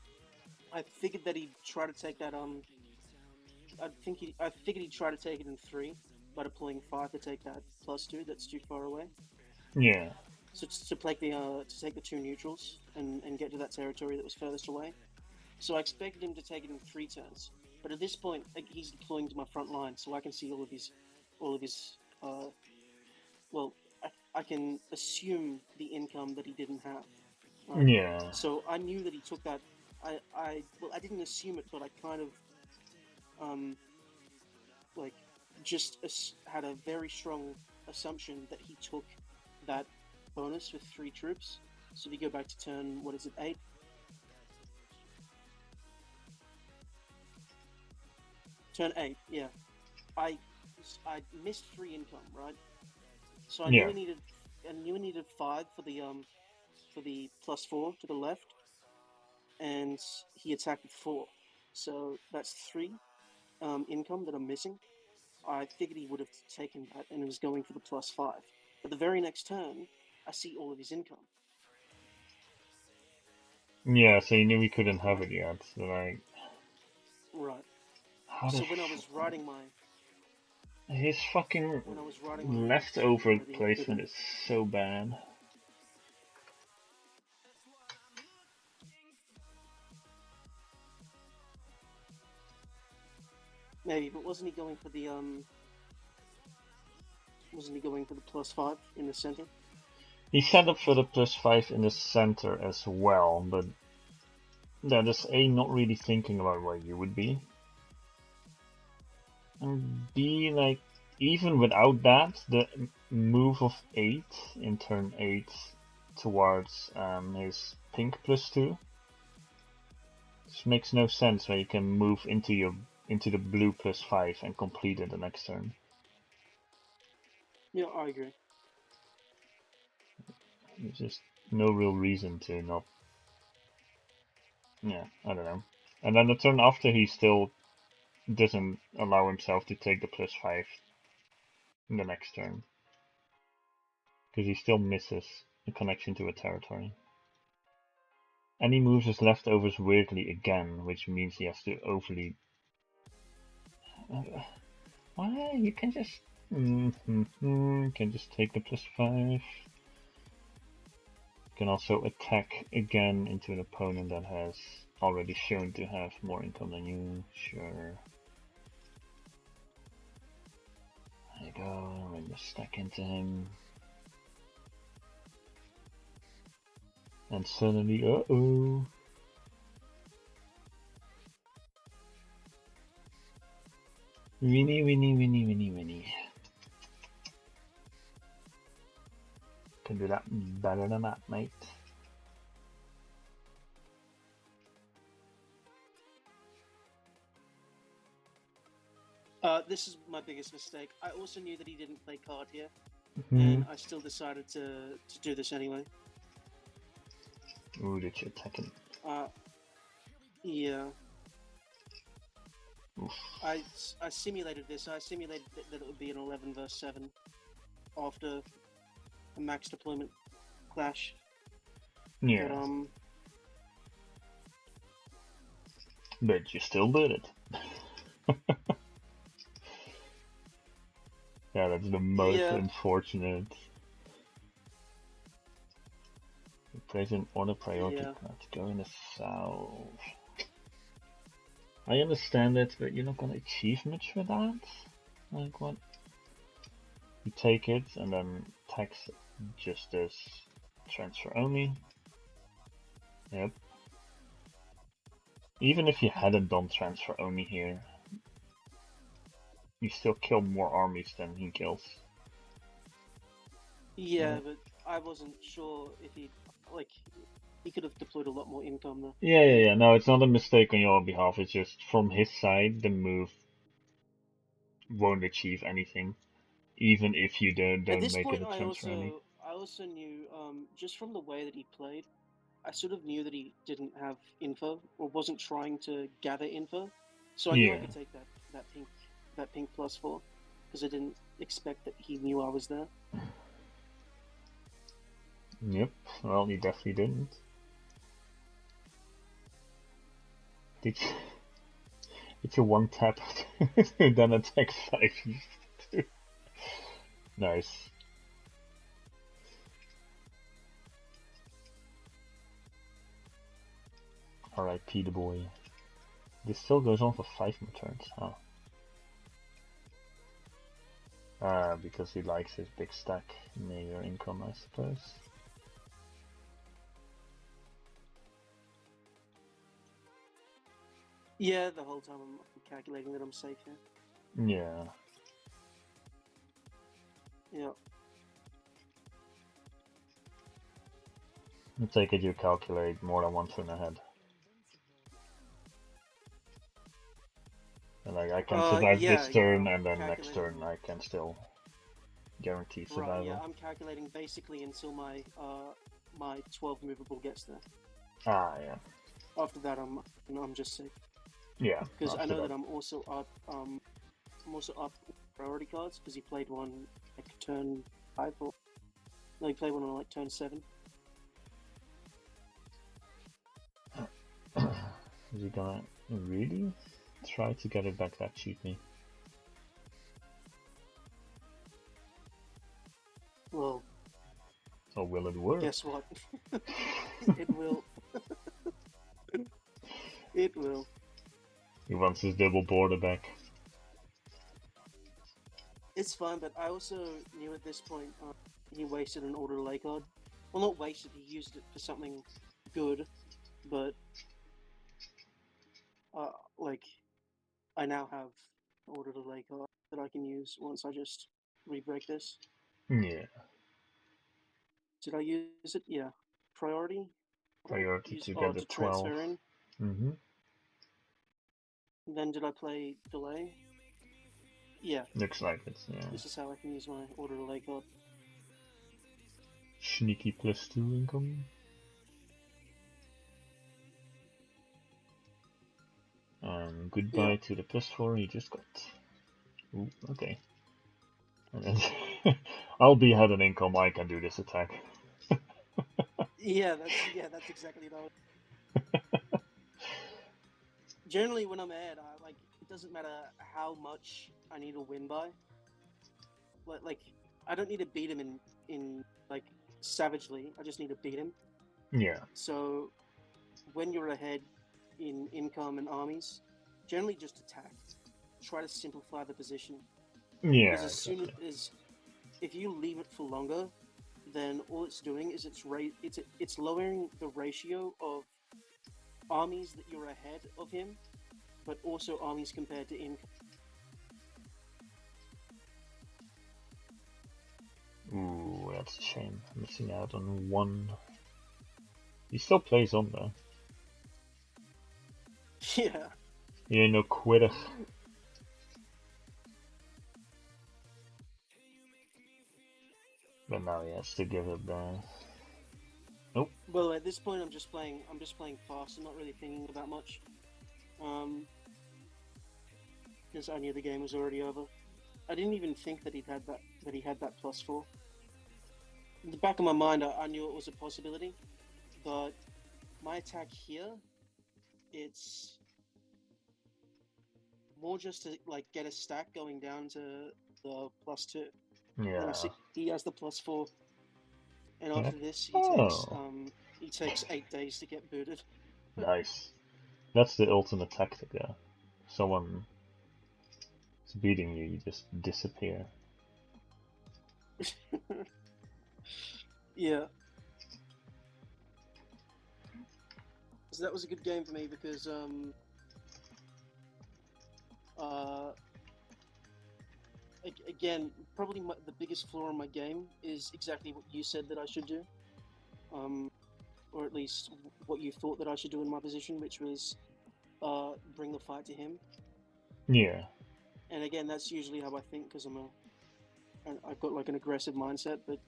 I figured that he'd try to take that I figured he'd try to take it in 3 by deploying 5 to take that +2 that's too far away. Yeah. So to take the 2 neutrals and get to that territory that was furthest away. So I expected him to take it in 3 turns. But at this point, he's deploying to my front line, so I can see all of his well, I can assume the income that he didn't have. Right? Yeah. So I knew that he took that. I didn't assume it, but I kind of just had a very strong assumption that he took that bonus with 3 troops. So if you go back to turn, 8? Turn 8, yeah. I missed 3 income, right? So I knew he needed 5 for the +4 to the left, and he attacked with 4. So that's 3 income that I'm missing. I figured he would have taken that and was going for the +5. But the very next turn, I see all of his income. Yeah, so you knew he couldn't have it yet. So like, right. So when I was writing his fucking leftover placement is so bad. Maybe, but wasn't he going for the +5 in the center? He set up for the +5 in the center as well, but that is A, not really thinking about where you would be, and B, like, even without that, the move of 8 in turn 8 towards his pink +2 just makes no sense where you can move into the blue +5 and complete it the next turn. Yeah, I agree. There's just no real reason to not. Yeah, I don't know. And then the turn after, he still doesn't allow himself to take the +5 in the next turn, because he still misses the connection to a territory. And he moves his leftovers weirdly again, which means he has to overly. Why? You can just. Can just take the +5. You can also attack again into an opponent that has already shown to have more income than you. Sure. There you go. And just stack into him. And suddenly, uh-oh. Wini. Can do that better than that, mate. This is my biggest mistake. I also knew that he didn't play card here, Mm-hmm. and I still decided to do this anyway. Ooh, did you attack him? Yeah. Oof. I simulated this. I simulated that it would be an 11 versus 7 after a max deployment clash. Yeah. But, But you still did it. Yeah, that's the most Yeah. unfortunate. Present order priority Yeah. cards go in the south. I understand it, but you're not gonna achieve much with that. Like what? You take it and then Texx just does transfer only. Yep. Even if you hadn't done transfer only here, you still kill more armies than he kills. Yeah, Right. but I wasn't sure if he could have deployed a lot more income there. Yeah. No, it's not a mistake on your behalf. It's just from his side, the move won't achieve anything, even if you At don't this make it point, a transfer only. I also knew, just from the way that he played, I sort of knew that he didn't have info or wasn't trying to gather info, so I knew I Yeah. could take that pink +4 because I didn't expect that he knew I was there. Yep. Well, you definitely didn't. Did you? It's a one tap, then attack 5. Nice. R.I.P. the boy. This still goes on for 5 more turns, huh? Because he likes his big stack near your income, I suppose. Yeah, the whole time I'm calculating that I'm safe here. Yeah. Yeah. I take it you calculate more than 1 turn ahead. And like, I can survive this turn, I'm and then next calculating. turn I can still guarantee Right, survival. yeah, I'm calculating basically until my 12 movable gets there. Ah, yeah. After that, I'm just safe. Yeah. Because I after know that I'm also up priority cards because he played one like turn 5 or no, he played one on like turn 7. Is he gonna really try to get it back that cheaply? Well, Or will it work? guess what? It will. It will. He wants his double border back. It's fine, but I also knew at this point he wasted an order delay card. Well, not wasted. He used it for something good, but like I now have an order delay card that I can use once I just re-break this. Yeah. Did I use it? Yeah. Priority. Priority to get the to 12. transfer in. Mm-hmm. Then did I play delay? Yeah. Looks like it, yeah. This is how I can use my order delay card. Sneaky +2 income. Goodbye to the +4 he just got. Ooh, okay. And then I'll be ahead in income, I can do this attack. Yeah, that's exactly that. Generally, when I'm ahead, it doesn't matter how much I need to win by. Like I don't need to beat him in like savagely. I just need to beat him. Yeah. So when you're ahead in income and armies, generally just attack. Try to simplify the position. Yeah. Because as soon as if you leave it for longer, then all it's doing is it's lowering the ratio of armies that you're ahead of him, but also armies compared to income. Ooh, that's a shame. Missing out on one. He still plays on though. Yeah. He ain't no quitter. But now he has to give it the. Nope. Well, at this point, I'm just playing fast and not really thinking about much. Because I knew the game was already over. I didn't even think that he had that +4. In the back of my mind, I knew it was a possibility, but my attack here, it's more just to like get a stack going down to the +2. Then I Yeah. see he has the +4, and after this he takes 8 days to get booted. Nice. That's the ultimate tactic, though. Someone is beating you, you just disappear. Yeah. So that was a good game for me because again, probably the biggest flaw in my game is exactly what you said that I should do, or at least what you thought that I should do in my position, which was bring the fight to him. Yeah. And again, that's usually how I think because I've got like an aggressive mindset. But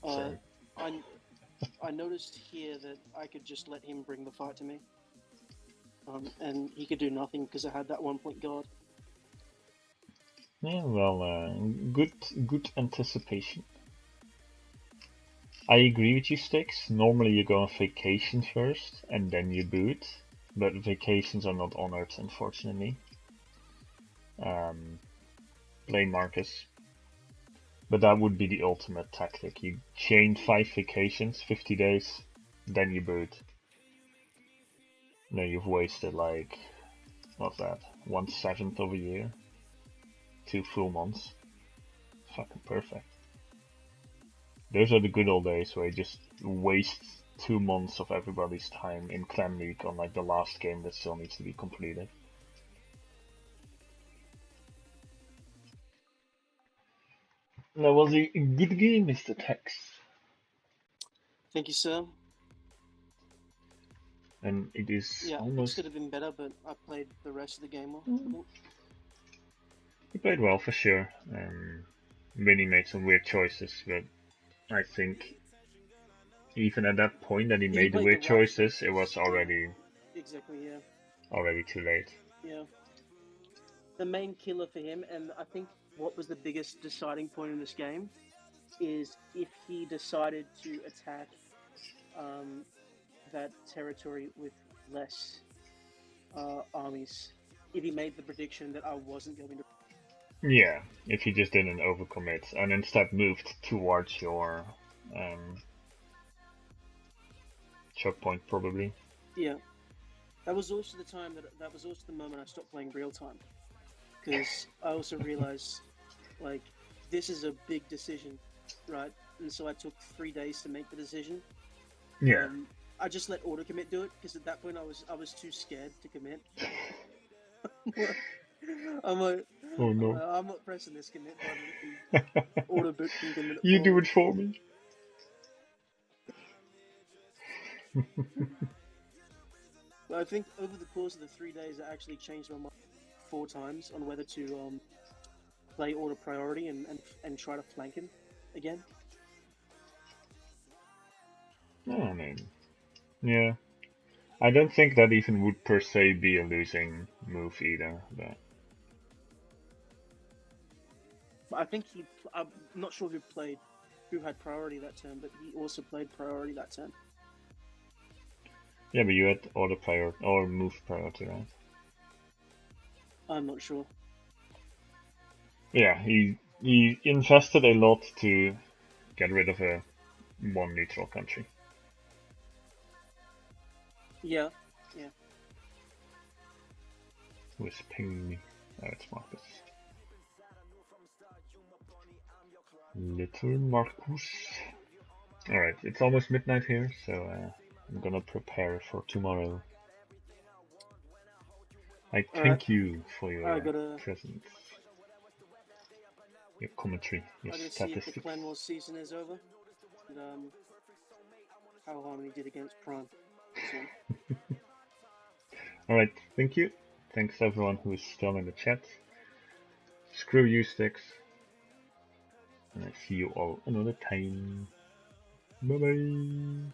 I noticed here that I could just let him bring the fight to me, and he could do nothing because I had that 1-point guard. Yeah, well, good anticipation. I agree with you, Sticks. Normally you go on vacation first and then you boot, but vacations are not honored, unfortunately. Blame Marcus. But that would be the ultimate tactic. You chain 5 vacations, 50 days, then you boot. No, you've wasted like, what's that, 1/7 of a year? 2 full months. Fucking perfect. Those are the good old days where you just waste 2 months of everybody's time in Clan League on like the last game that still needs to be completed. That was a good game, Mr. Texx. Thank you, sir. And it is Yeah, almost... it could have been better, but I played the rest of the game well. He played well for sure. Wini made some weird choices, but I think even at that point that he made the weird choices, it was already already too late. Yeah. The main killer for him, and I think what was the biggest deciding point in this game, is if he decided to attack that territory with less armies. If he made the prediction that I wasn't going to. Yeah, if he just didn't overcommit and instead moved towards your choke point, probably. Yeah, that was also the time that was also the moment I stopped playing real time, because I also realized like this is a big decision, right? And so I took 3 days to make the decision. Yeah. I just let auto commit do it because at that point I was too scared to commit. I'm like, oh no, I'm not pressing this commit button. Auto boot can commit it. You do it for me. But I think over the course of the 3 days, I actually changed my mind 4 times on whether to play auto priority and try to flank him again. Oh, I mean, yeah. I don't think that even would per se be a losing move either. But I think I'm not sure who had priority that turn, but he also played priority that turn. Yeah, but you had auto priority or move priority, right? I'm not sure. Yeah, he invested a lot to get rid of one neutral country. Yeah. Who is pinging me? Oh, it's Marcus. Little Marcus. Alright, it's almost midnight here, so I'm gonna prepare for tomorrow. I thank you for your presence, your commentary, your I gotta statistics. see if the Clan Wars season is over, and how Harmony did against Prime. Alright, thank you. Thanks everyone who is still in the chat. Screw you, Sticks. And I see you all another time. Bye bye.